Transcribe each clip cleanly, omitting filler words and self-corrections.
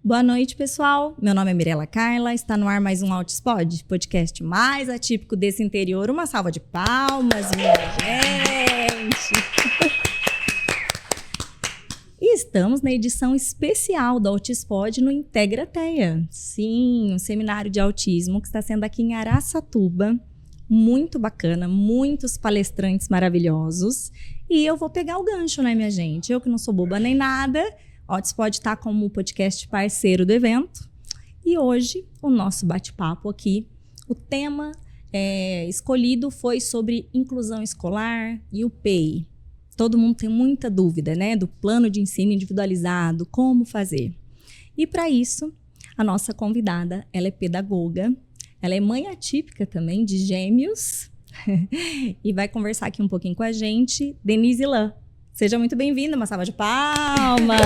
Boa noite, pessoal. Meu nome é Mirela Carla. Está no ar mais um Altispod, podcast mais atípico desse interior. Uma salva de palmas, minha gente. E estamos na edição especial do Altispod no Integrateia. Sim, um seminário de autismo que está sendo aqui em Araçatuba. Muito bacana, muitos palestrantes maravilhosos. E eu vou pegar o gancho, né, minha gente? Eu que não sou boba nem nada. O Altispod está como podcast parceiro do evento. E hoje, o nosso bate-papo aqui, o tema escolhido foi sobre inclusão escolar e o PEI. Todo mundo tem muita dúvida, né? Do plano de ensino individualizado, como fazer. E para isso, a nossa convidada, ela é pedagoga, ela é mãe atípica também de gêmeos e vai conversar aqui um pouquinho com a gente, Denise Lan. Seja muito bem-vinda, uma salva de palmas!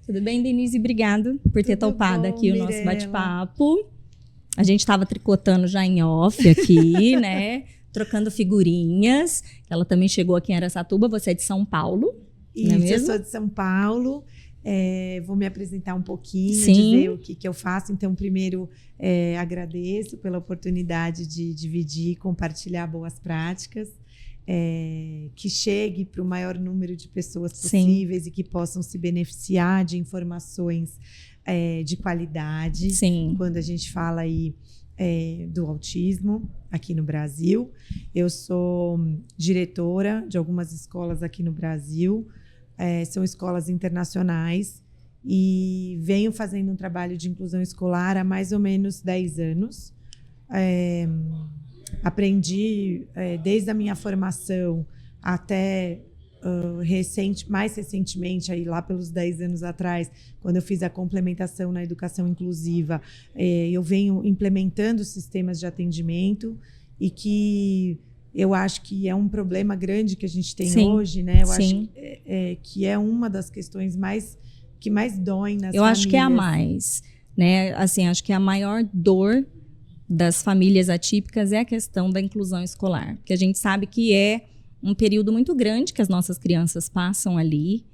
Tudo bem, Denise? Obrigado por ter topado aqui o nosso bate-papo. A gente estava tricotando já em off aqui, né? Trocando figurinhas. Ela também chegou aqui em Araçatuba, você é de São Paulo, isso, não é mesmo? Eu sou de São Paulo. Vou me apresentar um pouquinho, Sim. Dizer o que eu faço. Então, primeiro, agradeço pela oportunidade de dividir e compartilhar boas práticas, que chegue para o maior número de pessoas possíveis. Sim. E que possam se beneficiar de informações de qualidade. Sim. Quando a gente fala aí do autismo aqui no Brasil. Eu sou diretora de algumas escolas aqui no Brasil. São escolas internacionais e venho fazendo um trabalho de inclusão escolar há mais ou menos 10 anos. Aprendi desde a minha formação até mais recentemente, aí lá pelos 10 anos atrás, quando eu fiz a complementação na educação inclusiva, eu venho implementando sistemas de atendimento e que eu acho que é um problema grande que a gente tem Sim. hoje, né? Eu acho que é uma das questões que mais doem nas famílias. Eu acho que é a mais, né? Assim, acho que a maior dor das famílias atípicas é a questão da inclusão escolar, porque a gente sabe que é um período muito grande que as nossas crianças passam ali.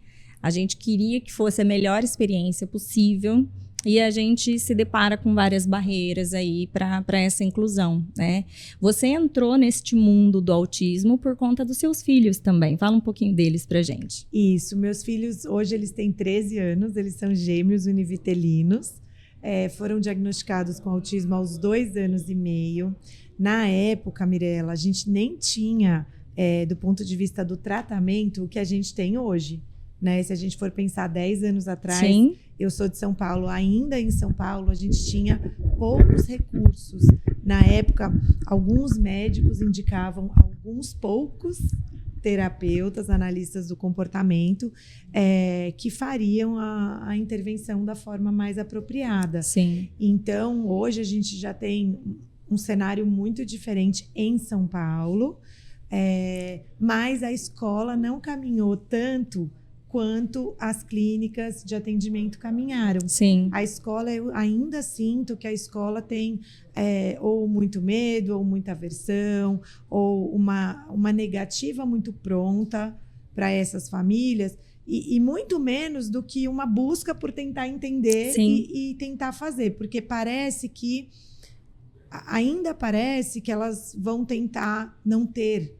A gente queria que fosse a melhor experiência possível. E a gente se depara com várias barreiras aí para essa inclusão, né? Você entrou neste mundo do autismo por conta dos seus filhos também. Fala um pouquinho deles pra gente. Isso, meus filhos hoje eles têm 13 anos, eles são gêmeos univitelinos. Foram diagnosticados com autismo aos 2 anos e meio. Na época, Mirela, a gente nem tinha, do ponto de vista do tratamento, o que a gente tem hoje. Né? Se a gente for pensar 10 anos atrás, Sim. Eu sou de São Paulo, ainda em São Paulo a gente tinha poucos recursos. Na época, alguns médicos indicavam alguns poucos terapeutas, analistas do comportamento, que fariam a intervenção da forma mais apropriada. Sim. Então, hoje a gente já tem um cenário muito diferente em São Paulo, mas a escola não caminhou tanto quanto as clínicas de atendimento caminharam. Sim. A escola, eu ainda sinto que a escola tem ou muito medo, ou muita aversão, ou uma negativa muito pronta para essas famílias, e muito menos do que uma busca por tentar entender e tentar fazer, porque ainda parece que elas vão tentar não ter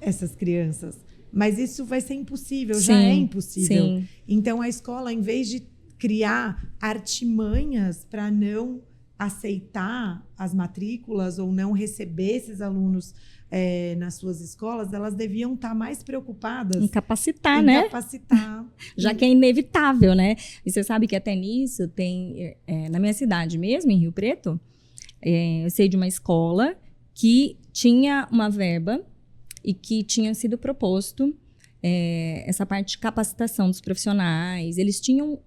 essas crianças. Mas isso vai ser impossível, Sim, já é impossível. Sim. Então, a escola, em vez de criar artimanhas para não aceitar as matrículas ou não receber esses alunos nas suas escolas, elas deviam estar mais preocupadas em capacitar, né? Já que é inevitável, né? E você sabe que até nisso tem, na minha cidade mesmo, em Rio Preto, eu sei de uma escola que tinha uma verba e que tinha sido proposto essa parte de capacitação dos profissionais. Eles tinham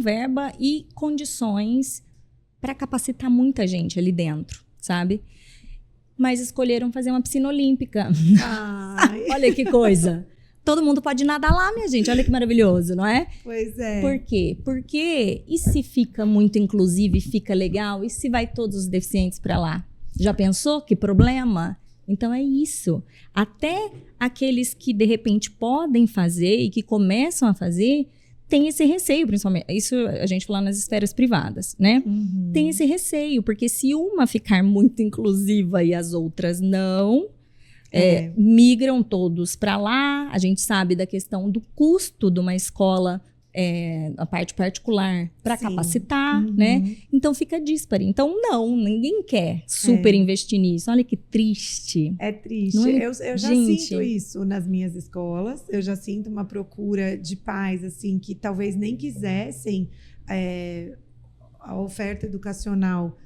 verba e condições para capacitar muita gente ali dentro, sabe? Mas escolheram fazer uma piscina olímpica. Olha que coisa! Todo mundo pode nadar lá, minha gente. Olha que maravilhoso, não é? Pois é. Por quê? Porque e se fica muito inclusivo e fica legal? E se vai todos os deficientes para lá? Já pensou? Que problema? Então é isso. Até aqueles que de repente podem fazer e que começam a fazer, tem esse receio, principalmente. Isso a gente fala nas esferas privadas, né? Tem esse receio, porque se uma ficar muito inclusiva e as outras não, migram todos para lá. A gente sabe da questão do custo de uma escola, a parte particular, para capacitar, né? Então fica díspare. Então ninguém quer super investir nisso. Olha que triste. É triste. Eu já sinto isso nas minhas escolas. Eu já sinto uma procura de pais assim que talvez nem quisessem a oferta educacional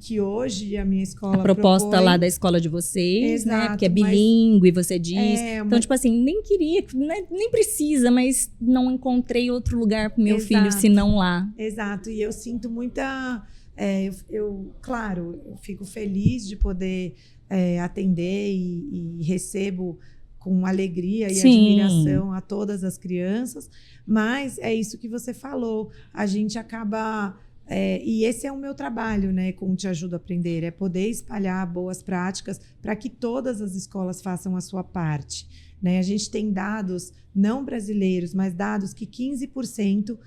que hoje a minha escola a proposta propõe. Lá da escola de vocês, Exato, né? Porque é bilíngue, você diz. Então, tipo assim, nem queria, nem precisa, mas não encontrei outro lugar pro meu filho senão lá. Exato, e eu sinto muita... Claro, eu fico feliz de poder atender e recebo com alegria e admiração a todas as crianças, mas é isso que você falou, a gente acaba... e esse é o meu trabalho, né, com o Te Ajudo a Aprender, é poder espalhar boas práticas para que todas as escolas façam a sua parte, né? A gente tem dados não brasileiros, mas dados que 15%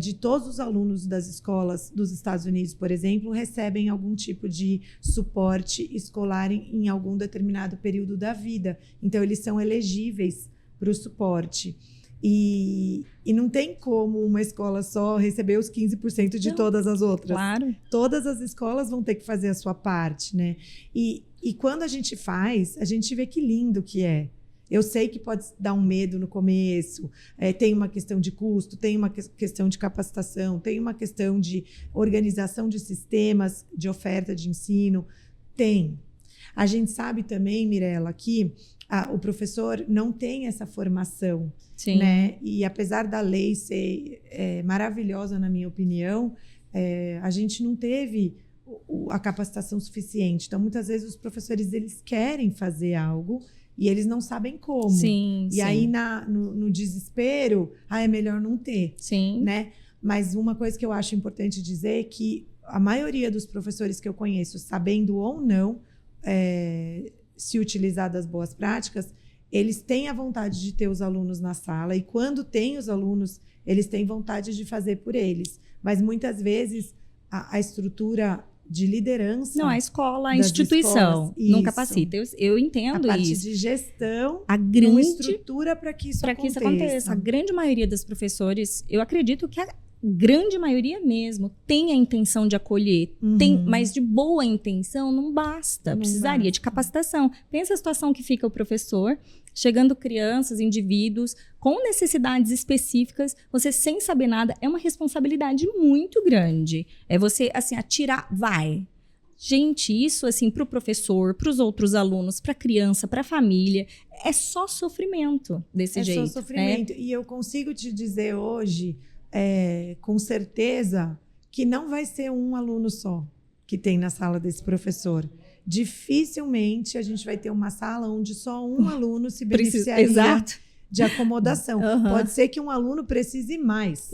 de todos os alunos das escolas dos Estados Unidos, por exemplo, recebem algum tipo de suporte escolar em algum determinado período da vida. Então, eles são elegíveis para o suporte. E não tem como uma escola só receber os 15% de todas as outras. Claro. Todas as escolas vão ter que fazer a sua parte, né? E quando a gente faz, a gente vê que lindo que é. Eu sei que pode dar um medo no começo, tem uma questão de custo, tem uma questão de capacitação, tem uma questão de organização de sistemas de oferta de ensino. Tem. A gente sabe também, Mirella, que o professor não tem essa formação, né? E apesar da lei ser maravilhosa, na minha opinião, a gente não teve a capacitação suficiente. Então, muitas vezes, os professores eles querem fazer algo e eles não sabem como. E aí, no desespero, é melhor não ter. Né? Mas uma coisa que eu acho importante dizer é que a maioria dos professores que eu conheço, sabendo ou não se utilizar das boas práticas, eles têm a vontade de ter os alunos na sala e quando tem os alunos, eles têm vontade de fazer por eles. Mas muitas vezes a estrutura de liderança... Não, a escola, a instituição não capacita. Eu entendo isso. A parte de gestão, uma estrutura para que isso aconteça. A grande maioria dos professores, eu acredito que a grande maioria mesmo tem a intenção de acolher, mas de boa intenção não basta, precisaria de capacitação. Pensa a situação que fica o professor, chegando crianças, indivíduos com necessidades específicas, você sem saber nada, é uma responsabilidade muito grande. É você, assim, atirar, vai. Gente, isso, assim, para o professor, para os outros alunos, para a criança, para a família, é só sofrimento desse jeito. É só sofrimento. E eu consigo te dizer hoje... com certeza que não vai ser um aluno só que tem na sala desse professor. Dificilmente a gente vai ter uma sala onde só um aluno se beneficiaria de acomodação. Pode ser que um aluno precise mais.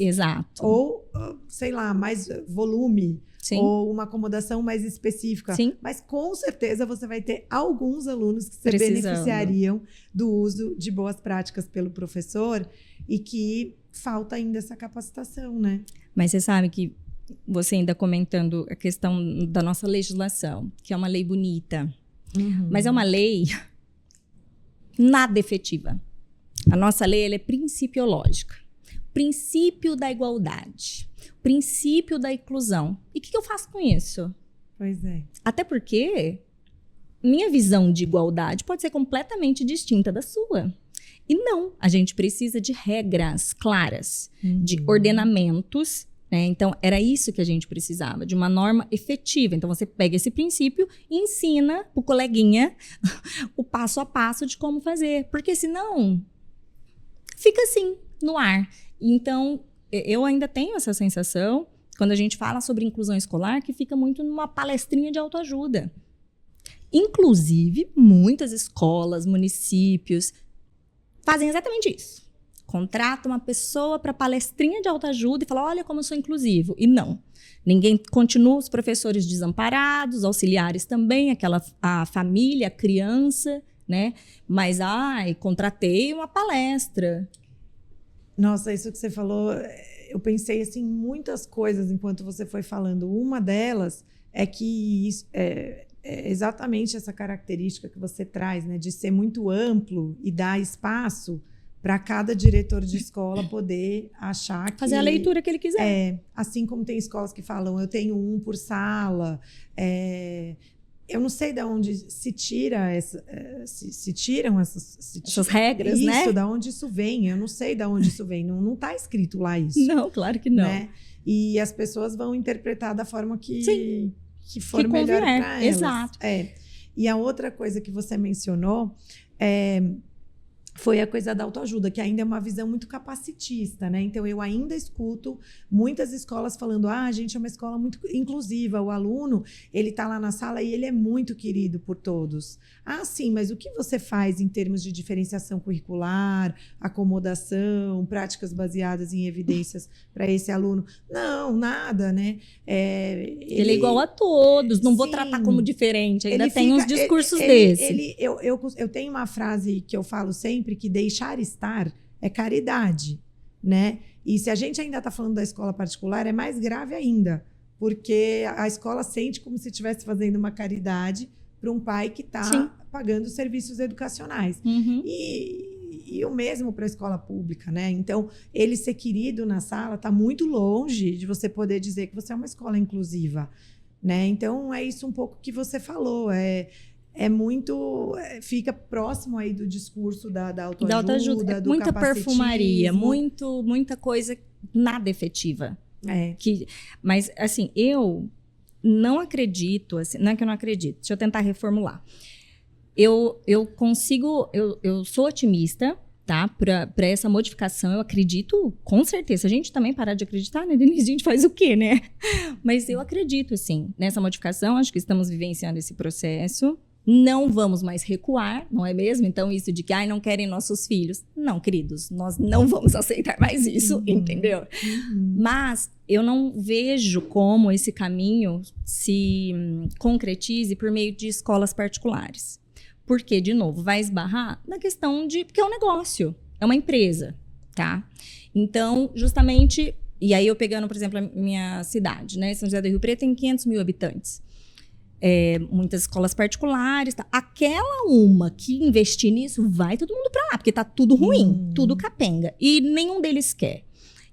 Ou, sei lá, mais volume. Ou uma acomodação mais específica. Mas com certeza você vai ter alguns alunos que se beneficiariam do uso de boas práticas pelo professor e que falta ainda essa capacitação, né? Mas você sabe que você ainda comentando a questão da nossa legislação, que é uma lei bonita, mas é uma lei nada efetiva. A nossa lei ela é principiológica. Princípio da igualdade. Princípio da inclusão. E o que eu faço com isso? Pois é. Até porque minha visão de igualdade pode ser completamente distinta da sua. E não, a gente precisa de regras claras, de ordenamentos, né? Então, era isso que a gente precisava, de uma norma efetiva. Então, você pega esse princípio e ensina o coleguinha o passo a passo de como fazer. Porque senão, fica assim, no ar. Então, eu ainda tenho essa sensação, quando a gente fala sobre inclusão escolar, que fica muito numa palestrinha de autoajuda. Inclusive, muitas escolas, municípios... fazem exatamente isso. contrata uma pessoa para palestrinha de autoajuda e fala, olha como eu sou inclusivo. E não. Ninguém continua, os professores desamparados, auxiliares também, a família, a criança, né? Mas, contratei uma palestra. Nossa, isso que você falou, eu pensei assim, muitas coisas enquanto você foi falando. Uma delas é que é exatamente essa característica que você traz, né? De ser muito amplo e dar espaço para cada diretor de escola poder achar que... Fazer a leitura que ele quiser. Assim como tem escolas que falam, eu tenho um por sala. Eu não sei de onde se tira se tiram essas regras, isso, né? Isso, da onde isso vem. Eu não sei de onde isso vem. Não está escrito lá isso. Não, claro que não. Né? E as pessoas vão interpretar da forma que for que melhor para elas. Exato. E a outra coisa que você mencionou foi a coisa da autoajuda, que ainda é uma visão muito capacitista, né? Então, eu ainda escuto muitas escolas falando, a gente é uma escola muito inclusiva, o aluno, ele está lá na sala e ele é muito querido por todos. Sim, mas o que você faz em termos de diferenciação curricular, acomodação, práticas baseadas em evidências para esse aluno? Não, nada, né? Ele é igual a todos, não vou tratar como diferente, ainda tem uns discursos desses. Eu tenho uma frase que eu falo sempre, que deixar estar é caridade, né? E se a gente ainda está falando da escola particular, é mais grave ainda, porque a escola sente como se estivesse fazendo uma caridade para um pai que está pagando serviços educacionais. Uhum. E o mesmo para a escola pública, né? Então, ele ser querido na sala está muito longe de você poder dizer que você é uma escola inclusiva, né? Então, é isso um pouco que você falou, fica próximo aí do discurso da autoajuda, do muita perfumaria, muita coisa nada efetiva. Mas, assim, eu não acredito, assim, não é que eu não acredito, deixa eu tentar reformular. Eu sou otimista, tá? Para essa modificação, eu acredito, com certeza. Se a gente também parar de acreditar, né, Denise, a gente faz o quê, né? Mas eu acredito, sim, nessa modificação, acho que estamos vivenciando esse processo. Não vamos mais recuar, não é mesmo? Então, isso de que não querem nossos filhos. Não, queridos, nós não vamos aceitar mais isso, entendeu? Uhum. Mas eu não vejo como esse caminho se concretize por meio de escolas particulares. Porque, de novo, vai esbarrar na questão porque é um negócio, é uma empresa, tá? Então, justamente, e aí eu pegando, por exemplo, a minha cidade, né? São José do Rio Preto tem 500 mil habitantes. Muitas escolas particulares, tá? Aquela uma que investir nisso, vai todo mundo para lá, porque tá tudo ruim, tudo capenga. E nenhum deles quer.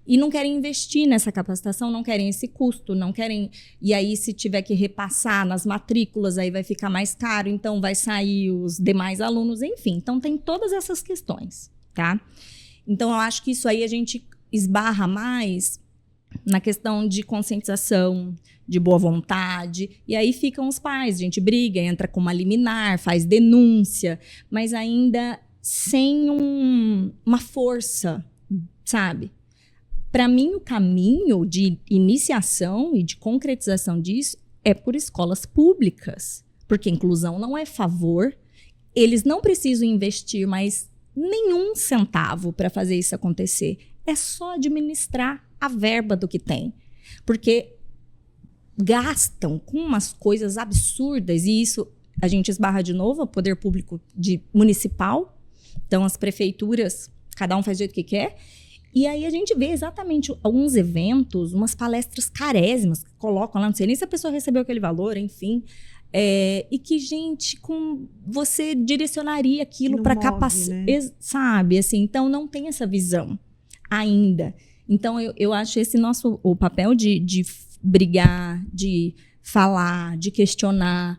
E não querem investir nessa capacitação, não querem esse custo, não querem... E aí, se tiver que repassar nas matrículas, aí vai ficar mais caro, então vai sair os demais alunos, enfim. Então, tem todas essas questões, tá? Então, eu acho que isso aí a gente esbarra mais na questão de conscientização, de boa vontade, e aí ficam os pais, a gente briga, entra com uma liminar, faz denúncia, mas ainda sem uma força, sabe? Para mim, o caminho de iniciação e de concretização disso é por escolas públicas, porque inclusão não é favor, eles não precisam investir mais nenhum centavo para fazer isso acontecer, é só administrar a verba do que tem, porque gastam com umas coisas absurdas, e isso a gente esbarra de novo, o poder público municipal, então as prefeituras, cada um faz do jeito que quer, e aí a gente vê exatamente alguns eventos, umas palestras carésimas que colocam lá, não sei nem se a pessoa recebeu aquele valor, enfim, e que, gente, você direcionaria aquilo para capacitar, né? Sabe, assim, então não tem essa visão ainda. Então eu acho esse o papel de brigar, de falar, de questionar,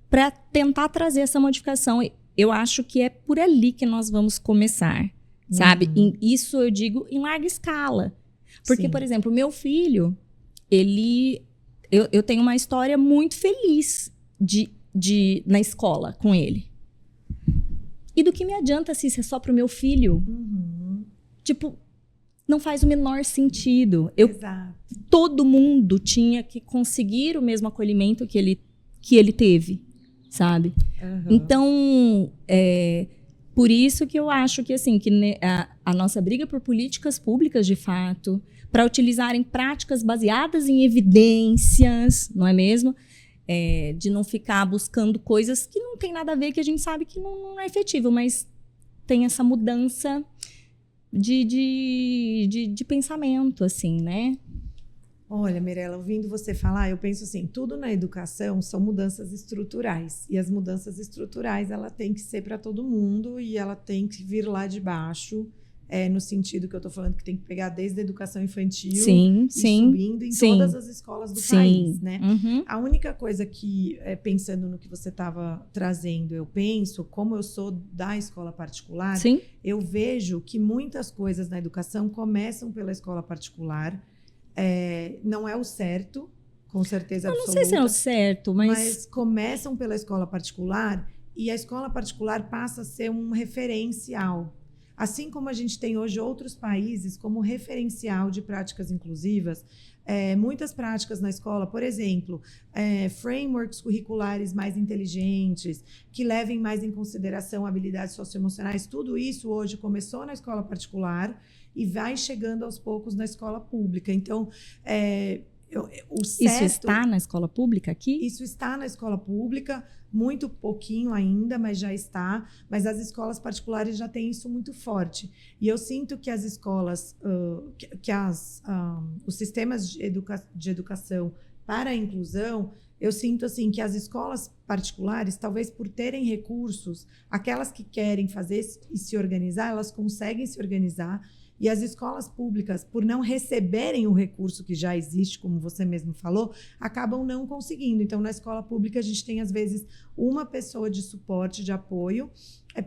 para tentar trazer essa modificação. Eu acho que é por ali que nós vamos começar, sabe? Isso eu digo em larga escala. Porque, por exemplo, meu filho, eu tenho uma história muito feliz na escola com ele. E do que me adianta se isso é só pro meu filho? Tipo, não faz o menor sentido. Exato. Todo mundo tinha que conseguir o mesmo acolhimento que ele teve, sabe? Então, Por isso que eu acho que, assim, que a nossa briga por políticas públicas, de fato, para utilizarem práticas baseadas em evidências, não é mesmo? De não ficar buscando coisas que não tem nada a ver, que a gente sabe que não é efetivo, mas tem essa mudança de pensamento, assim, né? Olha, Mirela, ouvindo você falar, eu penso assim, tudo na educação são mudanças estruturais. E as mudanças estruturais, ela tem que ser para todo mundo e ela tem que vir lá de baixo, no sentido que eu estou falando que tem que pegar desde a educação infantil Sim, e subindo em todas as escolas do país, né? Uhum. A única coisa que, pensando no que você estava trazendo, eu penso, como eu sou da escola particular, Sim. eu vejo que muitas coisas na educação começam pela escola particular. Não é o certo, com certeza absoluta. Eu não sei se é o certo, mas começam pela escola particular e a escola particular passa a ser um referencial. Assim como a gente tem hoje outros países como referencial de práticas inclusivas, muitas práticas na escola, por exemplo, frameworks curriculares mais inteligentes, que levem mais em consideração habilidades socioemocionais, tudo isso hoje começou na escola particular e vai chegando aos poucos na escola pública. Então, o certo, isso está na escola pública aqui? Isso está na escola pública, muito pouquinho ainda, mas já está. Mas as escolas particulares já têm isso muito forte. E eu sinto que as escolas, os sistemas de educação para a inclusão, eu sinto assim que as escolas particulares, talvez por terem recursos, aquelas que querem fazer e se organizar, elas conseguem se organizar. E as escolas públicas, por não receberem o recurso que já existe, como você mesmo falou, acabam não conseguindo. Então, na escola pública, a gente tem, às vezes, uma pessoa de suporte, de apoio,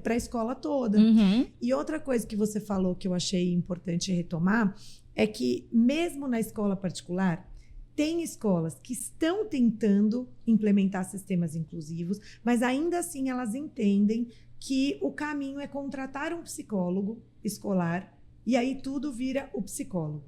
para a escola toda. Uhum. E outra coisa que você falou que eu achei importante retomar é que, mesmo na escola particular, tem escolas que estão tentando implementar sistemas inclusivos, mas ainda assim elas entendem que o caminho é contratar um psicólogo escolar. E aí tudo vira o psicólogo.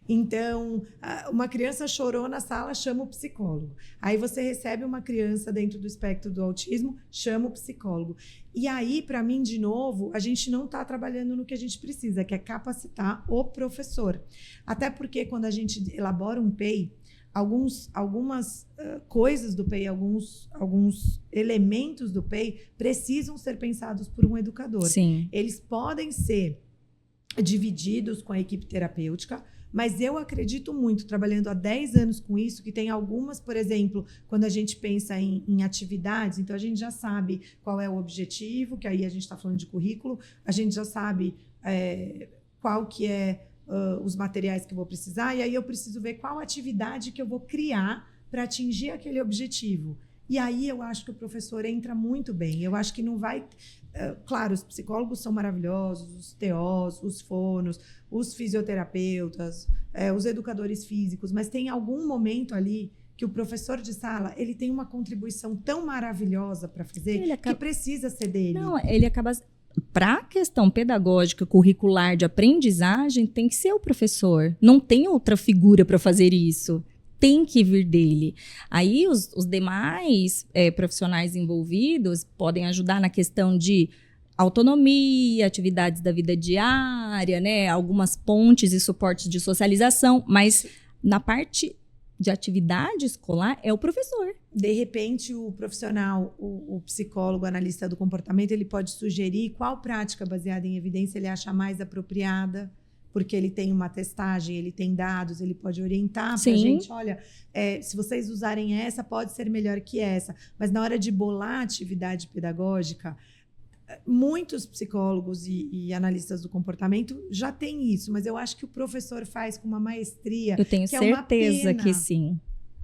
Então, uma criança chorou na sala, chama o psicólogo. Aí você recebe uma criança dentro do espectro do autismo, chama o psicólogo. E aí, para mim, de novo, a gente não está trabalhando no que a gente precisa, que é capacitar o professor. Até porque quando a gente elabora um PEI, algumas coisas do PEI, alguns elementos do PEI precisam ser pensados por um educador. Sim. Eles podem ser divididos com a equipe terapêutica, mas eu acredito muito, trabalhando há 10 anos com isso, que tem algumas, por exemplo, quando a gente pensa em atividades, então a gente já sabe qual é o objetivo, que aí a gente está falando de currículo, a gente já sabe qual que é os materiais que eu vou precisar, e aí eu preciso ver qual atividade que eu vou criar para atingir aquele objetivo. E aí eu acho que o professor entra muito bem. Eu acho que não vai... Claro, os psicólogos são maravilhosos, os TOs, os fonos, os fisioterapeutas, os educadores físicos, mas tem algum momento ali que o professor de sala ele tem uma contribuição tão maravilhosa para fazer que precisa ser dele. Não, ele acaba... Para a questão pedagógica, curricular, de aprendizagem, tem que ser o professor. Não tem outra figura para fazer isso. Tem que vir dele. Aí os demais profissionais envolvidos podem ajudar na questão de autonomia, atividades da vida diária, né? Algumas pontes e suportes de socialização, mas na parte de atividade escolar é o professor. De repente, o profissional, o psicólogo, o analista do comportamento, ele pode sugerir qual prática baseada em evidência ele acha mais apropriada, porque ele tem uma testagem, ele tem dados, ele pode orientar para a gente, olha, se vocês usarem essa, pode ser melhor que essa. Mas na hora de bolar a atividade pedagógica, muitos psicólogos e analistas do comportamento já têm isso, mas eu acho que o professor faz com uma maestria. Eu tenho certeza que sim.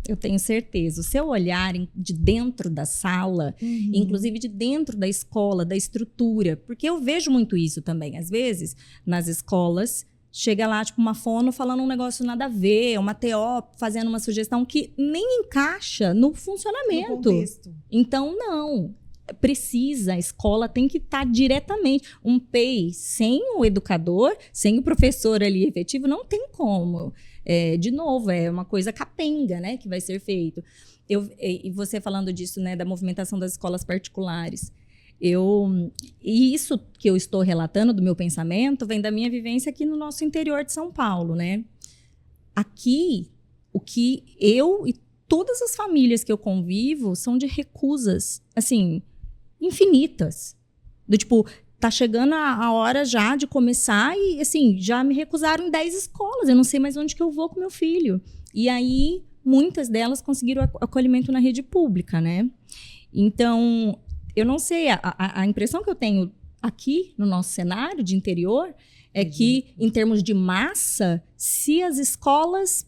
Eu tenho certeza. O seu olhar de dentro da sala, inclusive de dentro da escola, da estrutura, porque eu vejo muito isso também. Às vezes, nas escolas, chega lá, tipo, uma fono falando um negócio nada a ver, uma TO fazendo uma sugestão que nem encaixa no funcionamento. No contexto. Então, não. Precisa, a escola tem que estar diretamente. Um PEI sem o educador, sem o professor ali efetivo, não tem como. De novo, é uma coisa capenga, né, que vai ser feito. E você falando disso, né, da movimentação das escolas particulares. E isso que eu estou relatando do meu pensamento vem da minha vivência aqui no nosso interior de São Paulo, né? Aqui, o que eu e todas as famílias que eu convivo são de recusas, assim, infinitas. Do tipo, tá chegando a hora já de começar e, assim, já me recusaram em 10 escolas. Eu não sei mais onde que eu vou com meu filho. E aí, muitas delas conseguiram acolhimento na rede pública, né? Então, eu não sei, a impressão que eu tenho aqui no nosso cenário de interior é que, em termos de massa, se as escolas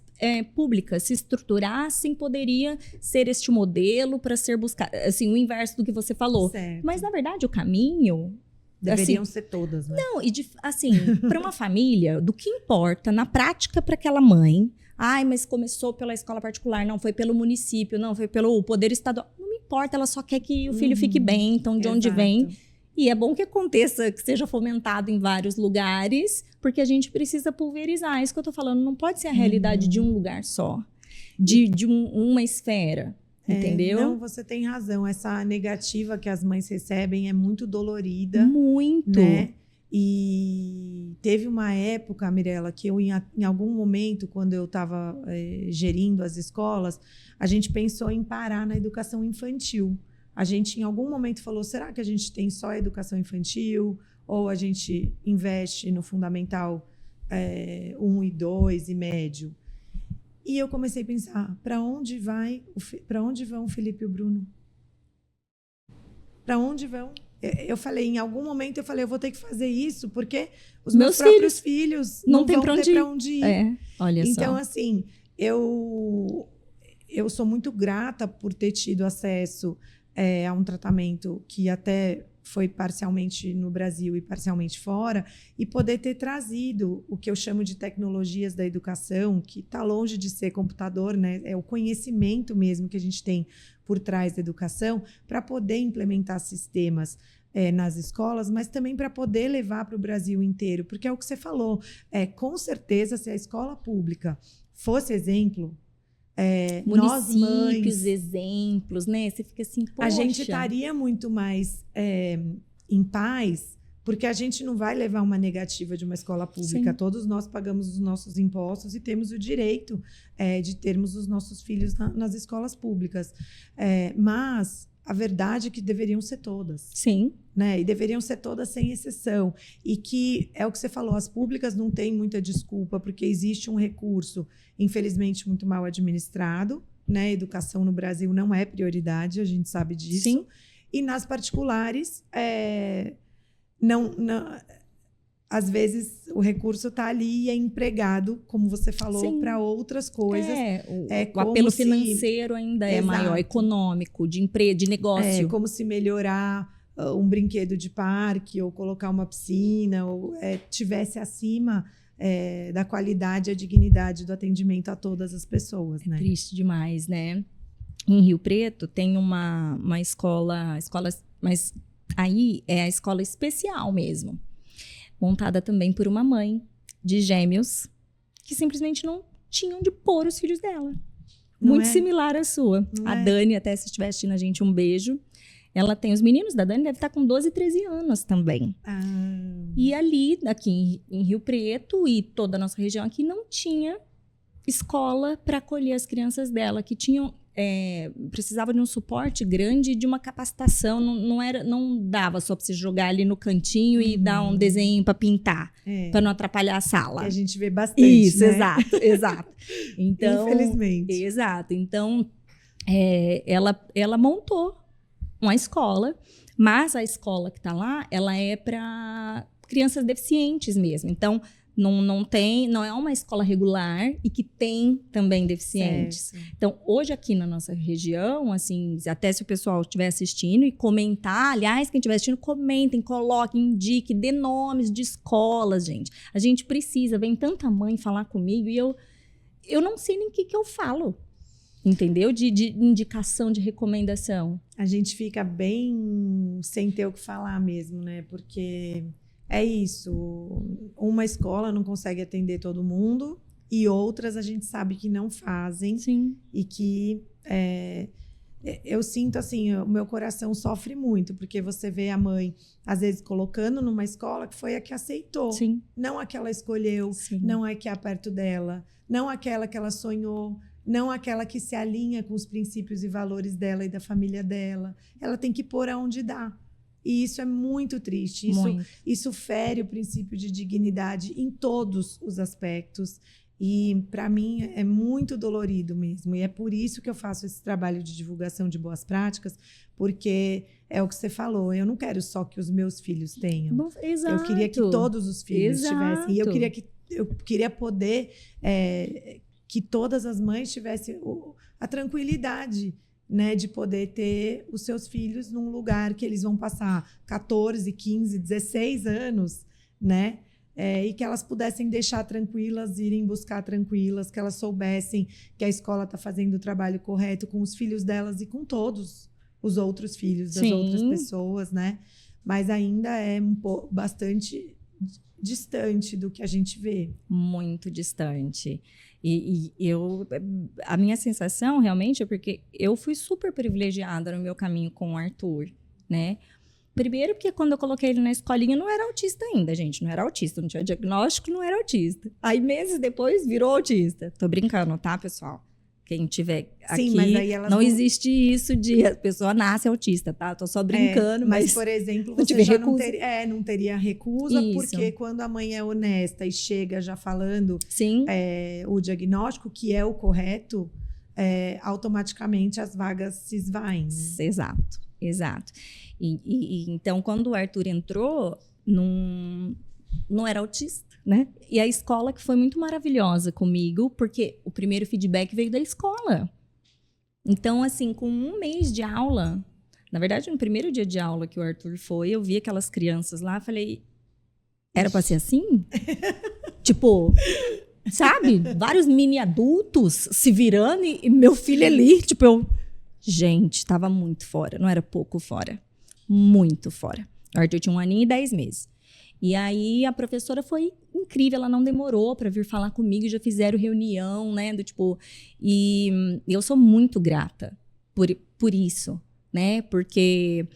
públicas se estruturassem, poderia ser este modelo para ser buscado, assim, o inverso do que você falou. Certo. Mas, na verdade, o caminho... Deveriam assim, ser todas, né? Não, e assim, para uma família, do que importa, na prática, para aquela mãe... Ai, mas começou pela escola particular, não, foi pelo município, não, foi pelo poder estadual. Não importa, ela só quer que o filho fique bem, então de onde vem. E é bom que aconteça, que seja fomentado em vários lugares, porque a gente precisa pulverizar. Isso que eu tô falando, não pode ser a realidade de um lugar só, de uma esfera, entendeu? Não, você tem razão. Essa negativa que as mães recebem é muito dolorida. Muito. Né? E teve uma época, Mirella, que eu, em algum momento, quando eu estava gerindo as escolas, a gente pensou em parar na educação infantil. A gente, em algum momento, falou, será que a gente tem só a educação infantil? Ou a gente investe no fundamental 1 e 2 e médio? E eu comecei a pensar, para onde vão o Felipe e o Bruno? Para onde vão? Eu falei, em algum momento, eu vou ter que fazer isso, porque os meus próprios filhos não vão ter para onde ir. Olha então, só. assim, eu sou muito grata por ter tido acesso a um tratamento que até foi parcialmente no Brasil e parcialmente fora, e poder ter trazido o que eu chamo de tecnologias da educação, que está longe de ser computador, né? É o conhecimento mesmo que a gente tem por trás da educação, para poder implementar sistemas nas escolas, mas também para poder levar para o Brasil inteiro, porque é o que você falou, com certeza, se a escola pública fosse exemplo, nós mães, exemplos, né? Você fica assim, poxa. A gente estaria muito mais em paz, porque a gente não vai levar uma negativa de uma escola pública. Sim. Todos nós pagamos os nossos impostos e temos o direito de termos os nossos filhos nas escolas públicas. Mas a verdade é que deveriam ser todas. Sim. Né? E deveriam ser todas sem exceção. E que, é o que você falou, as públicas não têm muita desculpa, porque existe um recurso, infelizmente, muito mal administrado. Né? Educação no Brasil não é prioridade, a gente sabe disso. Sim. E nas particulares, não, às vezes o recurso está ali e é empregado, como você falou, para outras coisas. O apelo financeiro ainda é maior, econômico, de negócio. É como se melhorar um brinquedo de parque ou colocar uma piscina, ou tivesse acima da qualidade e a dignidade do atendimento a todas as pessoas. Né? Triste demais, né? Em Rio Preto tem uma escola, mas aí é a escola especial mesmo, montada também por uma mãe de gêmeos que simplesmente não tinham de pôr os filhos dela. Muito similar à sua. A Dani, até se estiver assistindo a gente, um beijo. Ela tem os meninos da Dani, deve estar com 12 e 13 anos também. E ali, aqui em Rio Preto e toda a nossa região aqui, não tinha escola para acolher as crianças dela, que precisava de um suporte grande, de uma capacitação, não dava só para você jogar ali no cantinho e dar um desenho para pintar, para não atrapalhar a sala. Que a gente vê bastante, isso, né? Exato. Então, infelizmente. Exato. Então, ela montou uma escola, mas a escola que está lá, ela é para crianças deficientes mesmo. Então, não é uma escola regular e que tem também deficientes. Certo. Então, hoje aqui na nossa região, assim, até se o pessoal estiver assistindo e comentar, aliás, quem estiver assistindo, comentem, coloquem, indique, dê nomes de escolas, gente. A gente precisa, vem tanta mãe falar comigo e eu não sei nem o que eu falo, entendeu? De indicação, de recomendação. A gente fica bem sem ter o que falar mesmo, né? Porque... é isso, uma escola não consegue atender todo mundo e outras a gente sabe que não fazem. Sim. E que eu sinto assim, o meu coração sofre muito, porque você vê a mãe, às vezes, colocando numa escola que foi a que aceitou. Sim. Não a que ela escolheu, Sim. não a que é perto dela, não aquela que ela sonhou, não aquela que se alinha com os princípios e valores dela e da família dela. Ela tem que pôr aonde dá. E isso é muito triste. Isso fere o princípio de dignidade em todos os aspectos. E, para mim, é muito dolorido mesmo. E é por isso que eu faço esse trabalho de divulgação de boas práticas, porque é o que você falou. Eu não quero só que os meus filhos tenham. Exato. Eu queria que todos os filhos tivessem. E eu queria poder que todas as mães tivessem a tranquilidade, né, de poder ter os seus filhos num lugar que eles vão passar 14, 15, 16 anos, né? E que elas pudessem deixar tranquilas, irem buscar tranquilas, que elas soubessem que a escola está fazendo o trabalho correto com os filhos delas e com todos os outros filhos das outras pessoas, né? Mas ainda é bastante distante do que a gente vê. Muito distante. E a minha sensação realmente é porque eu fui super privilegiada no meu caminho com o Arthur, né? Primeiro porque quando eu coloquei ele na escolinha não era autista ainda, gente. Não era autista, não tinha diagnóstico, não era autista. Aí meses depois virou autista. Tô brincando, tá, pessoal? Quem tiver aqui, sim, mas aí não existe isso de a pessoa nasce autista, tá? Tô só brincando, mas por exemplo, você já não teria recusa, isso. Porque quando a mãe é honesta e chega já falando sim. O diagnóstico, que é o correto, automaticamente as vagas se esvaem. Né? Exato. E então, quando o Arthur entrou, não era autista, né? E a escola que foi muito maravilhosa comigo, porque o primeiro feedback veio da escola. Então, assim, com um mês de aula, na verdade, no primeiro dia de aula que o Arthur foi, eu vi aquelas crianças lá, falei, era pra ser assim? Tipo, sabe? Vários mini adultos se virando e meu filho ali, tipo, gente, tava muito fora, não era pouco fora. Muito fora. O Arthur tinha 1 aninho e 10 meses. E aí a professora foi incrível, ela não demorou para vir falar comigo, já fizeram reunião, né, e eu sou muito grata por isso, né, porque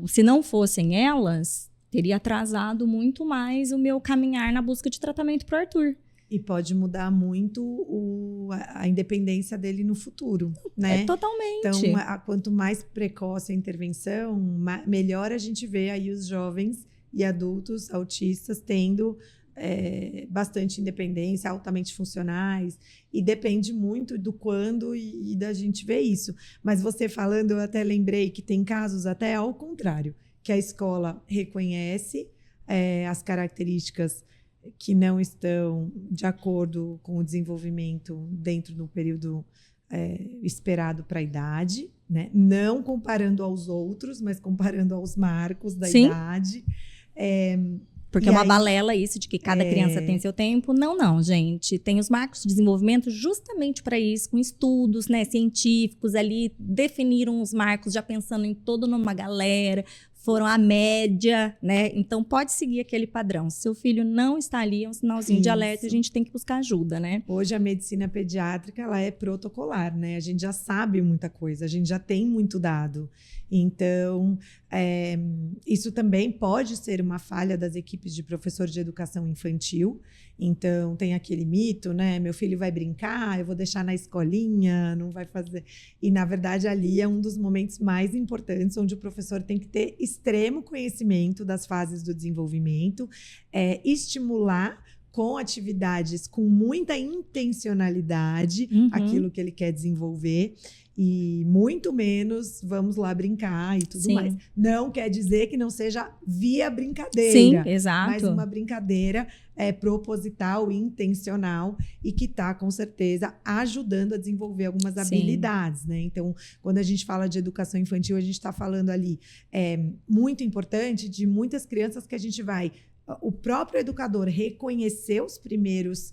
se não fossem elas, teria atrasado muito mais o meu caminhar na busca de tratamento para o Arthur. E pode mudar muito a independência dele no futuro, né? Totalmente. Então, quanto mais precoce a intervenção, melhor a gente vê aí os jovens e adultos autistas tendo bastante independência, altamente funcionais, e depende muito do quando e da gente ver isso. Mas você falando, eu até lembrei que tem casos até ao contrário, que a escola reconhece as características que não estão de acordo com o desenvolvimento dentro do período esperado para a idade, né? Não comparando aos outros, mas comparando aos marcos da idade. Porque é uma balela isso de que cada criança tem seu tempo. Não, gente. Tem os marcos de desenvolvimento justamente para isso, com estudos, né, científicos ali, definiram os marcos já pensando em toda uma galera, foram a média, né? Então, pode seguir aquele padrão. Se seu filho não está ali, é um sinalzinho de alerta, a gente tem que buscar ajuda, né? Hoje, a medicina pediátrica, ela é protocolar, né? A gente já sabe muita coisa, a gente já tem muito dado. Então, isso também pode ser uma falha das equipes de professor de educação infantil. Então, tem aquele mito, né? Meu filho vai brincar, eu vou deixar na escolinha, não vai fazer... E, na verdade, ali é um dos momentos mais importantes, onde o professor tem que ter extremo conhecimento das fases do desenvolvimento, estimular com atividades com muita intencionalidade aquilo que ele quer desenvolver. E muito menos vamos lá brincar e tudo mais. Não quer dizer que não seja via brincadeira. Sim, exato. Mas uma brincadeira proposital, intencional e que está, com certeza, ajudando a desenvolver algumas habilidades, né? Então, quando a gente fala de educação infantil, a gente está falando ali, muito importante, de muitas crianças que a gente vai... O próprio educador reconhecer os primeiros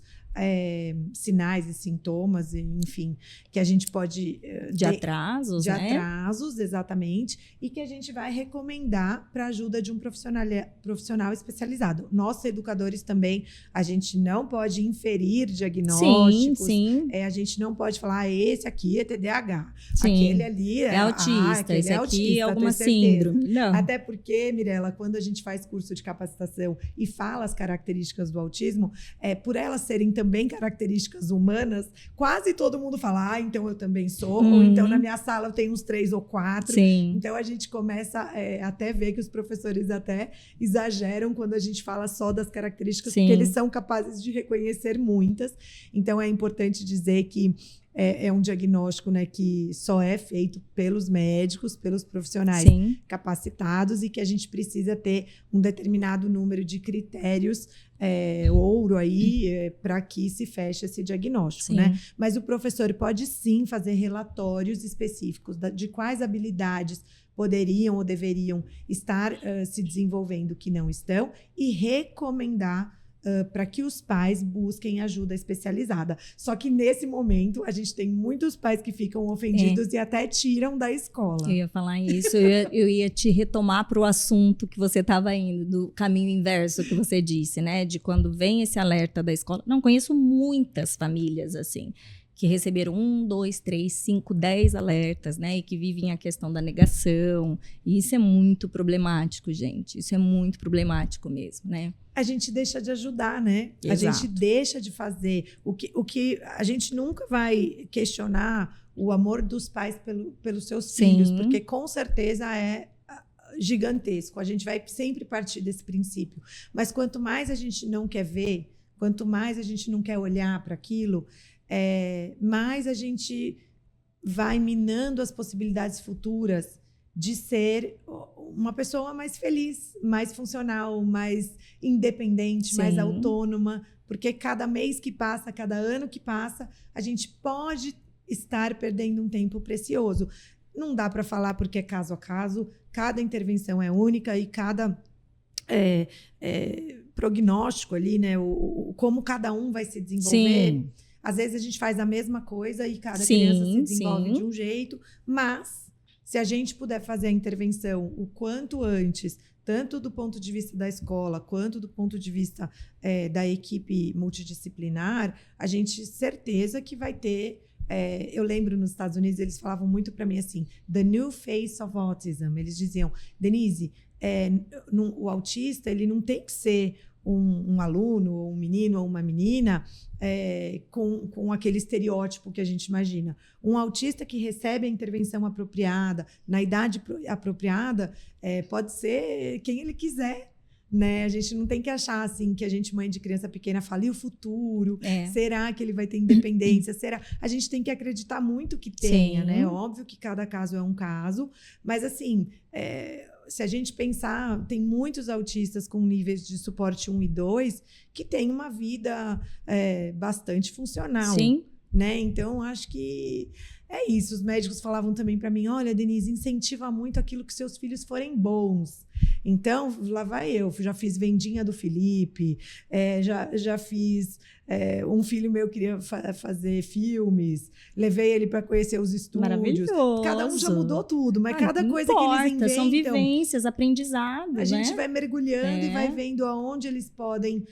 sinais e sintomas, enfim, que a gente pode... de atrasos, de né? atrasos, exatamente, e que a gente vai recomendar para a ajuda de um profissional especializado. Nós, educadores, também, a gente não pode inferir diagnósticos. Sim. A gente não pode falar, esse aqui é TDAH, Sim. aquele ali é autista, esse aqui autista, é alguma síndrome. Não. Até porque, Mirella, quando a gente faz curso de capacitação e fala as características do autismo, por elas serem também características humanas, quase todo mundo fala, então eu também sou, ou então na minha sala eu tenho uns 3 ou 4. Sim. Então a gente começa até ver que os professores até exageram quando a gente fala só das características, Sim. porque eles são capazes de reconhecer muitas. Então é importante dizer que é um diagnóstico, né, que só é feito pelos médicos, pelos profissionais Sim. capacitados, e que a gente precisa ter um determinado número de critérios ouro aí para que se feche esse diagnóstico, né? Mas o professor pode sim fazer relatórios específicos de quais habilidades poderiam ou deveriam estar se desenvolvendo que não estão, e recomendar para que os pais busquem ajuda especializada. Só que nesse momento a gente tem muitos pais que ficam ofendidos e até tiram da escola. Eu ia falar isso, eu ia te retomar para o assunto que você estava indo, do caminho inverso que você disse, né? De quando vem esse alerta da escola. Não, conheço muitas famílias assim, que receberam 1, 2, 3, 5, 10 alertas, né? E que vivem a questão da negação. E isso é muito problemático, gente. Isso é muito problemático mesmo, né? A gente deixa de ajudar, né? Exato. A gente deixa de fazer. O que a gente nunca vai questionar o amor dos pais pelos seus filhos, porque com certeza é gigantesco. A gente vai sempre partir desse princípio. Mas quanto mais a gente não quer ver, quanto mais a gente não quer olhar para aquilo, mais a gente vai minando as possibilidades futuras de ser uma pessoa mais feliz, mais funcional, mais independente, mais autônoma, porque cada mês que passa, cada ano que passa, a gente pode estar perdendo um tempo precioso. Não dá para falar porque é caso a caso, cada intervenção é única e cada prognóstico ali, né? Como cada um vai se desenvolver. Sim. Às vezes a gente faz a mesma coisa e cada criança se desenvolve de um jeito, mas se a gente puder fazer a intervenção o quanto antes, tanto do ponto de vista da escola, quanto do ponto de vista da equipe multidisciplinar, a gente certeza que vai ter... eu lembro nos Estados Unidos, eles falavam muito para mim assim, the new face of autism. Eles diziam, Denise, o autista ele não tem que ser um aluno, ou um menino, ou uma menina com aquele estereótipo que a gente imagina. Um autista que recebe a intervenção apropriada, na idade apropriada, pode ser quem ele quiser, né? A gente não tem que achar assim que a gente, mãe de criança pequena, fala, e o futuro? Será que ele vai ter independência? Será? A gente tem que acreditar muito que tenha, né? Óbvio que cada caso é um caso, mas assim... se a gente pensar, tem muitos autistas com níveis de suporte 1 e 2 que têm uma vida bastante funcional. Sim. Né? Então, acho que é isso. Os médicos falavam também para mim, olha, Denise, incentiva muito aquilo que seus filhos forem bons. Então, lá vai eu. Já fiz vendinha do Felipe, já fiz... um filho meu queria fazer filmes, levei ele para conhecer os estúdios. Maravilhoso. Cada um já mudou tudo, mas cada coisa que eles inventam... São vivências, aprendizados, A gente vai mergulhando e vai vendo aonde eles podem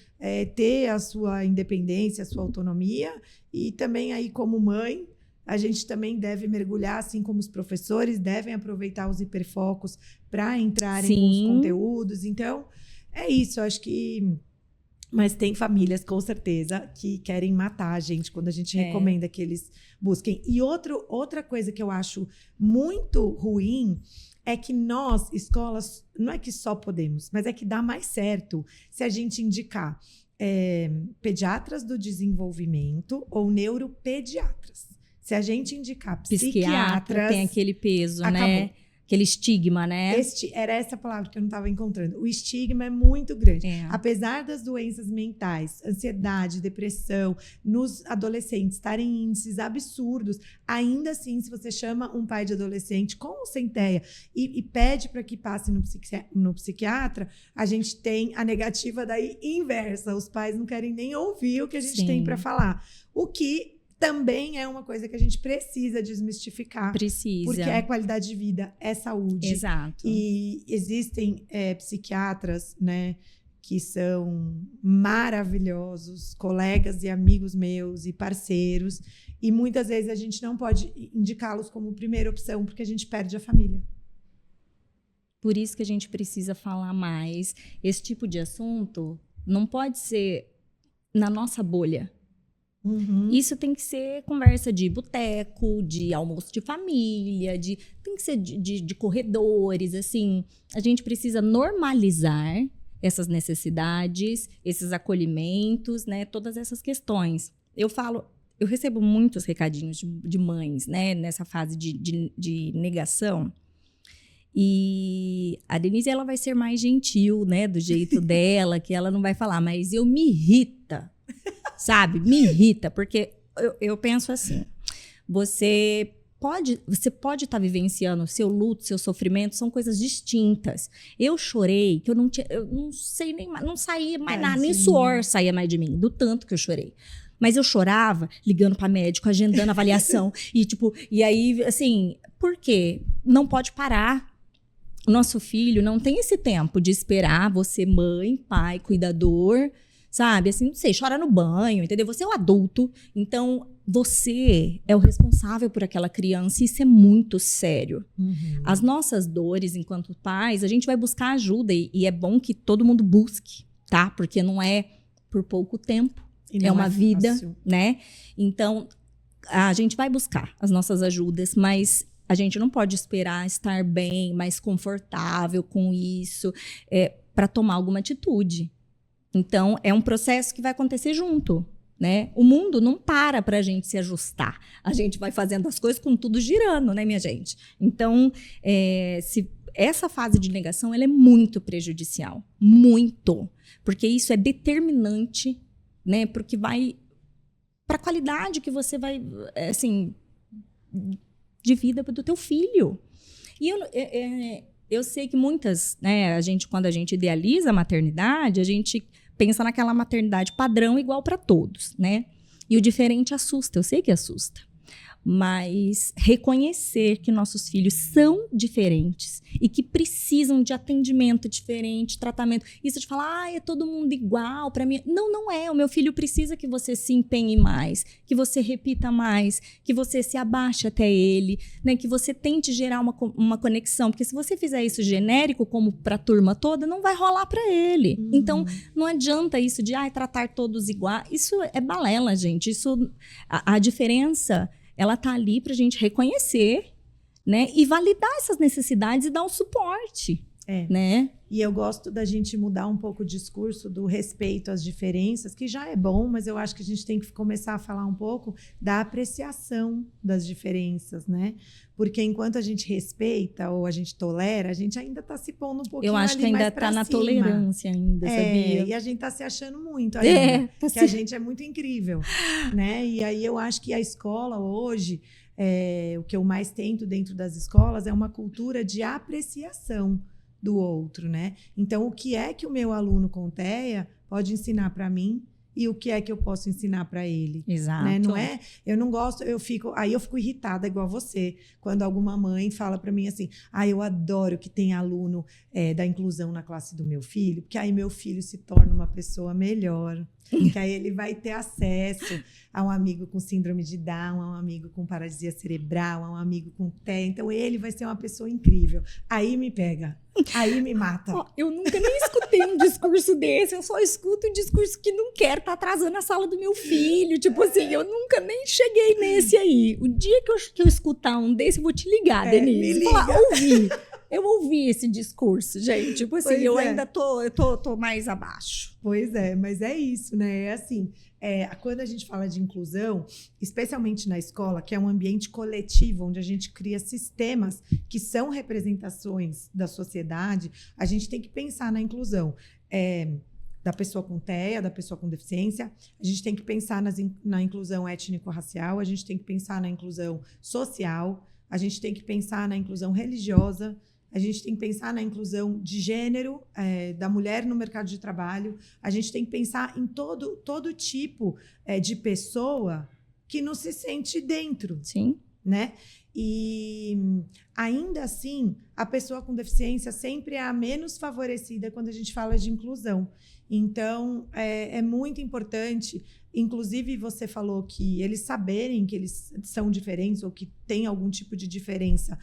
ter a sua independência, a sua autonomia, e também aí como mãe, a gente também deve mergulhar, assim como os professores devem aproveitar os hiperfocos para entrarem com os conteúdos. Então, é isso, eu acho que... Mas tem famílias, com certeza, que querem matar a gente quando a gente recomenda que eles busquem. E outra coisa que eu acho muito ruim é que nós, escolas, não é que só podemos, mas é que dá mais certo se a gente indicar pediatras do desenvolvimento ou neuropediatras. Se a gente indicar psiquiatras... tem aquele peso, acabou. né? aquele estigma, né? Era essa palavra que eu não estava encontrando. O estigma é muito grande. Apesar das doenças mentais, ansiedade, depressão, nos adolescentes estarem em índices absurdos, ainda assim, se você chama um pai de adolescente com centeia e pede para que passe no psiquiatra, a gente tem a negativa daí inversa. Os pais não querem nem ouvir o que a gente tem para falar. O que também é uma coisa que a gente precisa desmistificar. Precisa. Porque é qualidade de vida, é saúde. Exato. E existem psiquiatras, né, que são maravilhosos, colegas e amigos meus e parceiros. E muitas vezes a gente não pode indicá-los como primeira opção, porque a gente perde a família. Por isso que a gente precisa falar mais. Esse tipo de assunto não pode ser na nossa bolha. Isso tem que ser conversa de boteco, de almoço de família, tem que ser de corredores, assim. A gente precisa normalizar essas necessidades, esses acolhimentos, né? Todas essas questões. Eu recebo muitos recadinhos de mães, né? Nessa fase de negação. E a Denise, ela vai ser mais gentil, né? Do jeito dela, que ela não vai falar, mas eu me irrita. Sabe? Me irrita, porque eu penso assim, você pode estar vivenciando o seu luto, seu sofrimento, são coisas distintas. Eu chorei, que eu não sei nem mais, não saía mais nada, nem suor saía mais de mim, do tanto que eu chorei. Mas eu chorava ligando para médico, agendando avaliação, e aí, assim, por quê? Não pode parar. O nosso filho não tem esse tempo de esperar você, mãe, pai, cuidador, sabe? Assim, não sei, chora no banho, entendeu? Você é o adulto, então você é o responsável por aquela criança e isso é muito sério. As nossas dores enquanto pais, a gente vai buscar ajuda e é bom que todo mundo busque, tá? Porque não é por pouco tempo, é uma vida, né? Então, a gente vai buscar as nossas ajudas, mas a gente não pode esperar estar bem, mais confortável com isso, para tomar alguma atitude. Então, é um processo que vai acontecer junto, né? O mundo não para a gente se ajustar. A gente vai fazendo as coisas com tudo girando, né, minha gente? Então, essa fase de negação, ela é muito prejudicial. Muito. Porque isso é determinante, né? Porque vai para a qualidade que você vai, assim, de vida do teu filho. E eu sei que muitas, né, quando a gente idealiza a maternidade, a gente pensa naquela maternidade padrão igual para todos, né? E o diferente assusta, eu sei que assusta. Mas reconhecer que nossos filhos são diferentes e que precisam de atendimento diferente, tratamento. Isso de falar, é todo mundo igual para mim. Não, não é. O meu filho precisa que você se empenhe mais, que você repita mais, que você se abaixe até ele, né? Que você tente gerar uma conexão. Porque se você fizer isso genérico, como para a turma toda, não vai rolar para ele. Então, não adianta isso de tratar todos igual. Isso é balela, gente. Isso, a diferença, ela tá ali pra gente reconhecer, né? E validar essas necessidades e dar um suporte, né? E eu gosto da gente mudar um pouco o discurso do respeito às diferenças, que já é bom, mas eu acho que a gente tem que começar a falar um pouco da apreciação das diferenças, né? Porque enquanto a gente respeita ou a gente tolera, a gente ainda tá se pondo um pouquinho. Eu acho que ainda tá na tolerância ainda, sabia? E a gente tá se achando muito ainda, que a gente é muito incrível, né? E aí eu acho que a escola hoje, o que eu mais tento dentro das escolas é uma cultura de apreciação do outro, né? Então, o que é que o meu aluno com TEA pode ensinar para mim e o que é que eu posso ensinar para ele? Exato. Né? Não é? Eu não gosto, eu fico irritada igual você, quando alguma mãe fala para mim assim, eu adoro que tem aluno da inclusão na classe do meu filho, porque aí meu filho se torna uma pessoa melhor, que aí ele vai ter acesso a um amigo com síndrome de Down, a um amigo com paralisia cerebral, a um amigo com TEA, então ele vai ser uma pessoa incrível. Aí me pega, aí me mata. Eu nunca nem escutei um discurso desse, eu só escuto um discurso que não quer estar atrasando a sala do meu filho, tipo assim, eu nunca nem cheguei nesse aí. O dia que eu escutar um desse, eu vou te ligar, Denise. Me liga. Falar, eu ouvi esse discurso, gente, tipo assim, ainda tô mais abaixo. Pois é, mas é isso, né? É assim, quando a gente fala de inclusão, especialmente na escola, que é um ambiente coletivo, onde a gente cria sistemas que são representações da sociedade, a gente tem que pensar na inclusão da pessoa com TEA, da pessoa com deficiência, a gente tem que pensar na inclusão étnico-racial, a gente tem que pensar na inclusão social, a gente tem que pensar na inclusão religiosa, a gente tem que pensar na inclusão de gênero, da mulher no mercado de trabalho, a gente tem que pensar em todo tipo de pessoa que não se sente dentro. Sim. Né? E ainda assim, a pessoa com deficiência sempre é a menos favorecida quando a gente fala de inclusão. Então, é muito importante, inclusive você falou que eles saberem que eles são diferentes ou que tem algum tipo de diferença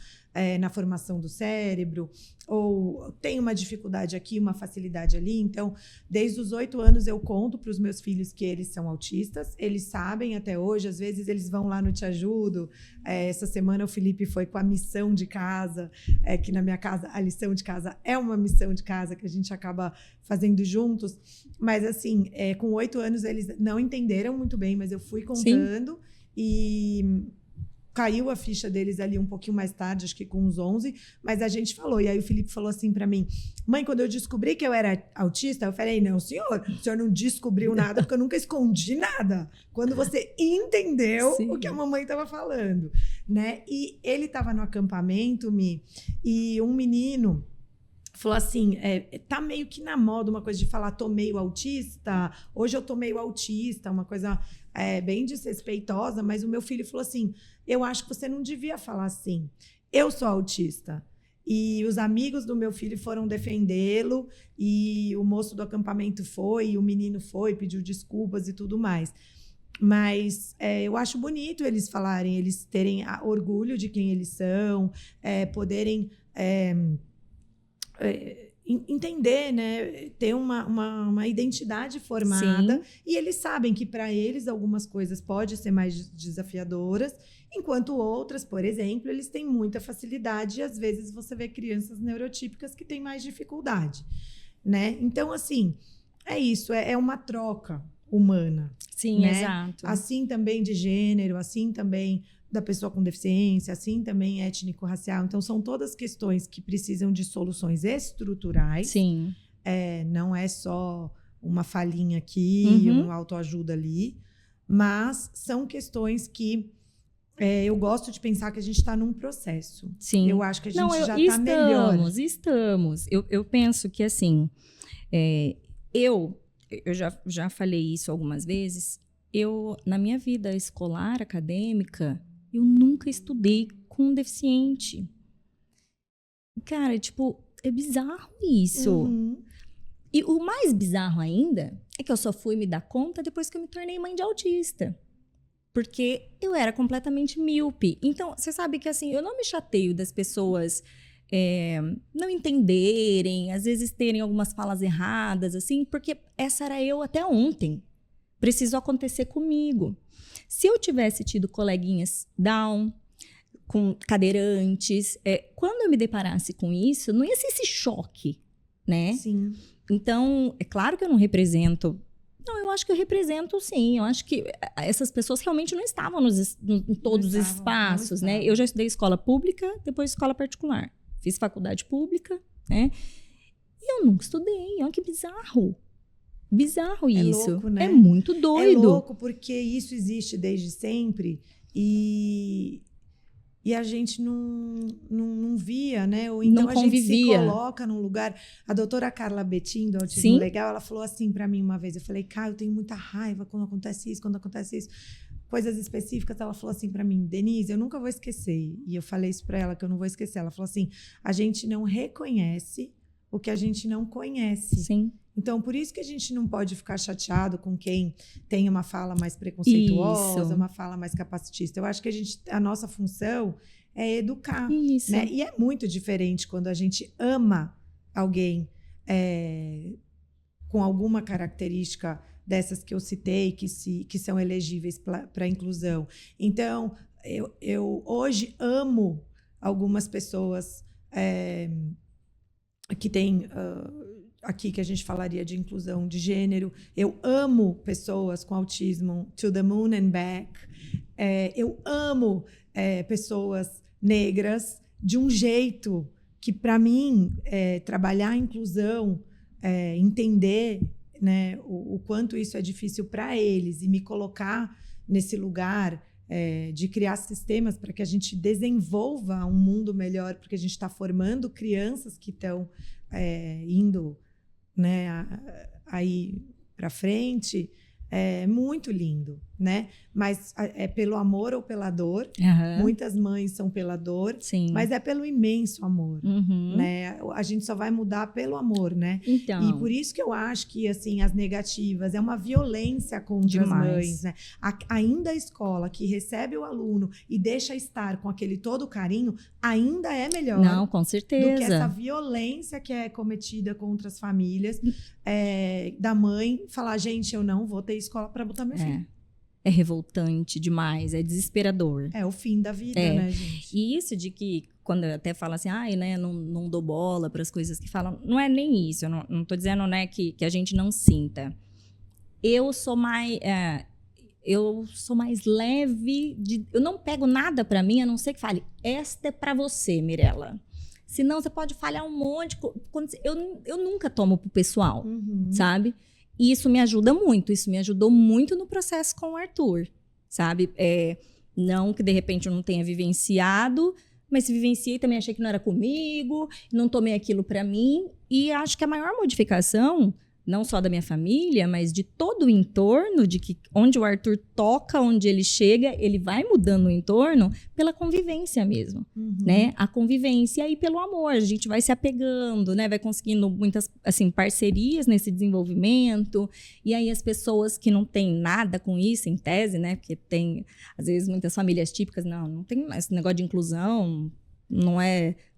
na formação do cérebro, ou tem uma dificuldade aqui, uma facilidade ali. Então, desde os 8 anos eu conto para os meus filhos que eles são autistas, eles sabem até hoje, às vezes eles vão lá no Te Ajudo. Essa semana o Felipe foi com a missão de casa, que na minha casa a lição de casa é uma missão de casa que a gente acaba fazendo juntos, mas assim, com 8 anos eles não entenderam muito bem, mas eu fui contando. Sim. E caiu a ficha deles ali um pouquinho mais tarde, acho que com uns 11, mas a gente falou. E aí o Felipe falou assim para mim: mãe, quando eu descobri que eu era autista, eu falei: não, senhor, o senhor não descobriu nada, porque eu nunca escondi nada. Quando você entendeu Sim. o que a mamãe estava falando, né? E ele estava no acampamento, e um menino falou assim, tá meio que na moda uma coisa de falar, tô meio autista, hoje eu tô meio autista, uma coisa bem desrespeitosa, mas o meu filho falou assim: eu acho que você não devia falar assim, eu sou autista. E os amigos do meu filho foram defendê-lo, e o moço do acampamento foi, e o menino foi, pediu desculpas e tudo mais. Mas eu acho bonito eles falarem, eles terem orgulho de quem eles são, poderem entender, né? Ter uma identidade formada. Sim. E eles sabem que para eles algumas coisas podem ser mais desafiadoras, enquanto outras, por exemplo, eles têm muita facilidade, e às vezes você vê crianças neurotípicas que têm mais dificuldade, né? Então, assim, é isso, é uma troca humana. Sim, né? Exato. Assim também de gênero, assim também da pessoa com deficiência, assim também étnico-racial. Então, são todas questões que precisam de soluções estruturais. Sim. Não é só uma falhinha aqui, uma autoajuda ali, mas são questões que eu gosto de pensar que a gente está num processo. Sim. Eu acho que a gente já está melhor. Estamos. Eu penso que, assim, eu já falei isso algumas vezes, na minha vida escolar, acadêmica, eu nunca estudei com um deficiente. Cara, tipo, é bizarro isso. E o mais bizarro ainda é que eu só fui me dar conta depois que eu me tornei mãe de autista. Porque eu era completamente míope. Então, você sabe que, assim, eu não me chateio das pessoas não entenderem, às vezes terem algumas falas erradas, assim, porque essa era eu até ontem. Precisou acontecer comigo. Se eu tivesse tido coleguinhas down, com cadeirantes, quando eu me deparasse com isso, não ia ser esse choque, né? Sim. Então, é claro que eu não represento. Não, eu acho que eu represento, sim. Eu acho que essas pessoas realmente não estavam em todos os espaços, né? Eu já estudei escola pública, depois escola particular. Fiz faculdade pública, né? E eu nunca estudei. Olha que bizarro. Bizarro isso. É louco, né? É muito doido. É louco porque isso existe desde sempre e a gente não via, né? Ou então a gente se coloca num lugar. A doutora Carla Betim, do Autismo Legal, ela falou assim para mim uma vez. Eu falei: cara, eu tenho muita raiva quando acontece isso, coisas específicas. Ela falou assim para mim: Denise, eu nunca vou esquecer. E eu falei isso para ela, que eu não vou esquecer. Ela falou assim: a gente não reconhece o que a gente não conhece. Sim. Então, por isso que a gente não pode ficar chateado com quem tem uma fala mais preconceituosa, uma fala mais capacitista. Eu acho que a nossa função é educar. Isso. Né? E é muito diferente quando a gente ama alguém com alguma característica dessas que eu citei, que são elegíveis para a inclusão. Então, eu hoje amo algumas pessoas que têm aqui que a gente falaria de inclusão de gênero. Eu amo pessoas com autismo, to the moon and back. Eu amo pessoas negras de um jeito que, para mim, trabalhar a inclusão, entender, né, o quanto isso é difícil para eles e me colocar nesse lugar de criar sistemas para que a gente desenvolva um mundo melhor, porque a gente está formando crianças que estão indo, né, aí para frente. É muito lindo, né? Mas é pelo amor ou pela dor. Muitas mães são pela dor, Sim. Mas é pelo imenso amor, né? A gente só vai mudar pelo amor, né? Então. E por isso que eu acho que, assim, as negativas é uma violência contra as mães, né? Ainda a escola que recebe o aluno e deixa estar com aquele todo carinho, ainda é melhor. Não, com certeza. Do que essa violência que é cometida contra as famílias, da mãe falar, gente, eu não vou ter escola para botar meu filho. É revoltante demais, é desesperador. É o fim da vida, né, gente? E isso de que, quando eu até falo assim, né, não dou bola para as coisas que falam, não é nem isso, eu não tô dizendo, né, que a gente não sinta. Eu sou mais leve, eu não pego nada para mim, a não ser que fale, esta é para você, Mirella. Senão você pode falhar um monte. Eu nunca tomo pro pessoal, sabe? E isso me ajuda muito. Isso me ajudou muito no processo com o Arthur, sabe? Não que, de repente, eu não tenha vivenciado, mas se vivenciei, também achei que não era comigo, não tomei aquilo pra mim. E acho que a maior modificação, não só da minha família, mas de todo o entorno, de que onde o Arthur toca, onde ele chega, ele vai mudando o entorno pela convivência mesmo, né? A convivência e pelo amor, a gente vai se apegando, né? Vai conseguindo muitas, assim, parcerias nesse desenvolvimento, e aí as pessoas que não têm nada com isso, em tese, né? Porque tem, às vezes, muitas famílias típicas, não tem mais esse negócio de inclusão, não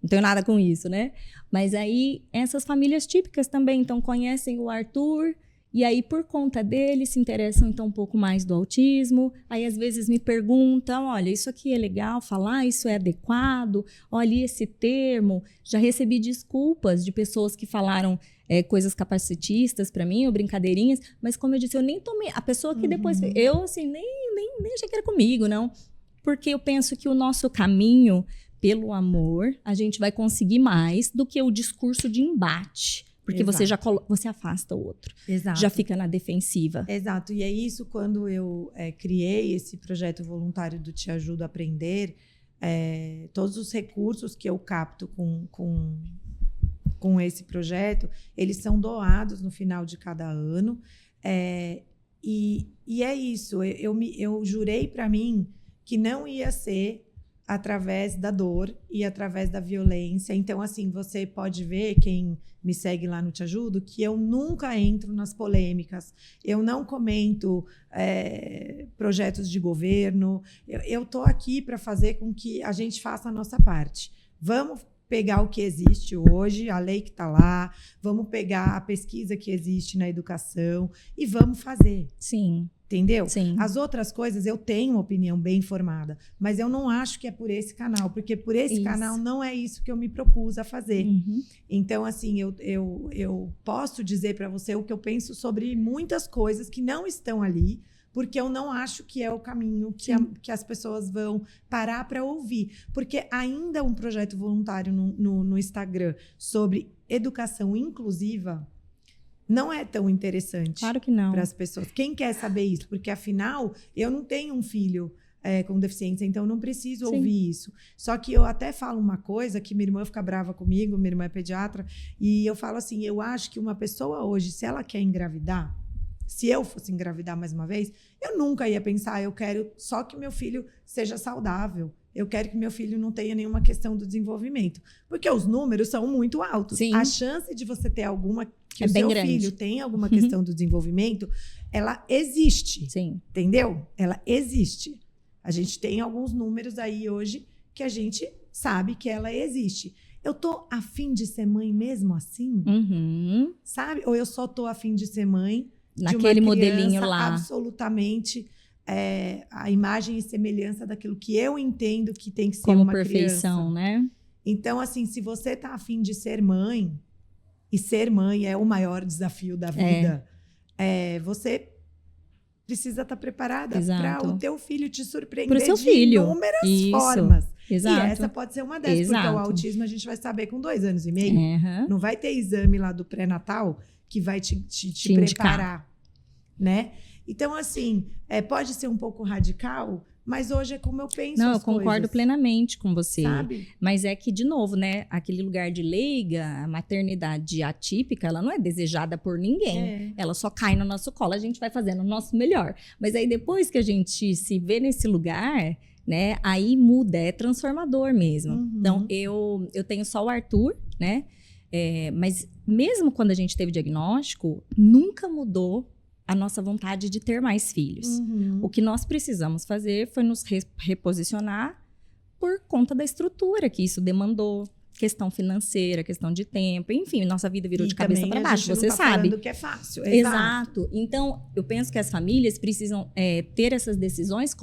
tenho nada com isso, né? Mas aí, essas famílias típicas também, então, conhecem o Arthur, e aí, por conta dele, se interessam, então, um pouco mais do autismo. Aí, às vezes, me perguntam, olha, isso aqui é legal falar, isso é adequado, olha esse termo. Já recebi desculpas de pessoas que falaram coisas capacitistas para mim, ou brincadeirinhas, mas, como eu disse, eu nem tomei... A pessoa que depois... Eu, assim, nem achei que era comigo, não. Porque eu penso que o nosso caminho... Pelo amor, a gente vai conseguir mais do que o discurso de embate. Porque você afasta o outro. Exato. Já fica na defensiva. Exato. E é isso, quando eu criei esse projeto voluntário do Te Ajudo a Aprender, todos os recursos que eu capto com esse projeto, eles são doados no final de cada ano. E é isso. Eu jurei para mim que não ia ser através da dor e através da violência. Então, assim, você pode ver, quem me segue lá no Te Ajudo, que eu nunca entro nas polêmicas, eu não comento projetos de governo, eu estou aqui para fazer com que a gente faça a nossa parte. Vamos pegar o que existe hoje, a lei que está lá, vamos pegar a pesquisa que existe na educação e vamos fazer. Sim. Entendeu? Sim. As outras coisas, eu tenho uma opinião bem formada, mas eu não acho que é por esse canal, porque por esse canal não é isso que eu me propus a fazer. Então, assim, eu posso dizer para você o que eu penso sobre muitas coisas que não estão ali, porque eu não acho que é o caminho que as pessoas vão parar para ouvir. Porque ainda um projeto voluntário no Instagram sobre educação inclusiva não é tão interessante. Claro que não. Para as pessoas. Quem quer saber isso? Porque, afinal, eu não tenho um filho com deficiência, então eu não preciso ouvir isso. Só que eu até falo uma coisa que minha irmã fica brava comigo, minha irmã é pediatra, e eu falo assim, eu acho que uma pessoa hoje, se ela quer engravidar, se eu fosse engravidar mais uma vez, eu nunca ia pensar, eu quero só que meu filho seja saudável. Eu quero que meu filho não tenha nenhuma questão do desenvolvimento. Porque os números são muito altos. Sim. A chance de você ter alguma... Que é o seu grande. filho tenha alguma questão do desenvolvimento, ela existe. Sim. Entendeu? Ela existe. A gente tem alguns números aí hoje que a gente sabe que ela existe. Eu tô a fim de ser mãe mesmo assim? Sabe? Ou eu só tô a fim de ser mãe naquele de uma modelinho lá. Absolutamente... a imagem e semelhança daquilo que eu entendo que tem que ser como uma perfeição, criança. Né? Então, assim, se você tá a fim de ser mãe, e ser mãe é o maior desafio da vida, você precisa estar preparada para o teu filho te surpreender seu de filho. inúmeras Isso. formas. Exato. E essa pode ser uma dessas, Exato. porque o autismo a gente vai saber com 2 anos e meio. Uhum. Não vai ter exame lá do pré-natal que vai te preparar, né? Então, assim, pode ser um pouco radical, mas hoje é como eu penso. Não, eu concordo plenamente com você. Sabe? Mas é que, de novo, né? Aquele lugar de leiga, a maternidade atípica, ela não é desejada por ninguém. Ela só cai no nosso colo, a gente vai fazendo o nosso melhor. Mas aí, depois que a gente se vê nesse lugar, né? Aí muda, é transformador mesmo. Uhum. Então, eu tenho só o Arthur, né? Mas mesmo quando a gente teve o diagnóstico, nunca mudou a nossa vontade de ter mais filhos. Uhum. O que nós precisamos fazer foi nos reposicionar por conta da estrutura que isso demandou, questão financeira, questão de tempo, enfim, nossa vida virou de cabeça para baixo, você sabe. Falando que é fácil. Exato. Então, eu penso que as famílias precisam ter essas decisões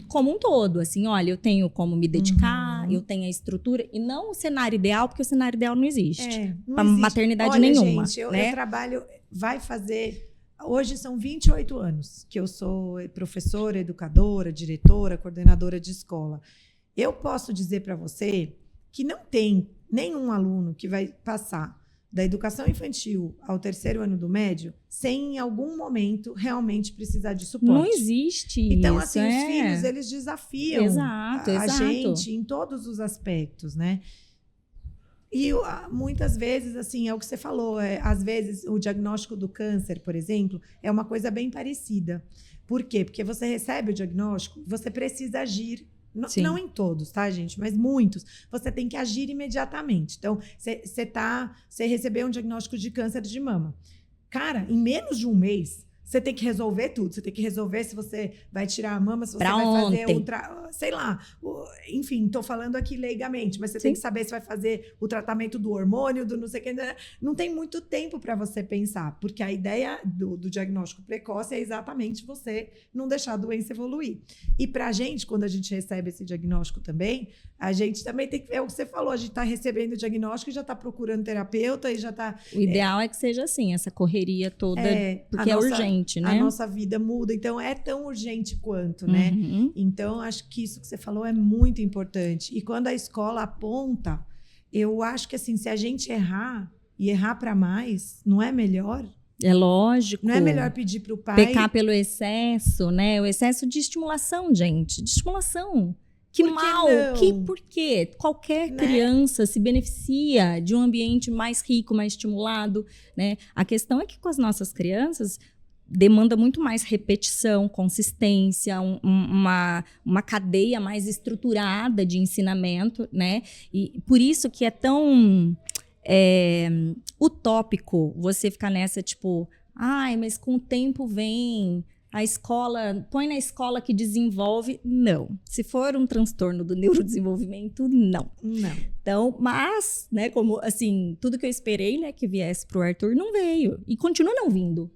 como um todo, assim, olha, eu tenho como me dedicar, eu tenho a estrutura, e não o cenário ideal, porque o cenário ideal não existe. Para maternidade nenhuma. Gente, eu né? trabalho, vai fazer... Hoje são 28 anos que eu sou professora, educadora, diretora, coordenadora de escola. Eu posso dizer para você que não tem nenhum aluno que vai passar da educação infantil ao 3º ano do médio sem, em algum momento, realmente precisar de suporte. Não existe então, isso. Então, assim, os filhos, eles desafiam a gente em todos os aspectos, né? E muitas vezes, assim, é o que você falou, às vezes o diagnóstico do câncer, por exemplo, é uma coisa bem parecida. Por quê? Porque você recebe o diagnóstico, você precisa agir, não em todos, tá, gente? Mas muitos. Você tem que agir imediatamente. Então, você recebeu um diagnóstico de câncer de mama. Cara, em menos de um mês, você tem que resolver tudo. Você tem que resolver se você vai tirar a mama, se você vai fazer sei lá. Enfim, estou falando aqui leigamente, mas você tem que saber se vai fazer o tratamento do hormônio, do não sei o que. Não tem muito tempo para você pensar, porque a ideia do diagnóstico precoce é exatamente você não deixar a doença evoluir. E para a gente, quando a gente recebe esse diagnóstico também, a gente também tem que... É o que você falou, a gente está recebendo o diagnóstico e já está procurando terapeuta e já está... O ideal é que seja assim, essa correria toda, porque é urgente, né? A nossa vida muda, então é tão urgente quanto, né? Então, acho que isso que você falou é muito importante. E quando a escola aponta, eu acho que assim, se a gente errar e errar para mais, não é melhor? É lógico. Não é melhor pedir para o pai... Pecar pelo excesso, né? O excesso de estimulação, gente. De estimulação. Que mal! Por quê? Qualquer criança se beneficia de um ambiente mais rico, mais estimulado, né? A questão é que com as nossas crianças demanda muito mais repetição, consistência, uma cadeia mais estruturada de ensinamento, né? E por isso que é tão utópico você ficar nessa, tipo, mas com o tempo vem... A escola, põe na escola que desenvolve, não. Se for um transtorno do neurodesenvolvimento, não. Então, mas, né, como assim, tudo que eu esperei, né, que viesse pro Arthur, não veio. E continua não vindo.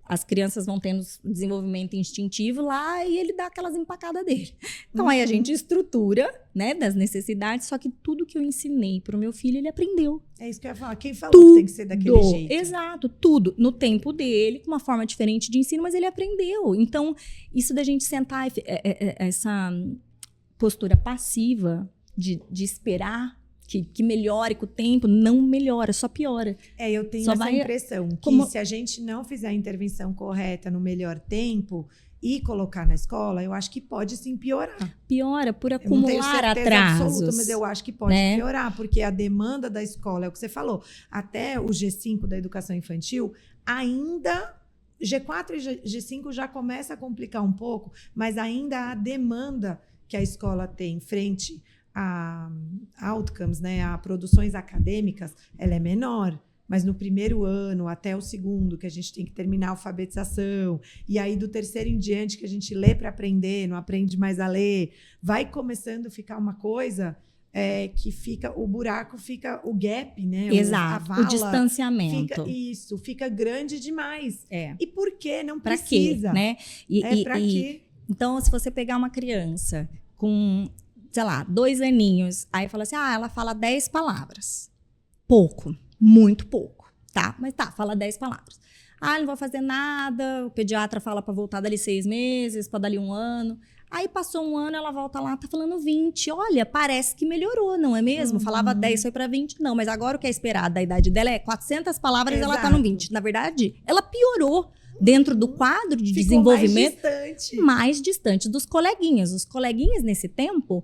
As crianças vão tendo desenvolvimento instintivo lá e ele dá aquelas empacadas dele. Então, aí a gente estrutura, né, das necessidades, só que tudo que eu ensinei pro meu filho, ele aprendeu. É isso que eu ia falar. Quem falou que tem que ser daquele jeito? Exato, tudo. No tempo dele, com uma forma diferente de ensino, mas ele aprendeu. Então, isso da gente sentar, essa postura passiva de esperar que melhore com o tempo, não melhora, só piora. Eu tenho essa impressão que se a gente não fizer a intervenção correta no melhor tempo e colocar na escola, eu acho que pode sim piorar. Piora por acumular atrasos. Absoluta, mas eu acho que pode piorar, porque a demanda da escola, é o que você falou, até o G5 da educação infantil, ainda... G4 e G5 já começa a complicar um pouco, mas ainda a demanda que a escola tem frente a outcomes, né, a produções acadêmicas, ela é menor. Mas no primeiro ano até o segundo, que a gente tem que terminar a alfabetização, e aí do 3º em diante, que a gente lê para aprender, não aprende mais a ler, vai começando a ficar uma coisa que fica, o buraco fica, o gap, né? Exato, a vala, o distanciamento. Fica grande demais. E por quê? Não pra precisa. Quê, né? Pra quê? Então, se você pegar uma criança com... sei lá, 2 aninhos, aí fala assim, ela fala 10 palavras. Pouco, muito pouco. Tá, mas tá, fala 10 palavras. Ah, não vou fazer nada, o pediatra fala para voltar dali 6 meses, para dali 1 ano. Aí passou 1 ano, ela volta lá, tá falando 20. Olha, parece que melhorou, não é mesmo? Falava 10, foi para 20. Não, mas agora o que é esperado da idade dela é 400 palavras, ela tá no 20. Na verdade, ela piorou dentro do quadro de desenvolvimento mais distante dos coleguinhas. Os coleguinhas, nesse tempo,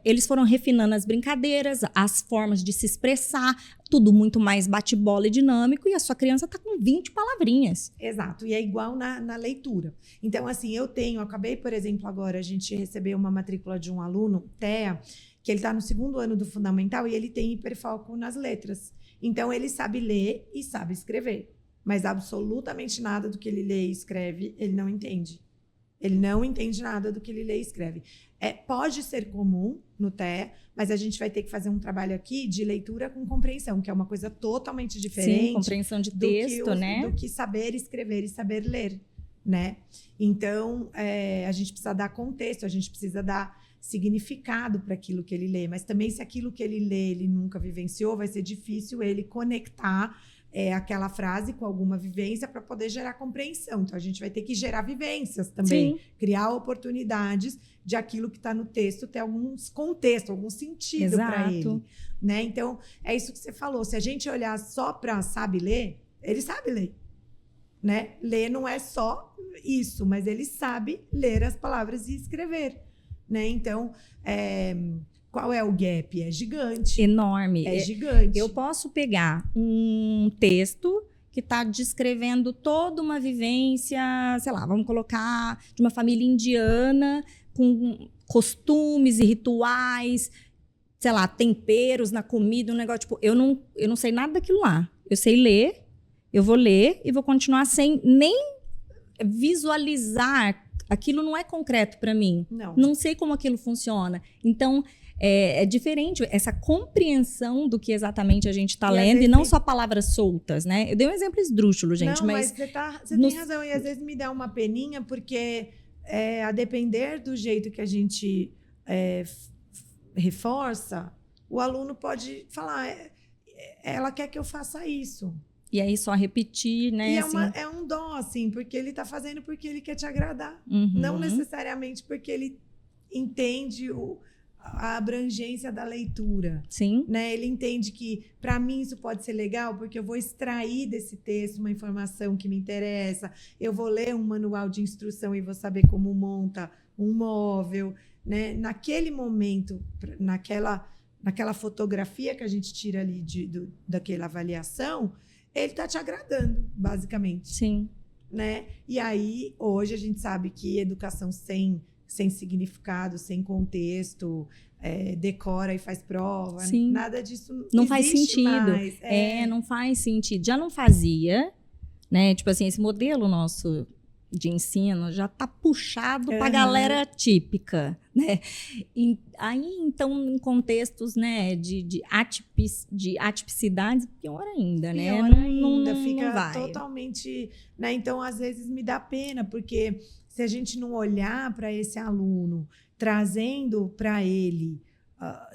eles foram refinando as brincadeiras, as formas de se expressar, tudo muito mais bate-bola e dinâmico, e a sua criança está com 20 palavrinhas. Exato, e é igual na leitura. Então, assim, eu acabei, por exemplo, agora a gente recebeu uma matrícula de um aluno, Thea, que ele está no 2º ano do fundamental e ele tem hiperfoco nas letras. Então, ele sabe ler e sabe escrever. Mas absolutamente nada do que ele lê e escreve, ele não entende. Ele não entende nada do que ele lê e escreve. Pode ser comum no TEA, mas a gente vai ter que fazer um trabalho aqui de leitura com compreensão, que é uma coisa totalmente diferente. Sim, compreensão de texto, né? Do que saber escrever e saber ler, né? Então, a gente precisa dar contexto, a gente precisa dar significado para aquilo que ele lê. Mas também, se aquilo que ele lê ele nunca vivenciou, vai ser difícil ele conectar aquela frase com alguma vivência para poder gerar compreensão. Então, a gente vai ter que gerar vivências também. Sim. Criar oportunidades de aquilo que está no texto ter algum contexto, algum sentido para ele. Né? Então, é isso que você falou. Se a gente olhar só para sabe ler, ele sabe ler. Né? Ler não é só isso, mas ele sabe ler as palavras e escrever. Né? Então, qual é o gap? É gigante. Enorme. É gigante. Eu posso pegar um texto que está descrevendo toda uma vivência, sei lá, vamos colocar, de uma família indiana, com costumes e rituais, sei lá, temperos na comida, um negócio, tipo, eu não sei nada daquilo lá. Eu sei ler, eu vou ler e vou continuar sem nem visualizar. Aquilo não é concreto para mim. Não sei como aquilo funciona. Então, é diferente essa compreensão do que exatamente a gente está lendo e não só palavras soltas, né? Eu dei um exemplo esdrúxulo, gente. Não, mas você tem razão. E às vezes me dá uma peninha, porque a depender do jeito que a gente reforça, o aluno pode falar, ela quer que eu faça isso. E aí só repetir, né? E é um dom, assim, porque ele está fazendo porque ele quer te agradar. Não necessariamente porque ele entende a abrangência da leitura. Sim. Né? Ele entende que, para mim, isso pode ser legal, porque eu vou extrair desse texto uma informação que me interessa, eu vou ler um manual de instrução e vou saber como monta um móvel. Né? Naquele momento, naquela fotografia que a gente tira ali daquela avaliação, ele está te agradando, basicamente. Sim. Né? E aí, hoje, a gente sabe que educação sem significado, sem contexto, decora e faz prova. Sim. Nada disso não faz sentido. Mais. Não faz sentido. Já não fazia, né? Tipo assim, esse modelo nosso de ensino já tá puxado para a galera típica, né? Aí, então, em contextos, né, de atipicidades, pior ainda, né? Pior ainda, fica não vai. Totalmente... Né? Então, às vezes, me dá pena, porque se a gente não olhar para esse aluno, trazendo para ele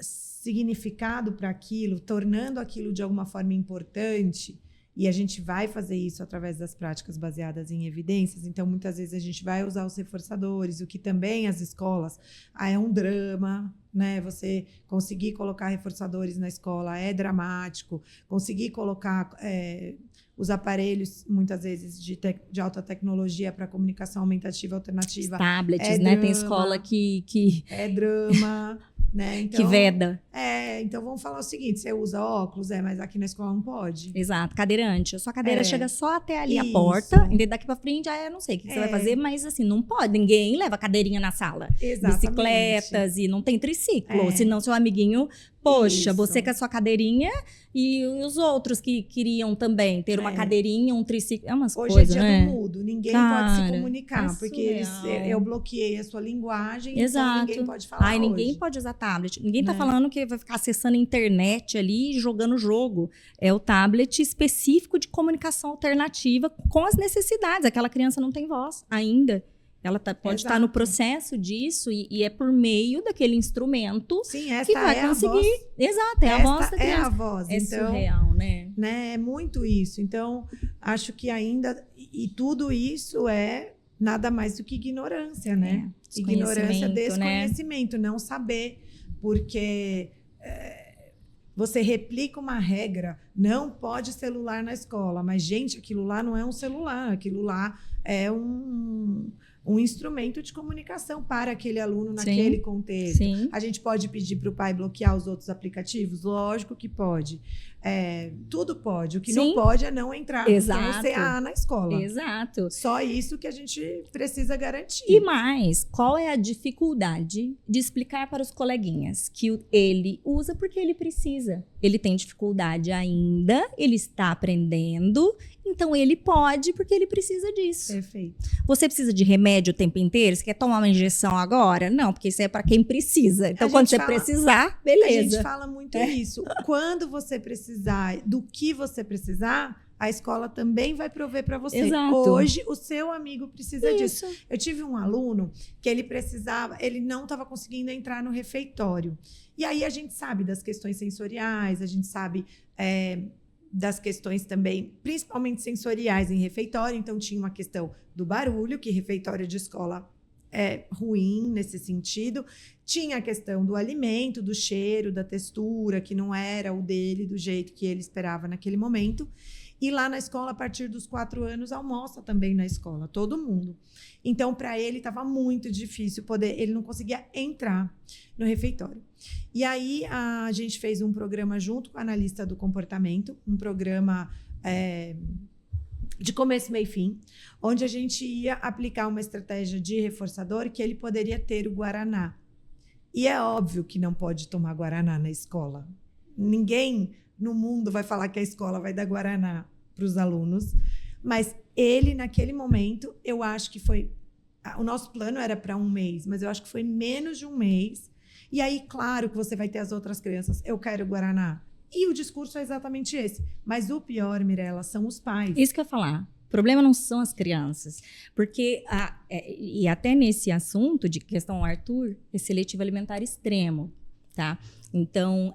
significado para aquilo, tornando aquilo de alguma forma importante, e a gente vai fazer isso através das práticas baseadas em evidências, então muitas vezes a gente vai usar os reforçadores, o que também as escolas é um drama, né? Você conseguir colocar reforçadores na escola é dramático, conseguir colocar os aparelhos, muitas vezes, de alta tecnologia para comunicação aumentativa alternativa. Os tablets, né? Tem escola que... É drama, né? Então, que veda. Então vamos falar o seguinte, você usa óculos, mas aqui na escola não pode. Exato, cadeirante. A sua cadeira chega só até ali a porta, e daqui para frente, eu não sei o que você vai fazer, mas assim, não pode, ninguém leva cadeirinha na sala. Exatamente. Bicicletas e não tem triciclo, senão seu amiguinho... Poxa, você com a sua cadeirinha e os outros que queriam também ter uma cadeirinha, um triciclo, umas coisas, Hoje é dia né? do mudo, ninguém pode se comunicar, porque eu bloqueei a sua linguagem, então ninguém pode falar ninguém pode usar tablet. Ninguém tá falando que vai ficar acessando a internet ali e jogando jogo. É o tablet específico de comunicação alternativa com as necessidades. Aquela criança não tem voz ainda. Ela pode estar no processo disso e é por meio daquele instrumento que vai conseguir. Exato, é a voz da criança. É a voz. É então, surreal, né? É muito isso. Então, acho que ainda... E tudo isso é nada mais do que ignorância, né? Ignorância, desconhecimento, não saber. Porque você replica uma regra, não pode celular na escola. Mas, gente, aquilo lá não é um celular. Aquilo lá é um instrumento de comunicação para aquele aluno naquele contexto. Sim. A gente pode pedir para o pai bloquear os outros aplicativos? Lógico que pode. Tudo pode. O que não pode é não entrar com o CA na escola. Exato. Só isso que a gente precisa garantir. E mais, qual é a dificuldade de explicar para os coleguinhas que ele usa porque ele precisa? Ele tem dificuldade ainda, ele está aprendendo, então ele pode porque ele precisa disso. Perfeito. Você precisa de remédio o tempo inteiro? Você quer tomar uma injeção agora? Não, porque isso é para quem precisa. Então, quando você precisar, beleza. A gente fala muito isso. Quando você precisar, do que você precisar, a escola também vai prover para você. Exato. Hoje, o seu amigo precisa disso. Eu tive um aluno que ele não estava conseguindo entrar no refeitório. E aí a gente sabe das questões sensoriais, a gente sabe das questões também, principalmente sensoriais em refeitório. Então, tinha uma questão do barulho, que refeitório de escola é ruim nesse sentido. Tinha a questão do alimento, do cheiro, da textura, que não era o dele, do jeito que ele esperava naquele momento. E lá na escola, a partir dos 4 anos, almoça também na escola, todo mundo. Então, para ele, estava muito difícil ele não conseguia entrar no refeitório. E aí, a gente fez um programa junto com a analista do comportamento, um programa de começo, meio e fim, onde a gente ia aplicar uma estratégia de reforçador que ele poderia ter o guaraná. E é óbvio que não pode tomar guaraná na escola. Ninguém no mundo vai falar que a escola vai dar guaraná para os alunos, mas ele, naquele momento, eu acho que foi... O nosso plano era para 1 mês, mas eu acho que foi menos de 1 mês. E aí, claro que você vai ter as outras crianças, eu quero guaraná. E o discurso é exatamente esse. Mas o pior, Mirella, são os pais. Isso que eu ia falar. O problema não são as crianças. Porque, e até nesse assunto de questão Arthur, é seletivo alimentar extremo, tá? Então,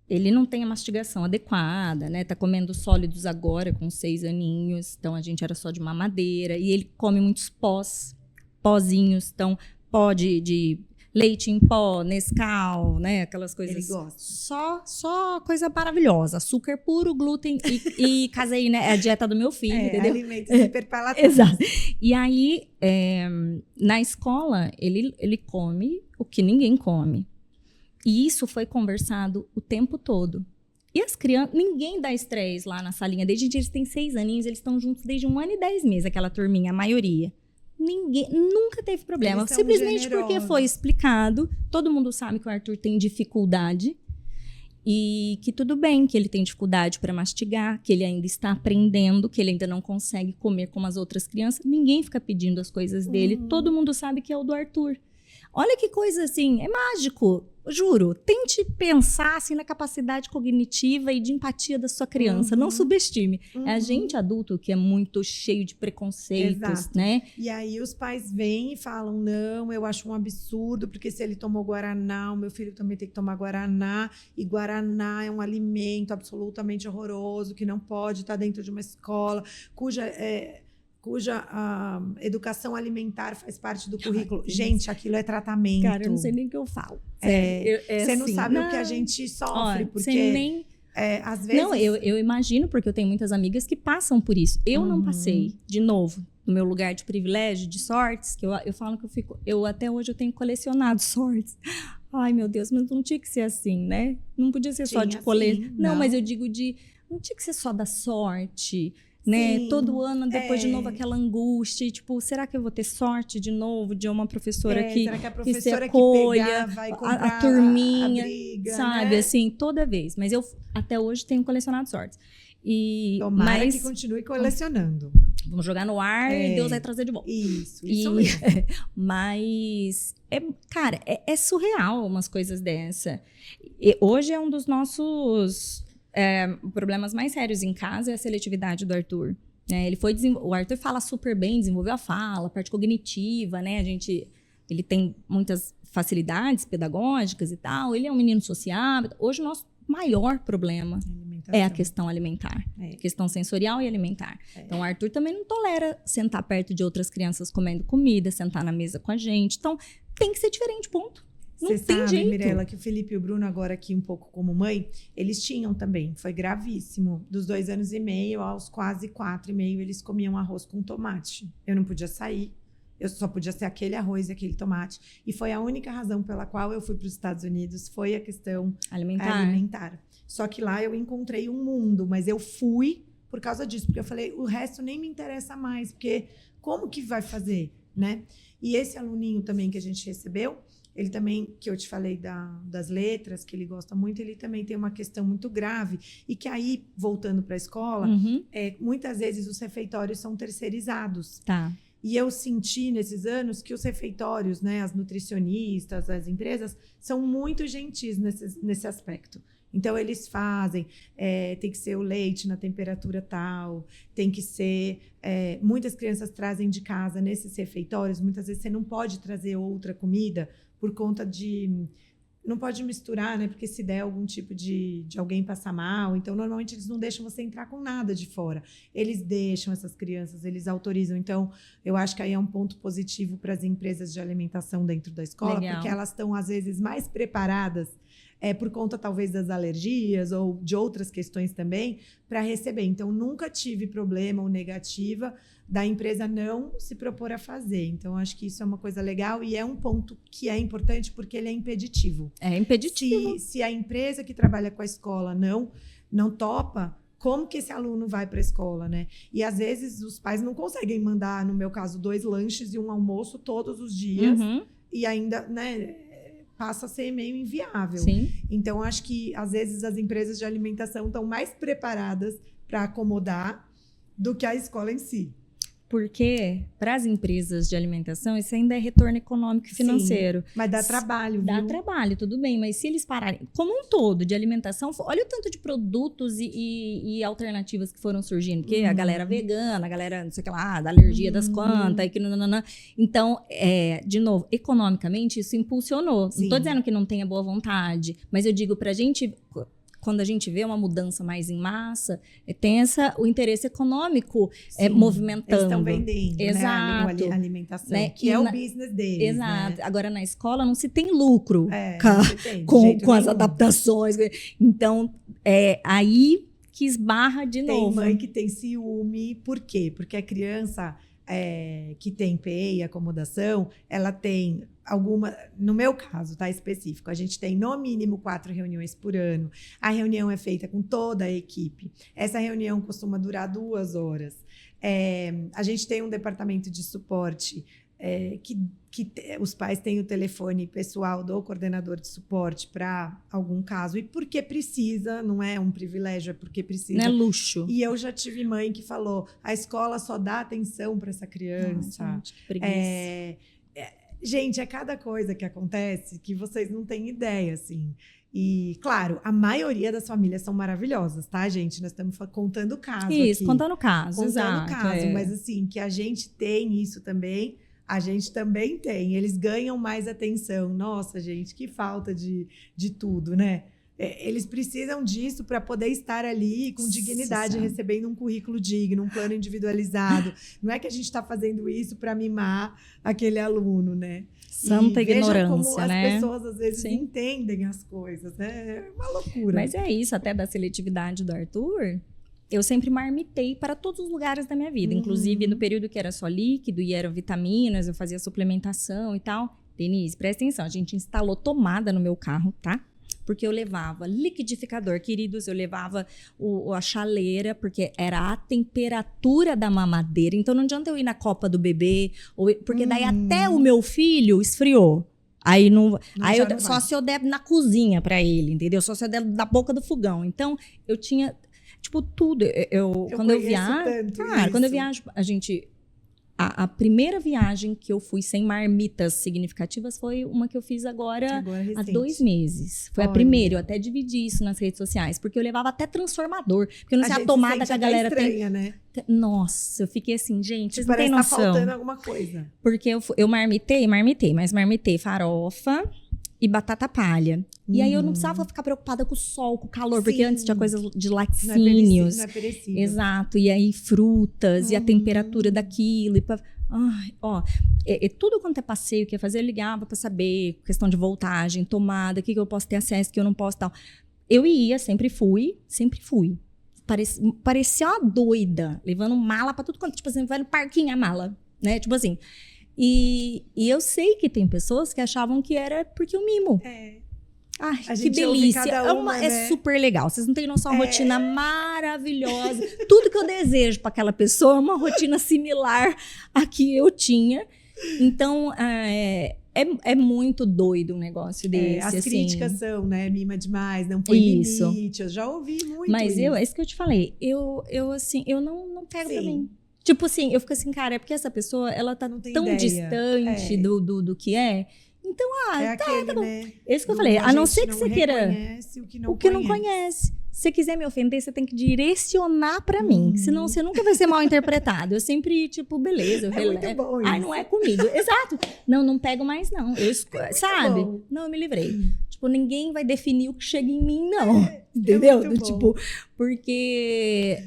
ele não tem a mastigação adequada, né? Tá comendo sólidos agora com 6 aninhos. Então, a gente era só de mamadeira. E ele come muitos pozinhos. Então, pó de leite em pó, Nescau, né? Aquelas coisas. Ele gosta. Só coisa maravilhosa. Açúcar puro, glúten e caseína. É a dieta do meu filho, entendeu? Alimentos hiperpalatáveis. Exato. E aí, na escola, ele come o que ninguém come. E isso foi conversado o tempo todo. E as crianças, ninguém dá estresse lá na salinha. Desde eles têm 6 aninhos, eles estão juntos desde 1 ano e 10 meses, aquela turminha, a maioria. Ninguém, nunca teve problema. Simplesmente generosos. Porque foi explicado. Todo mundo sabe que o Arthur tem dificuldade. E que tudo bem que ele tem dificuldade para mastigar, que ele ainda está aprendendo, que ele ainda não consegue comer como as outras crianças. Ninguém fica pedindo as coisas dele. Todo mundo sabe que é o do Arthur. Olha que coisa assim, é mágico. Juro, tente pensar assim, na capacidade cognitiva e de empatia da sua criança. Não subestime. É a gente adulto que é muito cheio de preconceitos, exato. Né? E aí os pais vêm e falam, não, eu acho um absurdo, porque se ele tomou Guaraná, o meu filho também tem que tomar Guaraná. E Guaraná é um alimento absolutamente horroroso, que não pode estar dentro de uma escola, cuja a educação alimentar faz parte do currículo. Gente, aquilo é tratamento. Cara, eu não sei nem o que eu falo. Você não sabe o que a gente sofre, porque às vezes... Não, eu imagino, porque eu tenho muitas amigas que passam por isso. Eu não passei, de novo, no meu lugar de privilégio, de sortes, que eu falo que até hoje eu tenho colecionado sortes. Ai, meu Deus, mas não tinha que ser assim, né? Não podia ser só de coleção. Não, mas eu digo não tinha que ser só da sorte, né? Sim, todo ano, depois de novo, aquela angústia. E, tipo, será que eu vou ter sorte de novo de uma professora será que a professora que acolha, pegar vai comprar a turminha, a briga, sabe? Né? Assim, toda vez. Mas eu, até hoje, tenho colecionado sortes. Tomara que continue colecionando. Vamos jogar no ar e Deus vai trazer de volta. Isso mesmo. Mas, cara, é surreal umas coisas dessa. E hoje é um dos nossos... problemas mais sérios em casa é a seletividade do Arthur, né? O Arthur fala super bem, desenvolveu a fala, a parte cognitiva, né? Ele tem muitas facilidades pedagógicas e tal. Ele é um menino sociável. Hoje o nosso maior problema é a questão alimentar, questão sensorial e alimentar. Então, o Arthur também não tolera sentar perto de outras crianças comendo comida, sentar na mesa com a gente. Então, tem que ser diferente, ponto. Não Você tem sabe, jeito. Mirella, que o Felipe e o Bruno, agora aqui um pouco como mãe, eles tinham também, foi gravíssimo. Dos 2 anos e meio aos quase 4 e meio, eles comiam arroz com tomate. Eu não podia sair, eu só podia ser aquele arroz e aquele tomate. E foi a única razão pela qual eu fui para os Estados Unidos, foi a questão alimentar. Só que lá eu encontrei um mundo, mas eu fui por causa disso, porque eu falei, o resto nem me interessa mais, porque como que vai fazer, né? E esse aluninho também que a gente recebeu, ele também, que eu te falei das letras, que ele gosta muito, ele também tem uma questão muito grave. E que aí, voltando para a escola, muitas vezes os refeitórios são terceirizados. Tá. E eu senti nesses anos que os refeitórios, né, as nutricionistas, as empresas, são muito gentis nesse aspecto. Então, eles fazem, tem que ser o leite na temperatura tal, tem que ser... muitas crianças trazem de casa nesses refeitórios, muitas vezes você não pode trazer outra comida por conta de... Não pode misturar, né? Porque se der algum tipo de alguém passar mal, então normalmente eles não deixam você entrar com nada de fora. Eles deixam essas crianças, eles autorizam. Então, eu acho que aí é um ponto positivo para as empresas de alimentação dentro da escola, Legal. porque elas estão, às vezes, mais preparadas por conta, talvez, das alergias ou de outras questões também, para receber. Então, nunca tive problema ou negativa da empresa não se propor a fazer. Então, acho que isso é uma coisa legal e é um ponto que é importante porque ele é impeditivo. É impeditivo. Se a empresa que trabalha com a escola não topa, como que esse aluno vai para a escola, né? E, às vezes, os pais não conseguem mandar, no meu caso, 2 lanches e um almoço todos os dias. E ainda, né, passa a ser meio inviável. Sim. Então, acho que, às vezes, as empresas de alimentação estão mais preparadas para acomodar do que a escola em si. Porque, para as empresas de alimentação, isso ainda é retorno econômico e financeiro. Sim, mas dá trabalho, Dá viu? trabalho, tudo bem. Mas se eles pararem, como um todo, de alimentação, olha o tanto de produtos e alternativas que foram surgindo. Porque a galera vegana, a galera, não sei o que lá, da alergia das quantas, e que nananã. Então, de novo, economicamente, isso impulsionou. Sim. Não estou dizendo que não tenha boa vontade, mas eu digo pra gente... Quando a gente vê uma mudança mais em massa, tem o interesse econômico movimentando. Eles estão vendendo, exato, né, a alimentação, né? que é o business deles. Exato. Né? Agora, na escola, não se tem lucro com as adaptações. Então, é aí que esbarra de novo. Tem mãe que tem ciúme. Por quê? Porque a criança que tem PEI, acomodação, ela tem... no meu caso, tá, específico, a gente tem no mínimo 4 reuniões por ano. A reunião é feita com toda a equipe. Essa reunião costuma durar 2 horas. A gente tem um departamento de suporte que os pais têm o telefone pessoal do coordenador de suporte para algum caso. E porque precisa, não é um privilégio, é porque precisa. Não é luxo. E eu já tive mãe que falou, a escola só dá atenção para essa criança. Gente, que preguiça. Gente, é cada coisa que acontece que vocês não têm ideia, assim. E, claro, a maioria das famílias são maravilhosas, tá, gente? Nós estamos contando caso Isso, aqui. contando caso, Contando exato. caso, mas assim, que a gente tem isso também, a gente também tem. Eles ganham mais atenção. Nossa, gente, que falta de tudo, né? Eles precisam disso para poder estar ali com dignidade, recebendo um currículo digno, um plano individualizado. Não é que a gente está fazendo isso para mimar aquele aluno, né? Santa ignorância, como né? as pessoas às vezes entendem as coisas, né? É uma loucura. Mas é isso, até da seletividade do Arthur, eu sempre marmitei para todos os lugares da minha vida. Inclusive, no período que era só líquido e eram vitaminas, eu fazia suplementação e tal. Denise, presta atenção, a gente instalou tomada no meu carro, tá? Porque eu levava liquidificador, queridos, eu levava a chaleira, porque era a temperatura da mamadeira. Então, não adianta eu ir na copa do bebê, porque daí até o meu filho esfriou. Aí só se eu der na cozinha pra ele, entendeu? Só se eu der na boca do fogão. Então, eu tinha, tipo, tudo. Quando eu viajo, quando eu viajo, A primeira viagem que eu fui sem marmitas significativas foi uma que eu fiz agora há 2 meses. Foi a primeira, eu até dividi isso nas redes sociais, porque eu levava até transformador, porque eu não sei a tomada que a galera estranha, tem. Né? Nossa, eu fiquei assim, gente, vocês não Parece têm noção. Tá faltando alguma coisa. Porque eu marmitei farofa e batata palha. E aí eu não precisava ficar preocupada com o sol, com o calor, porque antes tinha coisas de laticínios. Não é perecível. Exato. E aí frutas e a temperatura daquilo. E ai, ó, tudo quanto é passeio que ia fazer, eu ligava para saber questão de voltagem, tomada, o que eu posso ter acesso, o que eu não posso tal. Eu ia, sempre fui. Parecia uma doida, levando mala para tudo quanto, tipo assim, vai no parquinho a mala, né? Tipo assim. E eu sei que tem pessoas que achavam que era porque eu mimo. Ai, que delícia. Né? É super legal. Vocês não têm noção, uma rotina maravilhosa. Tudo que eu desejo para aquela pessoa é uma rotina similar à que eu tinha. Então, é muito doido um negócio desse. As assim. críticas são, né? Mima demais, não põe limite. Eu já ouvi muito Mas isso. É isso que eu te falei. Eu não pego pra mim. Tipo assim, eu fico assim, cara, é porque essa pessoa, ela tá tão distante do que é. Então, tá bom. Né? É isso que eu falei. A não ser que você queira o que não conhece. Se você quiser me ofender, você tem que direcionar pra mim. Senão você nunca vai ser mal interpretado. Eu sempre, tipo, beleza, eu relevo. Muito bom isso. Ai, não é comigo. Exato. Não pego mais, não. Sabe? Bom. Não, eu me livrei. Tipo, ninguém vai definir o que chega em mim, não. Entendeu? Tipo, porque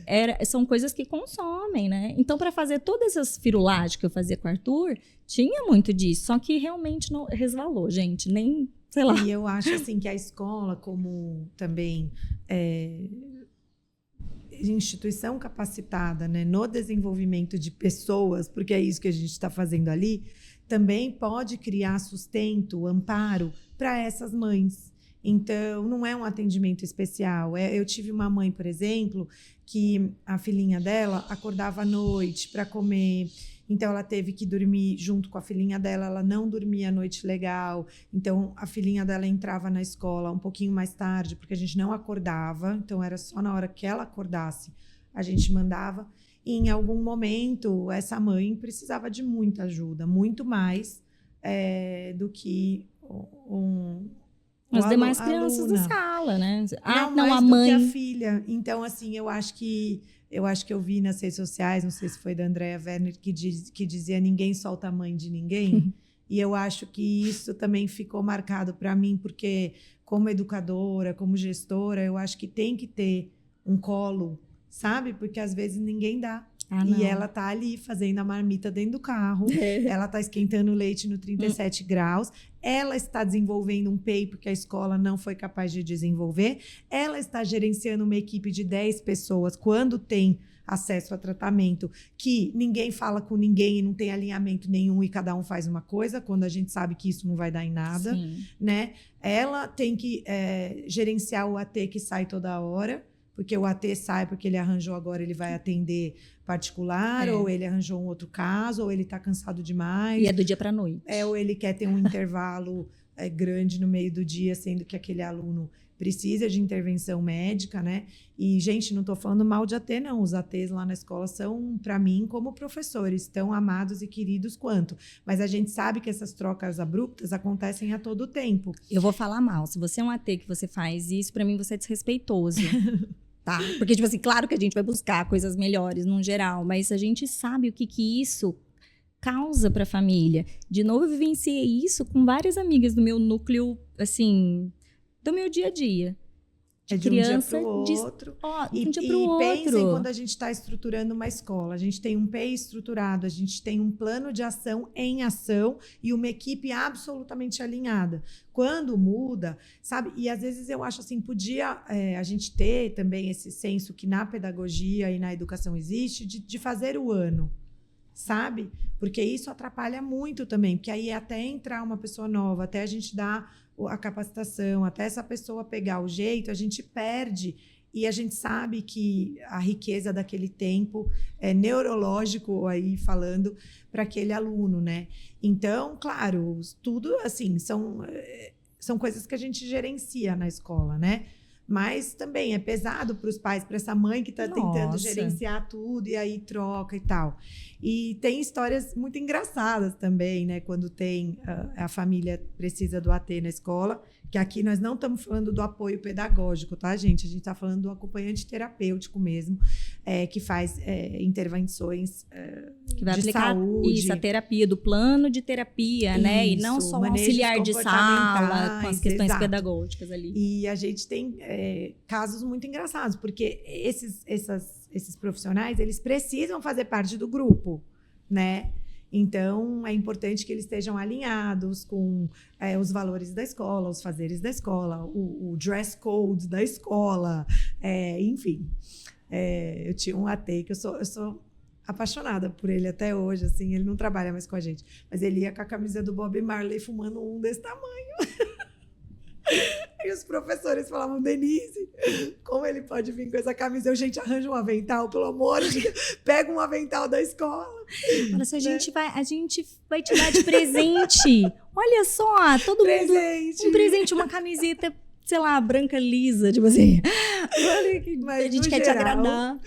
são coisas que consomem, né? Então, para fazer todas essas firulagens que eu fazia com o Arthur, tinha muito disso. Só que realmente não resvalou, gente. Nem, sei lá. E eu acho, assim, que a escola, como também instituição capacitada, né, no desenvolvimento de pessoas, porque é isso que a gente está fazendo ali, também pode criar sustento, amparo para essas mães. Então, não é um atendimento especial. Eu tive uma mãe, por exemplo, que a filhinha dela acordava à noite para comer. Então, ela teve que dormir junto com a filhinha dela. Ela não dormia a noite legal. Então, a filhinha dela entrava na escola um pouquinho mais tarde, porque a gente não acordava. Então, era só na hora que ela acordasse, a gente mandava. E, em algum momento, essa mãe precisava de muita ajuda, muito mais do que as demais crianças da sala, né? Não, a mãe. Do que a filha. Então, assim, eu acho que eu vi nas redes sociais, não sei se foi da Andrea Werner, que dizia ninguém solta a mãe de ninguém. E eu acho que isso também ficou marcado para mim, porque como educadora, como gestora, eu acho que tem que ter um colo, sabe? Porque às vezes ninguém dá. E ela tá ali fazendo a marmita dentro do carro, ela tá esquentando o leite no 37 graus, ela está desenvolvendo um PEI porque a escola não foi capaz de desenvolver, ela está gerenciando uma equipe de 10 pessoas quando tem acesso a tratamento, que ninguém fala com ninguém e não tem alinhamento nenhum e cada um faz uma coisa, quando a gente sabe que isso não vai dar em nada, né? Ela tem que gerenciar o AT que sai toda hora, porque o AT sai porque ele arranjou agora, ele vai atender particular, ou ele arranjou um outro caso, ou ele está cansado demais. E é do dia para a noite. Ou ele quer ter um intervalo grande no meio do dia, sendo que aquele aluno precisa de intervenção médica, né? E, gente, não estou falando mal de AT, não. Os ATs lá na escola são, para mim, como professores, tão amados e queridos quanto. Mas a gente sabe que essas trocas abruptas acontecem a todo tempo. Eu vou falar mal. Se você é um AT que você faz isso, para mim você é desrespeitoso. Tá? Porque, tipo assim, claro que a gente vai buscar coisas melhores no geral, mas a gente sabe o que isso causa para a família. De novo, eu vivenciei isso com várias amigas do meu núcleo, assim, do meu dia a dia. De criança, um dia para o outro. De um dia para o outro. E pensem quando a gente está estruturando uma escola. A gente tem um PEI estruturado, a gente tem um plano de ação em ação e uma equipe absolutamente alinhada. Quando muda, sabe? E às vezes eu acho assim, podia a gente ter também esse senso que na pedagogia e na educação existe de fazer o ano, sabe? Porque isso atrapalha muito também, porque aí até entrar uma pessoa nova, até a gente dar a capacitação, até essa pessoa pegar o jeito, a gente perde. E a gente sabe que a riqueza daquele tempo é neurológico, aí falando, para aquele aluno, né? Então, claro, tudo assim, são coisas que a gente gerencia na escola, né? Mas também é pesado para os pais, para essa mãe que está tentando gerenciar tudo e aí troca e tal. E tem histórias muito engraçadas também, né? Quando tem a família precisa do AT na escola, que aqui nós não estamos falando do apoio pedagógico, tá, gente? A gente está falando do acompanhante terapêutico mesmo, que faz intervenções que vai de aplicar saúde. Isso, a terapia do plano de terapia, né? E não só um auxiliar de sala com as questões pedagógicas ali. E a gente tem casos muito engraçados, porque esses profissionais, eles precisam fazer parte do grupo, né? Então, é importante que eles estejam alinhados com os valores da escola, os fazeres da escola, o dress code da escola, enfim. Eu tinha um AT que eu sou apaixonada por ele até hoje, assim, ele não trabalha mais com a gente, mas ele ia com a camisa do Bob Marley fumando um desse tamanho. E os professores falavam, Denise, como ele pode vir com essa camisa? Gente, arranja um avental, pelo amor de Deus. Pega um avental da escola. Olha só, a gente vai te dar de presente. Olha só, todo mundo... Um presente, uma camiseta, sei lá, branca lisa, tipo assim. Mas a gente quer te agradar.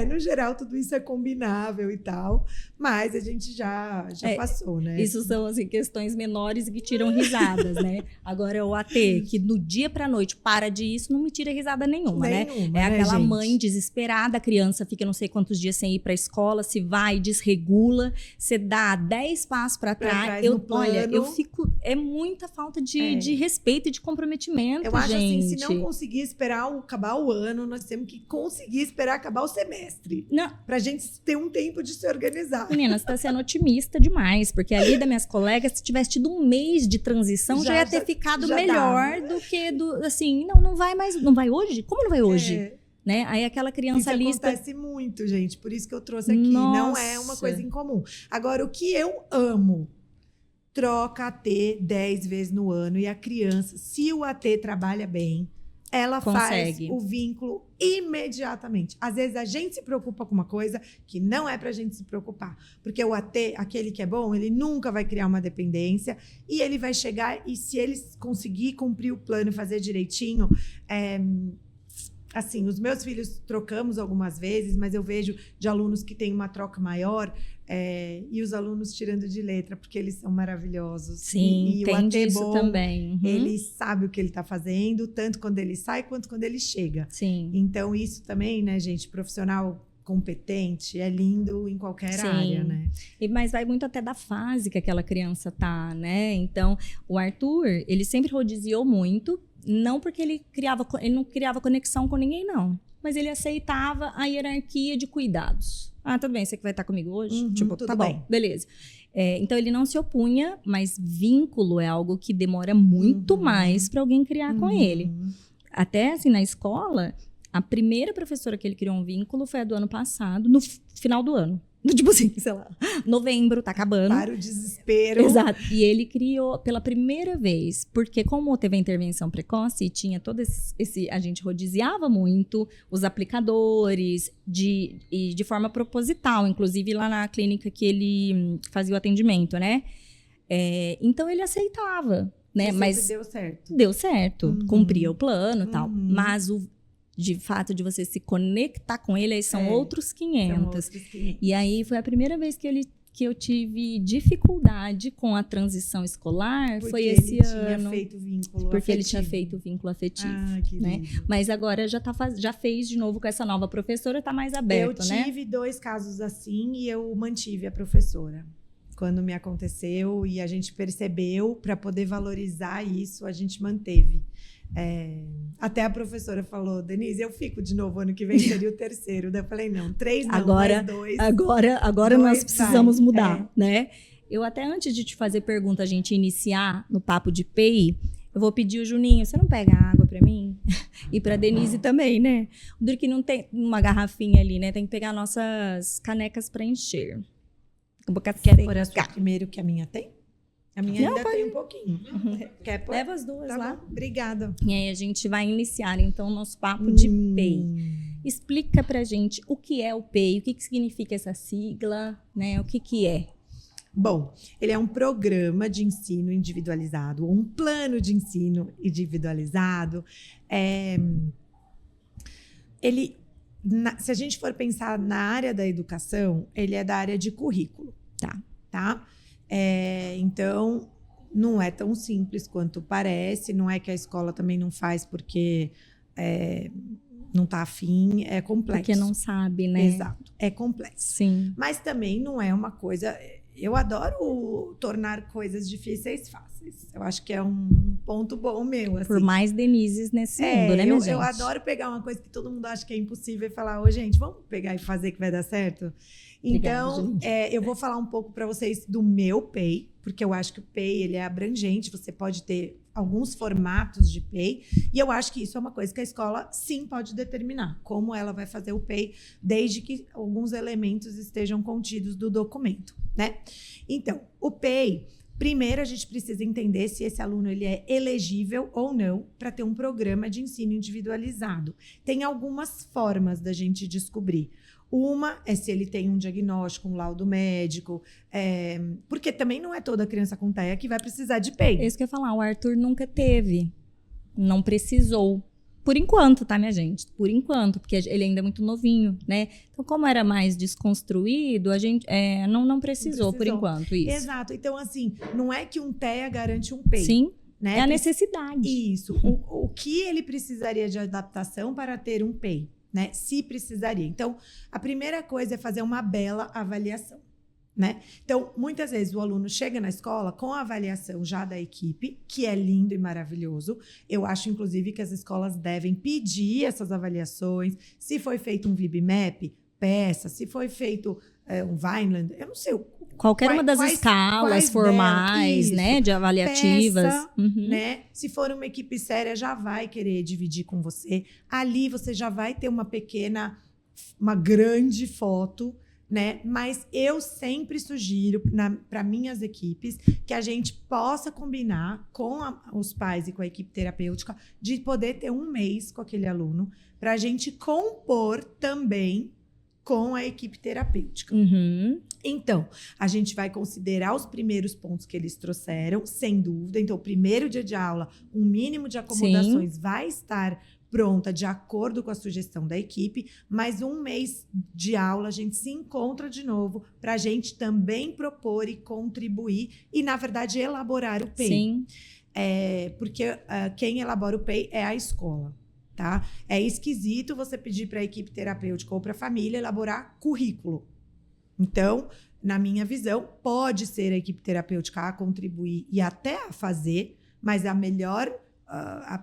No geral, tudo isso é combinável e tal. Mas a gente já passou, né? Isso são, assim, questões menores que tiram risadas, né? Agora, o AT, que do dia pra noite para de isso, não me tira risada nenhuma, né? É aquela mãe desesperada, a criança fica não sei quantos dias sem ir pra escola, se vai, desregula, você dá 10 passos pra trás. Eu fico... É muita falta de respeito e de comprometimento, eu acho gente. Assim, se não conseguir esperar acabar o ano, nós temos que conseguir esperar acabar o semestre. Não. Pra gente ter um tempo de se organizar. Menina, você tá sendo otimista demais, porque ali das minhas colegas, se tivesse tido um mês de transição, já ia ter ficado melhor do que assim, não vai mais, não vai hoje? Como não vai hoje? Né? Aí aquela criança ali... Isso acontece muito, gente, por isso que eu trouxe aqui. Nossa. Não é uma coisa incomum. Agora, o que eu amo, troca AT 10 vezes no ano e a criança, se o AT trabalha bem, ela faz o vínculo imediatamente. Às vezes a gente se preocupa com uma coisa que não é pra gente se preocupar. Porque o AT, aquele que é bom, ele nunca vai criar uma dependência e ele vai chegar e se ele conseguir cumprir o plano e fazer direitinho... Assim, os meus filhos trocamos algumas vezes, mas eu vejo de alunos que têm uma troca maior e os alunos tirando de letra, porque eles são maravilhosos. Sim, tem disso também. Uhum. Ele sabe o que ele está fazendo, tanto quando ele sai quanto quando ele chega. Sim. Então, isso também, né, gente, profissional competente, é lindo em qualquer área, né? Mas vai muito até da fase que aquela criança tá, né? Então, o Arthur, ele sempre rodiziou muito, não porque ele não criava conexão com ninguém, não. Mas ele aceitava a hierarquia de cuidados. Ah, tudo bem, você que vai estar comigo hoje? Uhum, tipo, tá bem, beleza. Então, ele não se opunha, mas vínculo é algo que demora muito mais para alguém criar com ele. Até, assim, na escola, a primeira professora que ele criou um vínculo foi a do ano passado, no final do ano. Tipo assim, sei lá, novembro, tá acabando. Para o desespero. Exato. E ele criou pela primeira vez, porque como teve a intervenção precoce e tinha todo esse a gente rodiziava muito os aplicadores de forma proposital, inclusive lá na clínica que ele fazia o atendimento, né? Então ele aceitava, né? Mas deu certo. Deu certo, cumpria o plano e tal. Mas de fato, de você se conectar com ele, aí são outros 500. E aí, foi a primeira vez que eu tive dificuldade com a transição escolar, foi esse ano. Porque ele tinha feito vínculo afetivo. Ah, que né? Mas agora já fez de novo com essa nova professora, tá mais aberto, né? Eu tive 2 casos assim e eu mantive a professora. Quando me aconteceu e a gente percebeu, para poder valorizar isso, a gente manteve. Até a professora falou, Denise, eu fico de novo ano que vem, seria o 3º. Daí eu falei, não, 3 não, agora, mais 2. Agora nós precisamos mudar, né? Eu até, antes de te fazer pergunta, a gente iniciar no papo de PEI, eu vou pedir o Juninho, você não pega água pra mim? E pra Denise também, né? O Duro que não tem uma garrafinha ali, né? Tem que pegar nossas canecas pra encher. Quer pôr a sua primeiro que a minha tem? A minha ainda tem um pouquinho. Quer pôr? Leva as 2 tá lá. Bom. Obrigada. E aí a gente vai iniciar, então, o nosso papo de PEI. Explica pra gente o que é o PEI, o que significa essa sigla, né? O que é? Bom, ele é um programa de ensino individualizado, ou um plano de ensino individualizado. Se a gente for pensar na área da educação, ele é da área de currículo. Tá? Então, não é tão simples quanto parece, não é que a escola também não faz porque não está afim, é complexo. Porque não sabe, né? Exato, é complexo. Sim. Mas também não é uma coisa... Eu adoro tornar coisas difíceis fáceis. Eu acho que é um ponto bom meu. Assim. Por mais Denises nesse mundo, né, minha gente? Eu adoro pegar uma coisa que todo mundo acha que é impossível e falar, ô, gente, vamos pegar e fazer que vai dar certo? Então, eu vou falar um pouco para vocês do meu PEI, porque eu acho que o PEI ele é abrangente, você pode ter alguns formatos de PEI, e eu acho que isso é uma coisa que a escola, sim, pode determinar, como ela vai fazer o PEI, desde que alguns elementos estejam contidos do documento, né? Então, o PEI, primeiro a gente precisa entender se esse aluno ele é elegível ou não para ter um programa de ensino individualizado. Tem algumas formas da gente descobrir. Uma é se ele tem um diagnóstico, um laudo médico, porque também não é toda criança com TEA que vai precisar de PEI. É isso que eu ia falar, o Arthur nunca teve, não precisou. Por enquanto, tá, minha gente? Por enquanto, porque ele ainda é muito novinho, né? Então, como era mais desconstruído, a gente não precisou por enquanto, isso. Exato. Então, assim, não é que um TEA garante um PEI. Sim, né? É a necessidade. Isso. O que ele precisaria de adaptação para ter um PEI? Né? Se precisaria. Então, a primeira coisa é fazer uma bela avaliação, né? Então, muitas vezes o aluno chega na escola com a avaliação já da equipe, que é lindo e maravilhoso. Eu acho, inclusive, que as escolas devem pedir essas avaliações. Se foi feito um VibMap, peça. Se foi feito um Vineland, eu não sei. Qualquer uma das escalas formais, né, de avaliativas. Peça, né? Se for uma equipe séria, já vai querer dividir com você. Ali você já vai ter uma grande foto, né? Mas eu sempre sugiro para minhas equipes que a gente possa combinar com os pais e com a equipe terapêutica de poder ter um mês com aquele aluno para a gente compor também com a equipe terapêutica. Então, a gente vai considerar os primeiros pontos que eles trouxeram, sem dúvida. Então, o primeiro dia de aula, um mínimo de acomodações vai estar pronta de acordo com a sugestão da equipe, mas um mês de aula a gente se encontra de novo para a gente também propor e contribuir e, na verdade, elaborar o PEI. Sim. Porque quem elabora o PEI é a escola. Tá? É esquisito você pedir para a equipe terapêutica ou para a família elaborar currículo. Então, na minha visão, pode ser a equipe terapêutica a contribuir e até a fazer, mas a melhor, a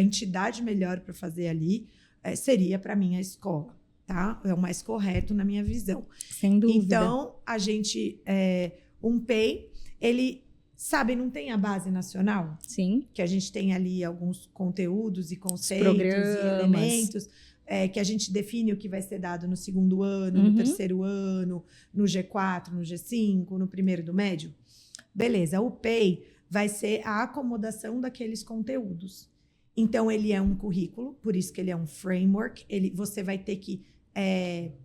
entidade melhor para fazer ali seria, para mim, a escola. Tá? É o mais correto na minha visão. Sem dúvida. Então, a gente, um PEI, ele... Sabe, não tem a base nacional? Sim. Que a gente tem ali alguns conteúdos e conceitos e elementos que a gente define o que vai ser dado no segundo ano, no terceiro ano, no G4, no G5, no primeiro do médio. Beleza, o PEI vai ser a acomodação daqueles conteúdos. Então, ele é um currículo, por isso que ele é um framework. Você vai ter que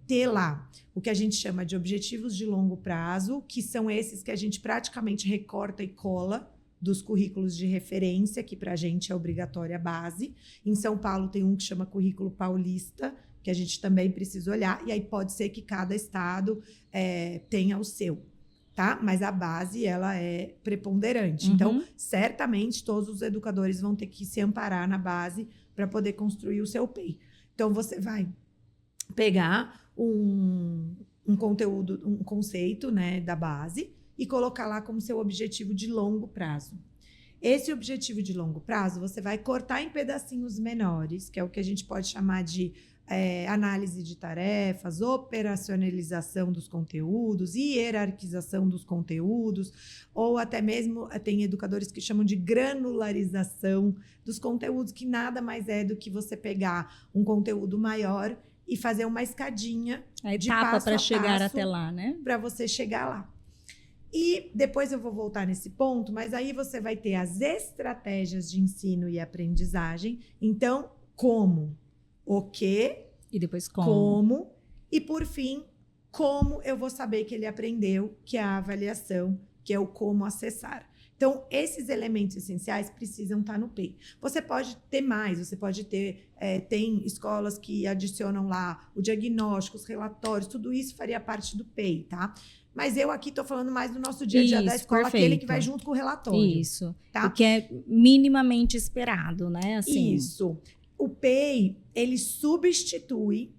ter lá o que a gente chama de objetivos de longo prazo, que são esses que a gente praticamente recorta e cola dos currículos de referência, que para a gente é obrigatória a base. Em São Paulo tem um que chama currículo paulista, que a gente também precisa olhar, e aí pode ser que cada estado tenha o seu, tá? Mas a base, ela é preponderante. Então, certamente, todos os educadores vão ter que se amparar na base para poder construir o seu PEI. Então, você vai pegar um conteúdo, um conceito, né, da base e colocar lá como seu objetivo de longo prazo. Esse objetivo de longo prazo, você vai cortar em pedacinhos menores, que é o que a gente pode chamar de análise de tarefas, operacionalização dos conteúdos, hierarquização dos conteúdos, ou até mesmo tem educadores que chamam de granularização dos conteúdos, que nada mais é do que você pegar um conteúdo maior e fazer uma escadinha de passo para chegar passo até lá, né? Para você chegar lá. E depois eu vou voltar nesse ponto, mas aí você vai ter as estratégias de ensino e aprendizagem. Então, como? O quê? E depois como? Como? E, por fim, como eu vou saber que ele aprendeu, que é a avaliação, que é o como acessar. Então, esses elementos essenciais precisam estar no PEI. Você pode ter mais, você pode ter... tem escolas que adicionam lá o diagnóstico, os relatórios, tudo isso faria parte do PEI, tá? Mas eu aqui estou falando mais do nosso dia a dia da escola, perfeito. Aquele que vai junto com o relatório. Isso, tá? O que é minimamente esperado, né? Assim. Isso. O PEI, ele substitui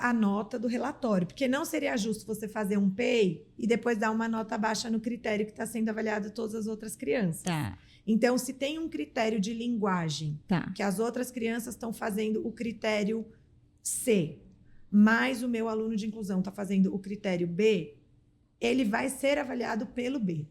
a nota do relatório, porque não seria justo você fazer um PEI e depois dar uma nota baixa no critério que está sendo avaliado todas as outras crianças. Tá. Então, se tem um critério de linguagem, Tá. que as outras crianças estão fazendo o critério C, mas o meu aluno de inclusão está fazendo o critério B, ele vai ser avaliado pelo B,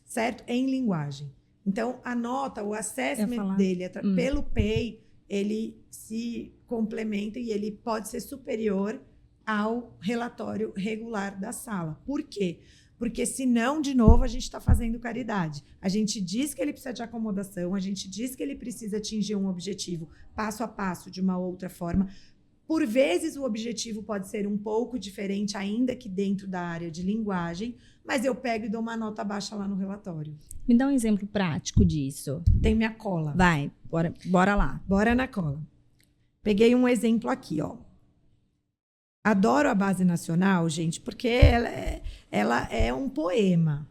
certo? Em linguagem. Então, a nota, o assessment dele pelo PEI, ele se complementa e ele pode ser superior ao relatório regular da sala. Por quê? Porque senão, de novo, a gente está fazendo caridade. A gente diz que ele precisa de acomodação, a gente diz que ele precisa atingir um objetivo passo a passo de uma outra forma. Por vezes, o objetivo pode ser um pouco diferente, ainda que dentro da área de linguagem, mas eu pego e dou uma nota baixa lá no relatório. Me dá um exemplo prático disso. Tem minha cola. Vai, bora lá. Bora na cola. Peguei um exemplo aqui, ó. Adoro a Base Nacional, gente, porque ela é um poema,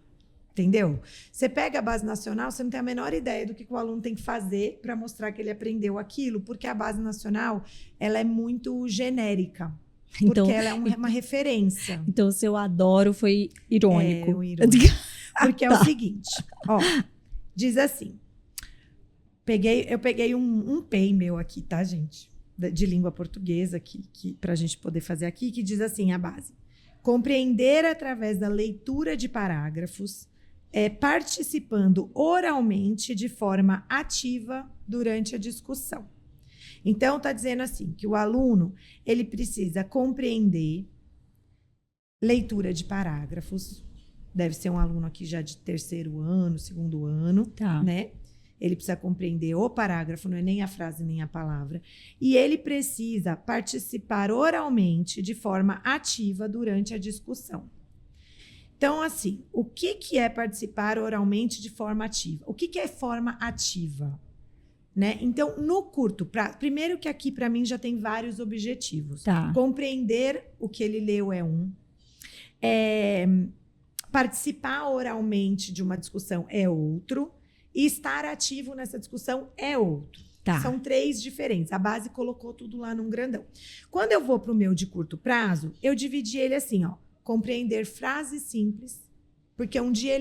entendeu? Você pega a Base Nacional, você não tem a menor ideia do que o aluno tem que fazer para mostrar que ele aprendeu aquilo, porque a Base Nacional, ela é muito genérica. Então, porque ela é uma referência. Então, o seu adoro foi irônico. É, o irônico. Porque é o seguinte, ó, diz assim, eu peguei um PEI meu aqui, tá, gente? De língua portuguesa, que para a gente poder fazer aqui, que diz assim, a base. Compreender através da leitura de parágrafos, participando oralmente de forma ativa durante a discussão. Então, está dizendo assim, que o aluno, ele precisa compreender leitura de parágrafos, deve ser um aluno aqui já de 3º ano, 2º ano, tá, né? Ele precisa compreender o parágrafo, não é nem a frase nem a palavra. E ele precisa participar oralmente de forma ativa durante a discussão. Então, assim, o que é participar oralmente de forma ativa? O que é forma ativa? Né? Então, no curto prazo, primeiro que aqui para mim já tem vários objetivos. Tá. Compreender o que ele leu é um. Participar oralmente de uma discussão é outro. E estar ativo nessa discussão é outro. Tá. São 3 diferentes. A base colocou tudo lá num grandão. Quando eu vou para o meu de curto prazo, eu dividi ele assim, ó. Compreender frases simples. Porque um dia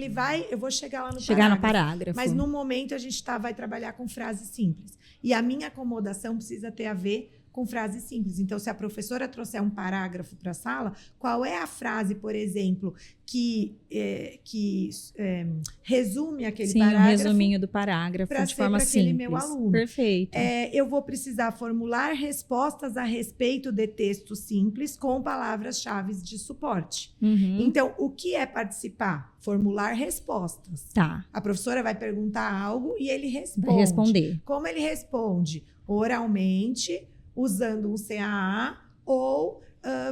eu vou chegar lá no parágrafo. Mas no momento a gente vai trabalhar com frases simples. E a minha acomodação precisa ter a ver com frases simples. Então, se a professora trouxer um parágrafo para a sala, qual é a frase, por exemplo, que resume aquele parágrafo? Sim, um resuminho do parágrafo de forma simples. Meu aluno. Perfeito. Eu vou precisar formular respostas a respeito de texto simples com palavras-chave de suporte. Uhum. Então, o que é participar? Formular respostas. Tá. A professora vai perguntar algo e ele responde. Vai responder. Como ele responde? Oralmente, usando um CAA, ou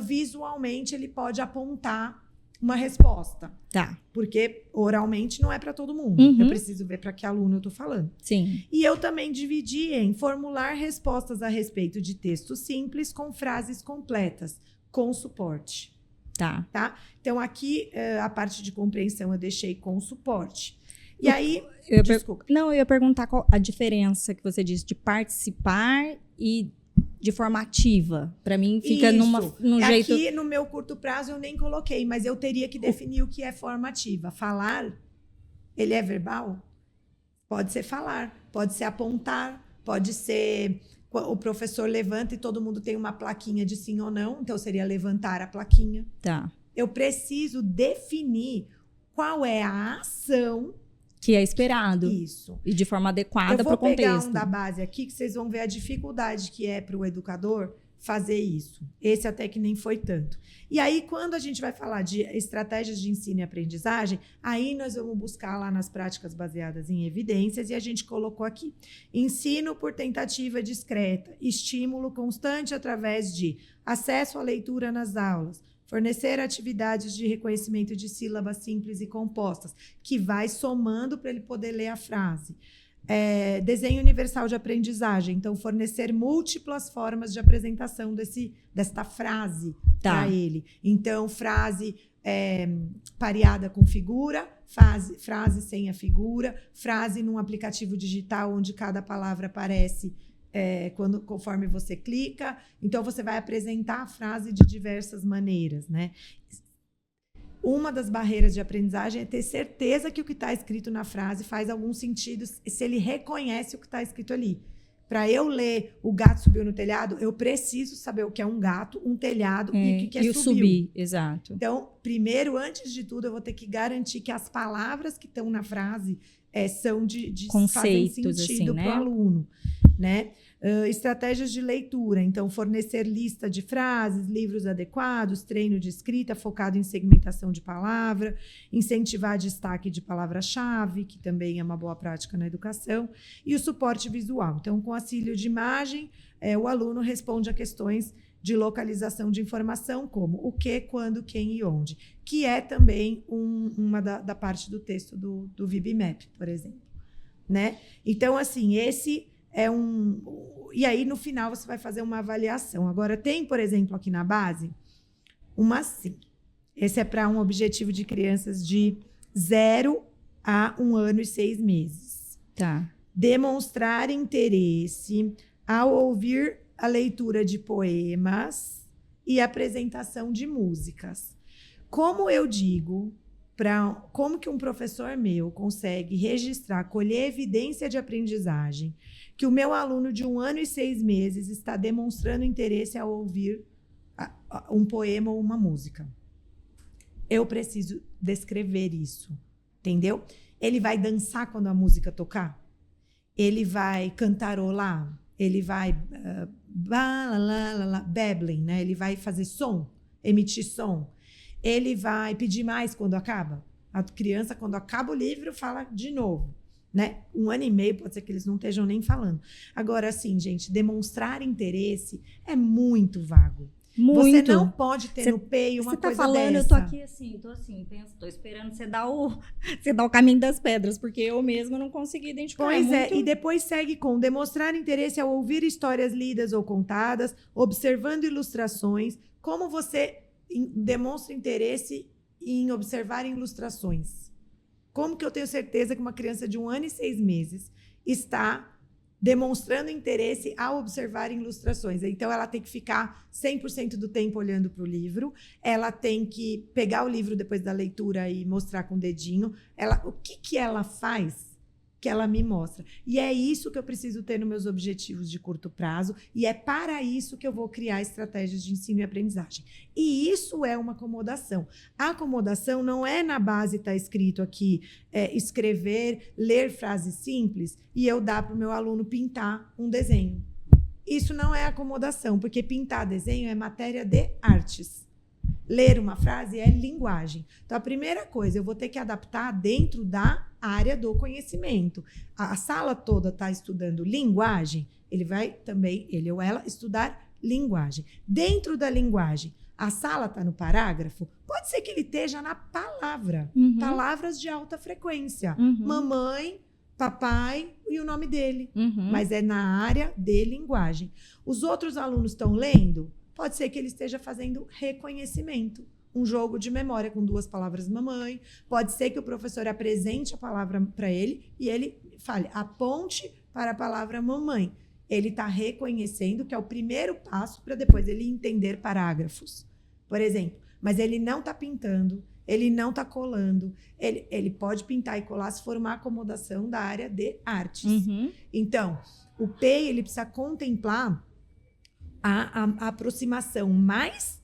visualmente ele pode apontar uma resposta. Tá. Porque oralmente não é para todo mundo. Uhum. Eu preciso ver para que aluno eu estou falando. Sim. E eu também dividi em formular respostas a respeito de texto simples com frases completas, com suporte. Tá. Então, aqui, a parte de compreensão eu deixei com suporte. E aí... Desculpa. Não, eu ia perguntar qual a diferença que você disse de participar e de forma ativa. Para mim, fica num jeito... Aqui, no meu curto prazo, eu nem coloquei, mas eu teria que definir o que é forma ativa. Falar, ele é verbal? Pode ser falar, pode ser apontar, pode ser... O professor levanta e todo mundo tem uma plaquinha de sim ou não, então seria levantar a plaquinha. Tá. Eu preciso definir qual é a ação... Que é esperado. Isso. E de forma adequada para o contexto. Eu vou pegar um da base aqui, que vocês vão ver a dificuldade que é para o educador fazer isso. Esse até que nem foi tanto. E aí, quando a gente vai falar de estratégias de ensino e aprendizagem, aí nós vamos buscar lá nas práticas baseadas em evidências, e a gente colocou aqui. Ensino por tentativa discreta, estímulo constante através de acesso à leitura nas aulas, Fornecer atividades de reconhecimento de sílabas simples e compostas, que vai somando para ele poder ler a frase. Desenho universal de aprendizagem. Então, fornecer múltiplas formas de apresentação desta frase para ele. Então, frase pareada com figura, frase sem a figura, frase num aplicativo digital onde cada palavra aparece conforme você clica. Então, você vai apresentar a frase de diversas maneiras, né? Uma das barreiras de aprendizagem é ter certeza que o que está escrito na frase faz algum sentido se ele reconhece o que está escrito ali. Para eu ler o gato subiu no telhado, eu preciso saber o que é um gato, um telhado e o que é subir. Exato. Então, primeiro, antes de tudo, eu vou ter que garantir que as palavras que estão na frase são de conceitos, fazem sentido para o aluno, né? Estratégias de leitura, então fornecer lista de frases, livros adequados, treino de escrita focado em segmentação de palavra, incentivar destaque de palavra-chave, que também é uma boa prática na educação, e o suporte visual. Então, com auxílio de imagem, o aluno responde a questões de localização de informação, como o que, quando, quem e onde, que é também uma da parte do texto do VibMap, por exemplo, né? Então, assim, esse é e aí, no final, você vai fazer uma avaliação. Agora, tem, por exemplo, aqui na base, uma sim. Esse é para um objetivo de crianças de 0 a 1 ano e 6 meses. Tá. Demonstrar interesse ao ouvir a leitura de poemas e apresentação de músicas. Como eu digo, como que um professor meu consegue registrar, colher evidência de aprendizagem que o meu aluno de 1 ano e 6 meses está demonstrando interesse ao ouvir um poema ou uma música? Eu preciso descrever isso, entendeu? Ele vai dançar quando a música tocar? Ele vai cantarolar? Ele vai babbling, né? Ele vai fazer som, emitir som. Ele vai pedir mais quando acaba. A criança, quando acaba o livro, fala de novo, né? 1 ano e meio, pode ser que eles não estejam nem falando. Agora, assim, gente, demonstrar interesse é muito vago. Muito. Você não pode ter no peio uma coisa dessa. Você tá falando, eu tô aqui assim, tô esperando você dar o caminho das pedras, porque eu mesma não consegui identificar. Pois e depois segue com demonstrar interesse ao ouvir histórias lidas ou contadas, observando ilustrações. Como você demonstra interesse em observar ilustrações? Como que eu tenho certeza que uma criança de 1 ano e 6 meses está demonstrando interesse ao observar ilustrações? Então, ela tem que ficar 100% do tempo olhando para o livro, ela tem que pegar o livro depois da leitura e mostrar com o dedinho. O que ela faz que ela me mostra? E é isso que eu preciso ter nos meus objetivos de curto prazo, e é para isso que eu vou criar estratégias de ensino e aprendizagem. E isso é uma acomodação. A acomodação não é na base, está escrito aqui, escrever, ler frases simples, e eu dar para o meu aluno pintar um desenho. Isso não é acomodação, porque pintar desenho é matéria de artes. Ler uma frase é linguagem. Então, a primeira coisa, eu vou ter que adaptar dentro da área do conhecimento. A sala toda está estudando linguagem, ele vai também, ele ou ela, estudar linguagem. Dentro da linguagem, a sala está no parágrafo, pode ser que ele esteja na palavra. Palavras de alta frequência. Mamãe, papai e o nome dele. Mas é na área de linguagem. Os outros alunos estão lendo? Pode ser que ele esteja fazendo reconhecimento, um jogo de memória com 2 palavras mamãe. Pode ser que o professor apresente a palavra para ele e ele fale, aponte para a palavra mamãe. Ele está reconhecendo, que é o primeiro passo para depois ele entender parágrafos, por exemplo. Mas ele não está pintando, ele não está colando. Ele pode pintar e colar se for uma acomodação da área de artes. Então, o PEI ele precisa contemplar a aproximação mais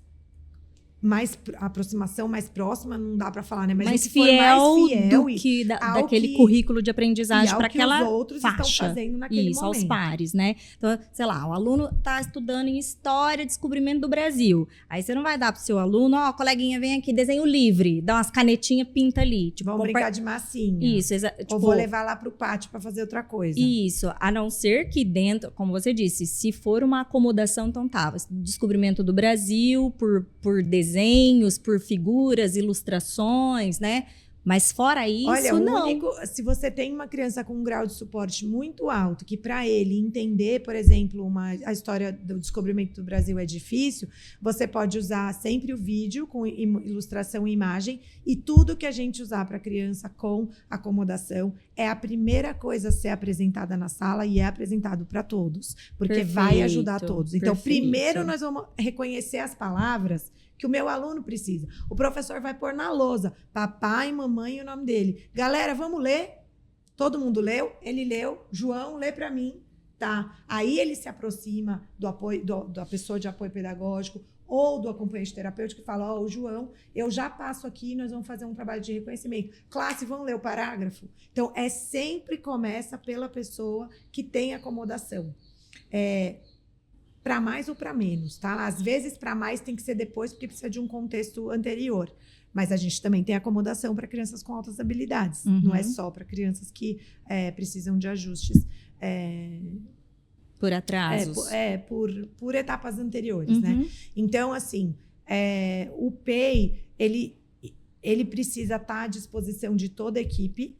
próxima, não dá para falar, né? Mas mais se for mais fiel do que daquele currículo de aprendizagem para aquela os outros faixa. Estão fazendo naquele Isso, momento. Aos pares, né? Então, sei lá, o aluno está estudando em História e Descobrimento do Brasil. Aí você não vai dar pro seu aluno, coleguinha, vem aqui, desenho livre, dá umas canetinhas, pinta ali. Tipo, vamos brincar de massinha. Isso, tipo, ou vou levar lá pro pátio para fazer outra coisa. Isso, a não ser que dentro, como você disse, se for uma acomodação, então Descobrimento do Brasil, por desenho, desenhos, por figuras, ilustrações, né? Mas fora isso, olha, não. Se você tem uma criança com um grau de suporte muito alto, que para ele entender, por exemplo, a história do descobrimento do Brasil é difícil, você pode usar sempre o vídeo com ilustração e imagem, e tudo que a gente usar para a criança com acomodação é a primeira coisa a ser apresentada na sala e é apresentado para todos, porque vai ajudar todos. Então, primeiro nós vamos reconhecer as palavras que o meu aluno precisa. O professor vai pôr na lousa, papai, mamãe e o nome dele. Galera, vamos ler? Todo mundo leu? Ele leu. João, lê para mim. Tá. Aí ele se aproxima do apoio, da pessoa de apoio pedagógico ou do acompanhante terapêutico e fala, ó, o João, eu já passo aqui, nós vamos fazer um trabalho de reconhecimento. Classe, vamos ler o parágrafo? Então, sempre começa pela pessoa que tem acomodação. Para mais ou para menos, tá? Às vezes, para mais tem que ser depois, porque precisa de um contexto anterior. Mas a gente também tem acomodação para crianças com altas habilidades. Não é só para crianças que precisam de ajustes. Por atrasos. Por etapas anteriores, né? Então, assim, o PEI, ele precisa estar à disposição de toda a equipe.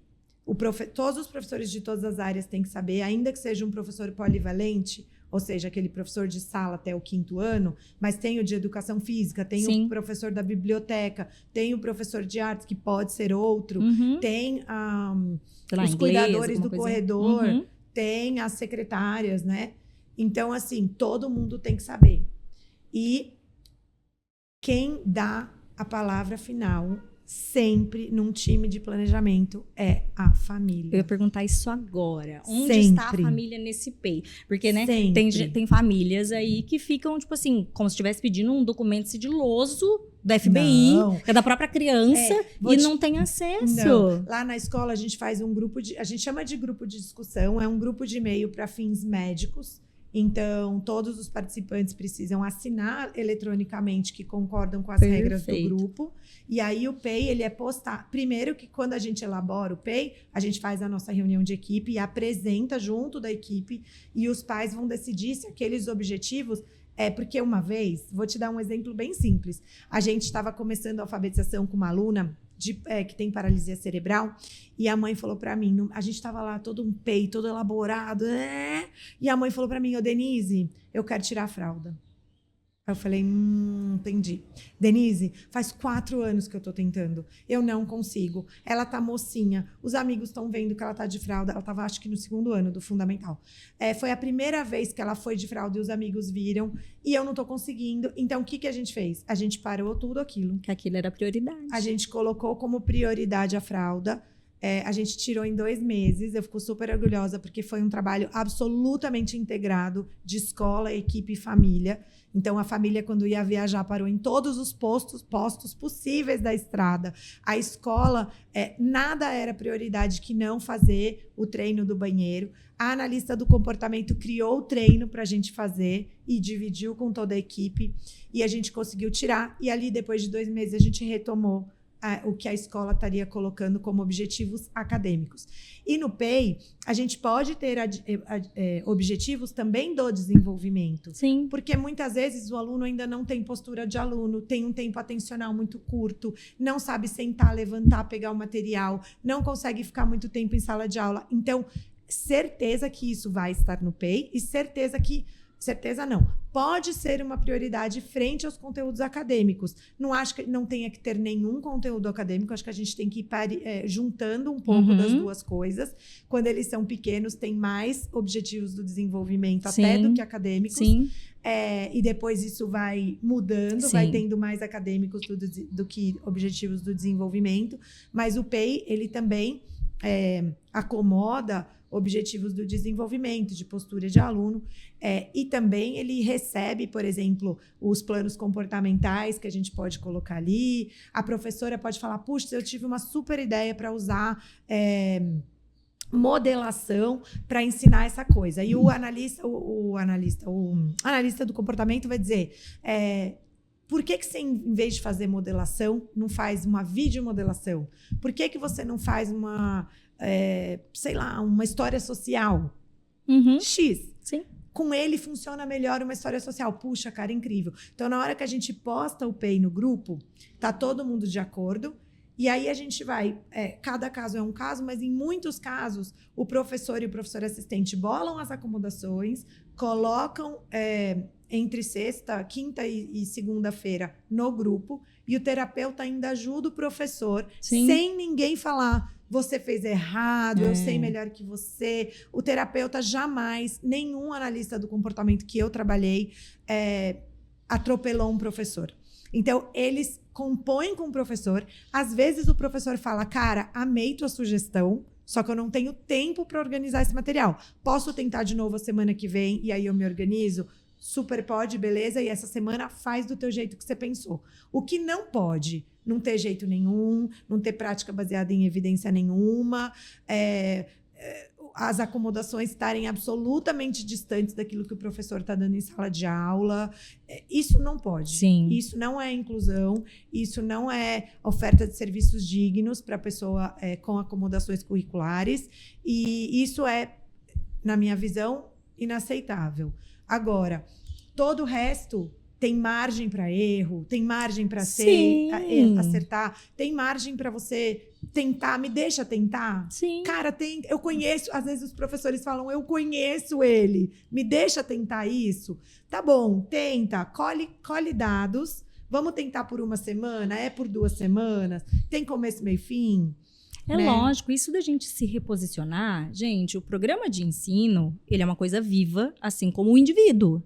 Todos os professores de todas as áreas têm que saber, ainda que seja um professor polivalente, ou seja, aquele professor de sala até o 5º ano, mas tem o de educação física, tem o professor da biblioteca, tem o professor de artes, que pode ser outro, tem os cuidadores do corredor, tem as secretárias, né? Então, assim, todo mundo tem que saber. E quem dá a palavra final sempre num time de planejamento é a família. Eu ia perguntar isso agora. Onde está a família nesse PEI? Porque, né, tem famílias aí que ficam, tipo assim, como se estivesse pedindo um documento sigiloso do FBI, que é da própria criança, e não tem acesso. Não. Lá na escola a gente faz um grupo a gente chama de grupo de discussão, é um grupo de e-mail para fins médicos. Então, todos os participantes precisam assinar eletronicamente que concordam com as regras do grupo. E aí, o PEI, ele é postado. Primeiro que quando a gente elabora o PEI, a gente faz a nossa reunião de equipe e apresenta junto da equipe. E os pais vão decidir se aqueles objetivos... Porque uma vez, vou te dar um exemplo bem simples. A gente estava começando a alfabetização com uma aluna que tem paralisia cerebral, e a mãe falou para mim, a gente estava lá todo um PEI, todo elaborado, e a mãe falou para mim, Denise, eu quero tirar a fralda. Aí eu falei, entendi. Denise, faz 4 anos que eu tô tentando. Eu não consigo. Ela tá mocinha. Os amigos estão vendo que ela tá de fralda. Ela tava, acho que, no 2º ano do fundamental. Foi a primeira vez que ela foi de fralda e os amigos viram. E eu não tô conseguindo. Então, o que a gente fez? A gente parou tudo aquilo. Que aquilo era prioridade. A gente colocou como prioridade a fralda. A gente tirou em 2 meses. Eu fico super orgulhosa, porque foi um trabalho absolutamente integrado de escola, equipe e família. Então, a família, quando ia viajar, parou em todos os postos possíveis da estrada. A escola, nada era prioridade que não fazer o treino do banheiro. A analista do comportamento criou o treino para a gente fazer e dividiu com toda a equipe. E a gente conseguiu tirar. E ali, depois de 2 meses, a gente retomou o que a escola estaria colocando como objetivos acadêmicos. E no PEI, a gente pode ter objetivos também do desenvolvimento. Sim. Porque muitas vezes o aluno ainda não tem postura de aluno, tem um tempo atencional muito curto, não sabe sentar, levantar, pegar o material, não consegue ficar muito tempo em sala de aula. Então, certeza que isso vai estar no PEI e certeza não. Pode ser uma prioridade frente aos conteúdos acadêmicos. Não acho que não tenha que ter nenhum conteúdo acadêmico. Acho que a gente tem que ir juntando um pouco das duas coisas. Quando eles são pequenos, tem mais objetivos do desenvolvimento até do que acadêmicos. Sim. E depois isso vai mudando, vai tendo mais acadêmicos do que objetivos do desenvolvimento. Mas o PEI, ele também acomoda objetivos do desenvolvimento, de postura de aluno, e também ele recebe, por exemplo, os planos comportamentais que a gente pode colocar ali. A professora pode falar, puxa, eu tive uma super ideia para usar modelação para ensinar essa coisa. E o analista do comportamento vai dizer, por que você, em vez de fazer modelação, não faz uma videomodelação? Por que você não faz uma história social? X. Sim. com ele funciona melhor uma história social. Puxa, cara, incrível. Então, na hora que a gente posta o PEI no grupo, tá todo mundo de acordo. E aí a gente vai... cada caso é um caso, mas em muitos casos, o professor e o professor assistente bolam as acomodações, colocam entre sexta, quinta e segunda-feira no grupo, e o terapeuta ainda ajuda o professor, Sim. sem ninguém falar... Você fez errado, eu sei melhor que você. O terapeuta jamais, nenhum analista do comportamento que eu trabalhei, atropelou um professor. Então, eles compõem com o professor. Às vezes, o professor fala, cara, amei tua sugestão, só que eu não tenho tempo para organizar esse material. Posso tentar de novo a semana que vem e aí eu me organizo? Super pode, beleza. E essa semana faz do teu jeito que você pensou. O que não pode... Não ter jeito nenhum, não ter prática baseada em evidência nenhuma, as acomodações estarem absolutamente distantes daquilo que o professor está dando em sala de aula. Isso não pode. Sim. Isso não é inclusão, isso não é oferta de serviços dignos para a pessoa com acomodações curriculares. E isso é, na minha visão, inaceitável. Agora, todo o resto... Tem margem para erro, tem margem para acertar, tem margem para você tentar, me deixa tentar. Sim. Cara, eu conheço, às vezes os professores falam, eu conheço ele, me deixa tentar isso. Tá bom, tenta, colhe dados, vamos tentar por uma semana, por 2 semanas, tem começo, meio e fim. É lógico, isso da gente se reposicionar, gente, o programa de ensino, ele é uma coisa viva, assim como o indivíduo.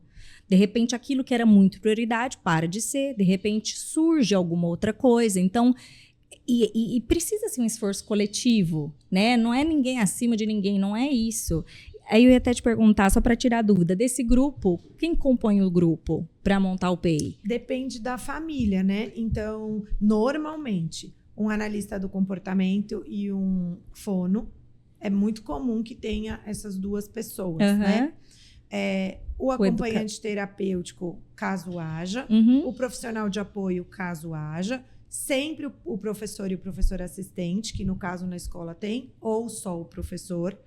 De repente, aquilo que era muito prioridade para de ser. De repente, surge alguma outra coisa. Então, e precisa ser um esforço coletivo, né? Não é ninguém acima de ninguém, não é isso. Aí eu ia até te perguntar, só para tirar a dúvida, desse grupo, quem compõe o grupo para montar o PEI? Depende da família, né? Então, normalmente, um analista do comportamento e um fono, é muito comum que tenha essas 2 pessoas, né? O acompanhante terapêutico, caso haja. O profissional de apoio, caso haja. Sempre o professor e o professor assistente, que no caso na escola tem, ou só o professor.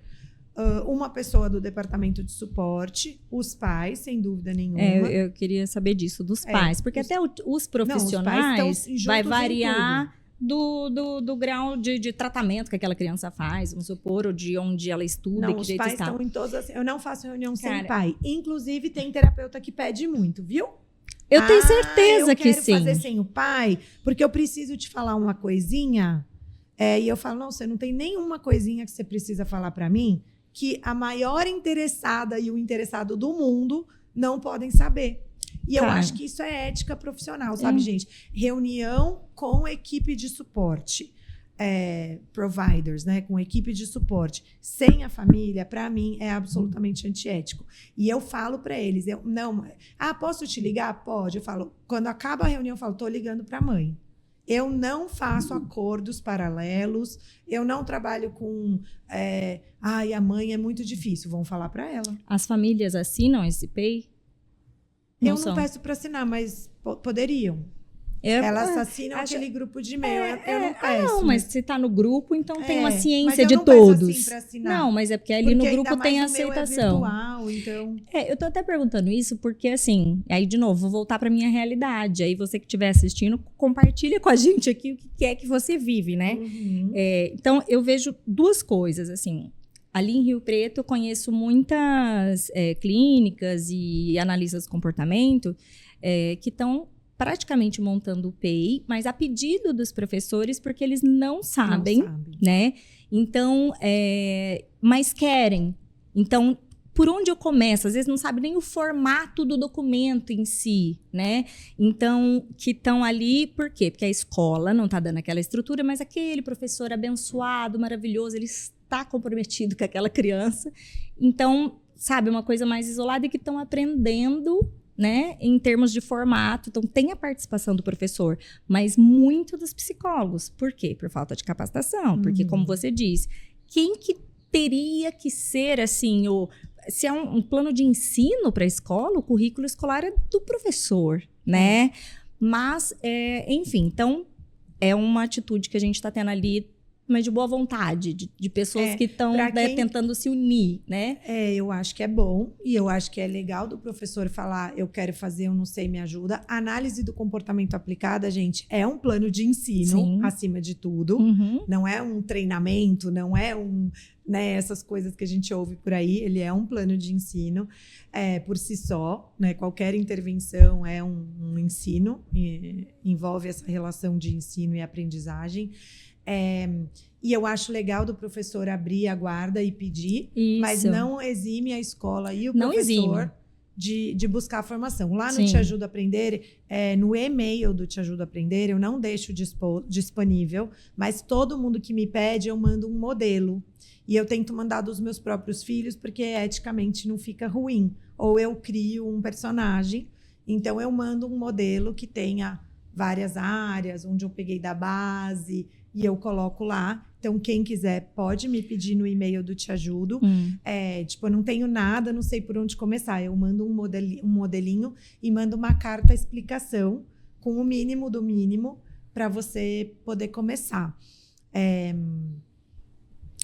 Uma pessoa do departamento de suporte, os pais, sem dúvida nenhuma. Eu queria saber disso, dos pais. Porque até os profissionais não, os pais vai variar... Do grau de tratamento que aquela criança faz, vamos supor, ou de onde ela estuda, não, que os jeito pais está. Estão em todas as... Eu não faço reunião sem pai. Inclusive, tem terapeuta que pede muito, viu? Eu tenho certeza que sim. Eu quero fazer sem o pai, porque eu preciso te falar uma coisinha. E eu falo, não, você não tem nenhuma coisinha que você precisa falar para mim que a maior interessada e o interessado do mundo não podem saber. E eu acho que isso é ética profissional, sabe, gente? Reunião com equipe de suporte, providers, né? Com equipe de suporte, sem a família, para mim, é absolutamente antiético. E eu falo para eles, posso te ligar? Pode. Eu falo, quando acaba a reunião, eu falo, tô ligando para a mãe. Eu não faço acordos paralelos, eu não trabalho com... a mãe é muito difícil, vão falar para ela. As famílias assinam esse PEI? Eu não peço para assinar, mas poderiam. Elas assinam aquele grupo de e-mail. Eu não peço. Não, mas se está no grupo, então tem uma ciência mas de eu não todos. Peço assim para assinar. Não, mas é porque ali no grupo tem a aceitação. Virtual, então... Eu tô até perguntando isso porque, assim, aí de novo, vou voltar para minha realidade. Aí você que estiver assistindo, compartilha com a gente aqui o que é que você vive, né? Então, eu vejo 2 coisas, assim. Ali em Rio Preto, eu conheço muitas clínicas e analistas de comportamento que estão praticamente montando o PEI, mas a pedido dos professores, porque eles não sabem, né? Então, mas querem. Então, por onde eu começo? Às vezes não sabe nem o formato do documento em si, né? Então, que estão ali, por quê? Porque a escola não está dando aquela estrutura, mas aquele professor abençoado, maravilhoso, ele está comprometido com aquela criança. Então, sabe, uma coisa mais isolada e que estão aprendendo, né, em termos de formato. Então, tem a participação do professor, mas muito dos psicólogos. Por quê? Por falta de capacitação. Porque, como você disse, quem que teria que ser, assim, se é um plano de ensino para a escola, o currículo escolar é do professor, né? Mas, enfim, então, é uma atitude que a gente está tendo ali Mas de boa vontade, de pessoas que estão tentando se unir, né? Eu acho que é bom e eu acho que é legal do professor falar, eu quero fazer, eu não sei, me ajuda. A análise do comportamento aplicada, gente, é um plano de ensino, sim, acima de tudo. Não é um treinamento, não é essas coisas que a gente ouve por aí. Ele é um plano de ensino por si só, né? Qualquer intervenção é um ensino, envolve essa relação de ensino e aprendizagem. E eu acho legal do professor abrir a guarda e pedir, isso, mas não exime a escola e o professor de buscar a formação. Lá no Te Ajuda a Aprender, no e-mail do Te Ajuda a Aprender, eu não deixo disponível, mas todo mundo que me pede, eu mando um modelo. E eu tento mandar dos meus próprios filhos, porque eticamente não fica ruim. Ou eu crio um personagem, então eu mando um modelo que tenha várias áreas, onde eu peguei da base e eu coloco lá. Então, quem quiser pode me pedir no e-mail do Te Ajudo. Eu não tenho nada, não sei por onde começar. Eu mando um modelinho e mando uma carta explicação com o mínimo do mínimo para você poder começar.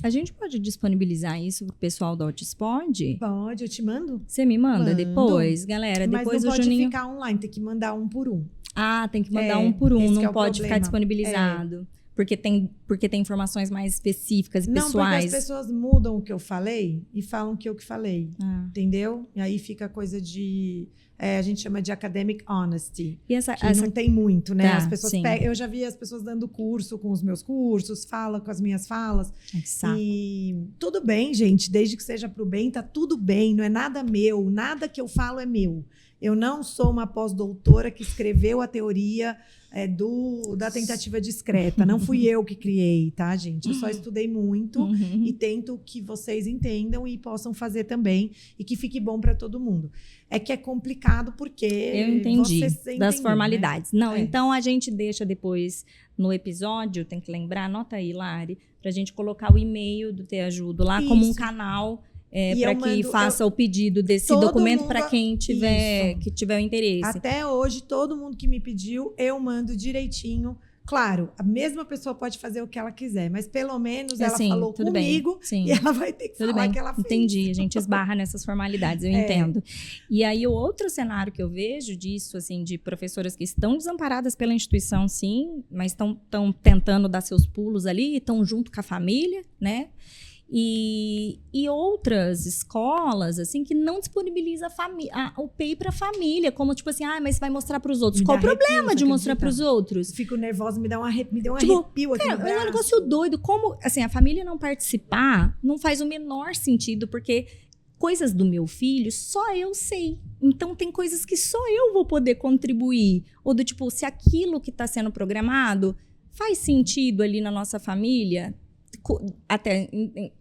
A gente pode disponibilizar isso pro pessoal da Otispod? Pode, eu te mando. Você me manda depois, galera? Mas depois não o pode Juninho ficar online, tem que mandar um por um. Ah, tem que mandar um por um, não pode ficar problema. disponibilizado. Porque tem informações mais específicas e pessoais. Não, porque as pessoas mudam o que eu falei e falam que eu que falei. Entendeu? E aí fica a coisa de... a gente chama de academic honesty. E essa não tem muito, né? As pessoas sim. Eu já vi as pessoas dando curso com os meus cursos, fala com as minhas falas. E tudo bem, gente, desde que seja pro bem, tá tudo bem. Não é nada meu, nada que eu falo é meu. Eu não sou uma pós-doutora que escreveu a teoria da tentativa discreta. Não fui eu que criei, tá, gente? Eu só estudei muito e tento que vocês entendam e possam fazer também e que fique bom para todo mundo. É que é complicado porque... Eu entendi, das formalidades. Né? Não, então a gente deixa depois no episódio, tem que lembrar, anota aí, Lari, pra gente colocar o e-mail do Te Ajudo lá como um canal... para que faça o pedido desse documento para quem tiver o interesse. Até hoje, todo mundo que me pediu, eu mando direitinho. Claro, a mesma pessoa pode fazer o que ela quiser, mas pelo menos ela falou comigo e ela vai ter que falar que ela fez. Entendi, a gente esbarra nessas formalidades, eu entendo. E aí, o outro cenário que eu vejo disso, assim, de professoras que estão desamparadas pela instituição, sim, mas estão tentando dar seus pulos ali, estão junto com a família, né? E outras escolas, assim, que não disponibiliza o PEI para a família, como tipo assim, mas vai mostrar para os outros. Qual o problema de mostrar para os outros? Fico nervosa, me deu um arrepio aqui no braço. É um negócio doido. Como, assim, a família não participar não faz o menor sentido, porque coisas do meu filho só eu sei. Então, tem coisas que só eu vou poder contribuir. Ou do tipo, se aquilo que está sendo programado faz sentido ali na nossa família... até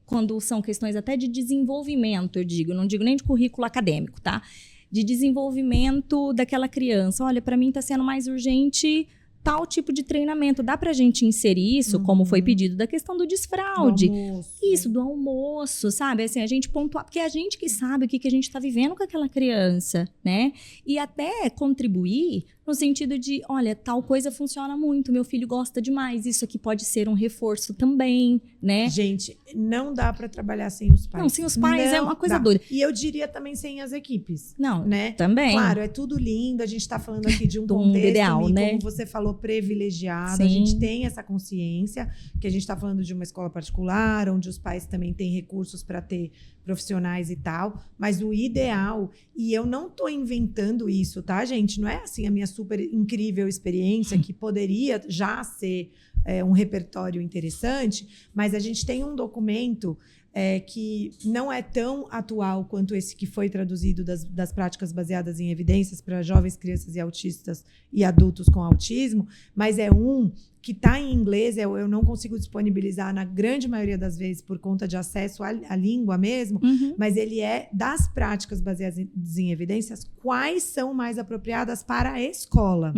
quando são questões até de desenvolvimento, eu digo, não digo nem de currículo acadêmico, tá? De desenvolvimento daquela criança. Olha, para mim está sendo mais urgente tal tipo de treinamento. Dá pra gente inserir isso, como foi pedido, da questão do desfraude. Do almoço, sabe? Assim, a gente pontuar, porque é a gente que sabe o que a gente tá vivendo com aquela criança, né? E até contribuir no sentido de, olha, tal coisa funciona muito, meu filho gosta demais, isso aqui pode ser um reforço também, né? Gente, não dá para trabalhar sem os pais. Não, sem os pais é uma coisa doida. E eu diria também sem as equipes. Não, né? Também. Claro, é tudo lindo, a gente tá falando aqui de um contexto, ideal, né? Como você falou, privilegiado. Sim. A gente tem essa consciência que a gente tá falando de uma escola particular, onde os pais também têm recursos para ter profissionais e tal, mas o ideal, e eu não tô inventando isso, tá, gente? Não é assim a minha super incrível experiência, que poderia já ser um repertório interessante, mas a gente tem um documento que não é tão atual quanto esse que foi traduzido das práticas baseadas em evidências para jovens, crianças e autistas e adultos com autismo, mas é um que está em inglês, eu não consigo disponibilizar na grande maioria das vezes por conta de acesso à língua mesmo, mas ele é das práticas baseadas em evidências, quais são mais apropriadas para a escola,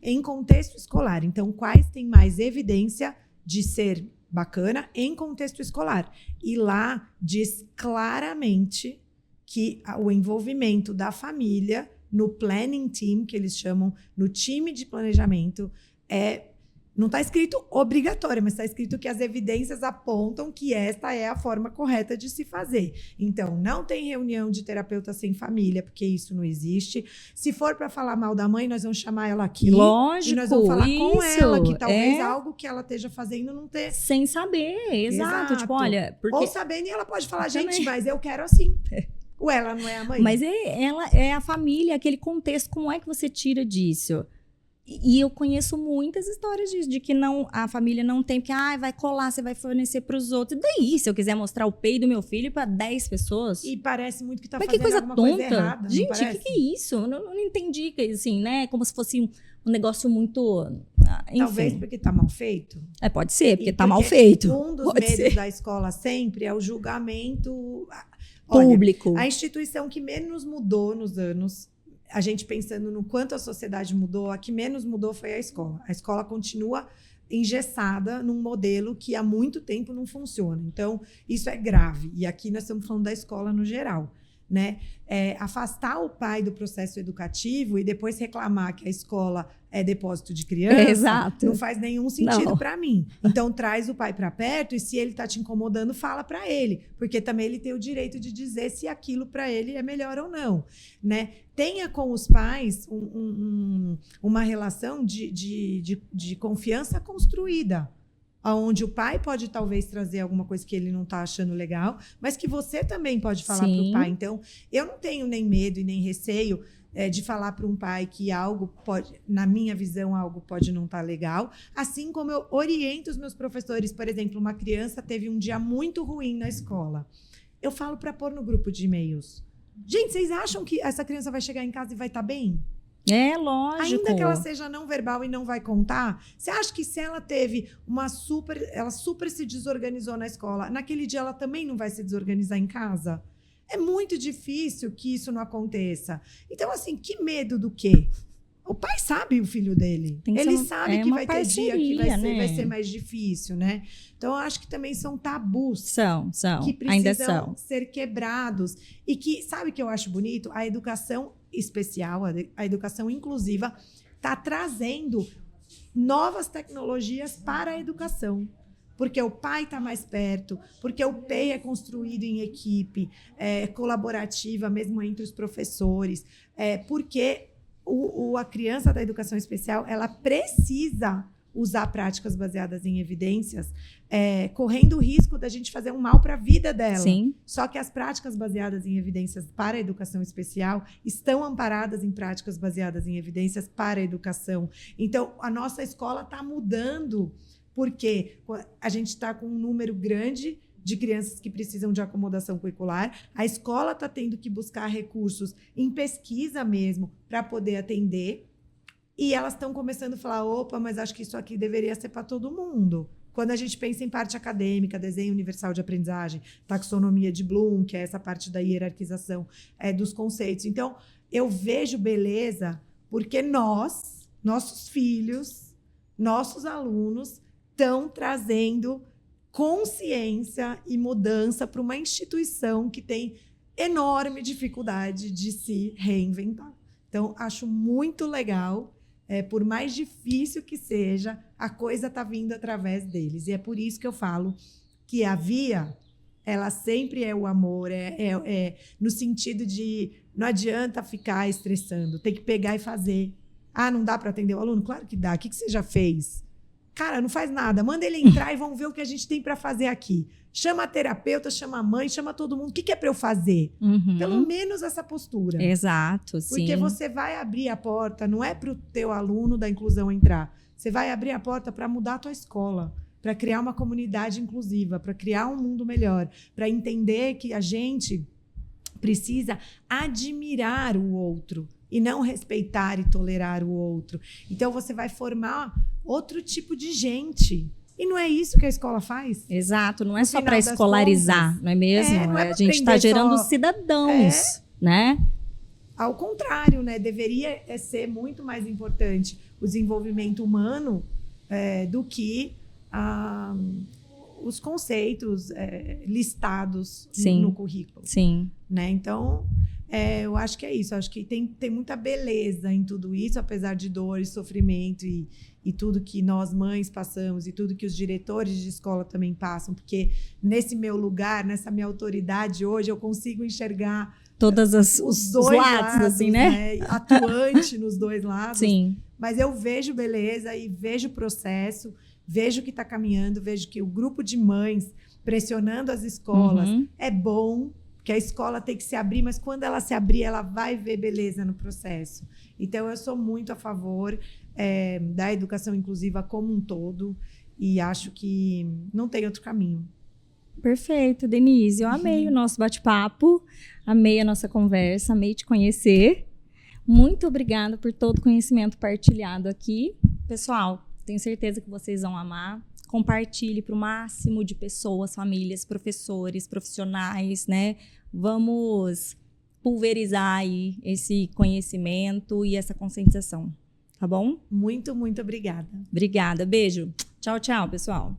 em contexto escolar. Então, quais têm mais evidência de ser bacana em contexto escolar. E lá diz claramente que o envolvimento da família no planning team, que eles chamam, no time de planejamento, é Não está escrito obrigatória, mas está escrito que as evidências apontam que esta é a forma correta de se fazer. Então, não tem reunião de terapeuta sem família, porque isso não existe. Se for para falar mal da mãe, nós vamos chamar ela aqui. Lógico, e nós vamos falar com ela, que talvez é algo que ela esteja fazendo não ter... Sem saber, exato. Tipo, olha... Porque... Ou sabendo, e ela pode falar, gente, mas eu quero assim. Ué, ela não é a mãe? Mas ela é a família, aquele contexto, como é que você tira disso? E eu conheço muitas histórias disso, de que não, a família não tem, porque vai colar, você vai fornecer para os outros. E daí, se eu quiser mostrar o peito do meu filho para 10 pessoas? E parece muito que tá mas fazendo que coisa alguma tonta. coisa errada. Gente, o que é isso? Eu não entendi, assim, né? Como se fosse um negócio muito... Enfim. Talvez porque tá mal feito. Pode ser, porque tá mal feito. Um dos medos da escola sempre é o julgamento público. Olha, a instituição que menos mudou nos anos, a gente pensando no quanto a sociedade mudou, a que menos mudou foi a escola. A escola continua engessada num modelo que há muito tempo não funciona. Então, isso é grave. E aqui nós estamos falando da escola no geral. Né? Afastar o pai do processo educativo e depois reclamar que a escola é depósito de criança, Exato. Não faz nenhum sentido para mim. Então, traz o pai para perto e se ele está te incomodando, fala para ele. Porque também ele tem o direito de dizer se aquilo para ele é melhor ou não. Né? Tenha com os pais uma relação de confiança construída, onde o pai pode talvez trazer alguma coisa que ele não está achando legal, mas que você também pode falar para o pai. Então, eu não tenho nem medo e nem receio de falar para um pai que algo pode, na minha visão, algo pode não estar legal. Assim como eu oriento os meus professores, por exemplo, uma criança teve um dia muito ruim na escola. Eu falo para pôr no grupo de e-mails. Gente, vocês acham que essa criança vai chegar em casa e vai estar bem? É lógico. Ainda que ela seja não verbal e não vai contar, você acha que se ela teve ela super se desorganizou na escola, naquele dia ela também não vai se desorganizar em casa? É muito difícil que isso não aconteça. Então, assim, que medo do quê? O pai sabe o filho dele. Ele sabe que vai ter dia que vai ser mais difícil, né? Então, eu acho que também são tabus. São. Que precisam Ainda são. ser quebrados. E que, sabe o que eu acho bonito? A educação especial, a educação inclusiva, está trazendo novas tecnologias para a educação. Porque o pai está mais perto, porque o PEI é construído em equipe, colaborativa, mesmo entre os professores, porque a criança da educação especial ela precisa usar práticas baseadas em evidências, correndo o risco da gente fazer um mal para a vida dela. Sim. Só que as práticas baseadas em evidências para a educação especial estão amparadas em práticas baseadas em evidências para a educação. Então, a nossa escola está mudando, porque a gente está com um número grande de crianças que precisam de acomodação curricular. A escola está tendo que buscar recursos em pesquisa mesmo para poder atender. E elas estão começando a falar, opa, mas acho que isso aqui deveria ser para todo mundo. Quando a gente pensa em parte acadêmica, desenho universal de aprendizagem, taxonomia de Bloom, que é essa parte da hierarquização dos conceitos. Então, eu vejo beleza porque nossos filhos, nossos alunos, estão trazendo consciência e mudança para uma instituição que tem enorme dificuldade de se reinventar. Então, acho muito legal. Por mais difícil que seja, a coisa está vindo através deles. E é por isso que eu falo que a via, ela sempre é o amor, no sentido de não adianta ficar estressando, tem que pegar e fazer. Não dá para atender o aluno? Claro que dá. O que você já fez? Cara, não faz nada. Manda ele entrar e vamos ver o que a gente tem para fazer aqui. Chama a terapeuta, chama a mãe, chama todo mundo. O que é para eu fazer? Uhum. Pelo menos essa postura. Exato, sim. Porque você vai abrir a porta, não é para o teu aluno da inclusão entrar. Você vai abrir a porta para mudar a tua escola, para criar uma comunidade inclusiva, para criar um mundo melhor, para entender que a gente precisa admirar o outro e não respeitar e tolerar o outro. Então, você vai formar outro tipo de gente. E não é isso que a escola faz? Exato, não é só para escolarizar, não é mesmo? Não é a gente está gerando cidadãos, né? Ao contrário, né? Deveria ser muito mais importante o desenvolvimento humano do que os conceitos listados no currículo. Sim. Né? Então, Eu acho que é isso. Eu acho que tem muita beleza em tudo isso, apesar de dor e sofrimento e tudo que nós mães passamos e tudo que os diretores de escola também passam, porque nesse meu lugar, nessa minha autoridade hoje, eu consigo enxergar todas os dois lados, assim, né? Atuante nos dois lados. Sim. Mas eu vejo beleza e vejo o processo, vejo que está caminhando, vejo que o grupo de mães pressionando as escolas é bom, que a escola tem que se abrir, mas quando ela se abrir, ela vai ver beleza no processo. Então, eu sou muito a favor da educação inclusiva como um todo e acho que não tem outro caminho. Perfeito, Denise. Eu amei o nosso bate-papo, amei a nossa conversa, amei te conhecer. Muito obrigada por todo o conhecimento partilhado aqui. Pessoal, tenho certeza que vocês vão amar. Compartilhe para o máximo de pessoas, famílias, professores, profissionais, né? Vamos pulverizar aí esse conhecimento e essa conscientização, tá bom? Muito, muito obrigada. Obrigada, beijo. Tchau, tchau, pessoal.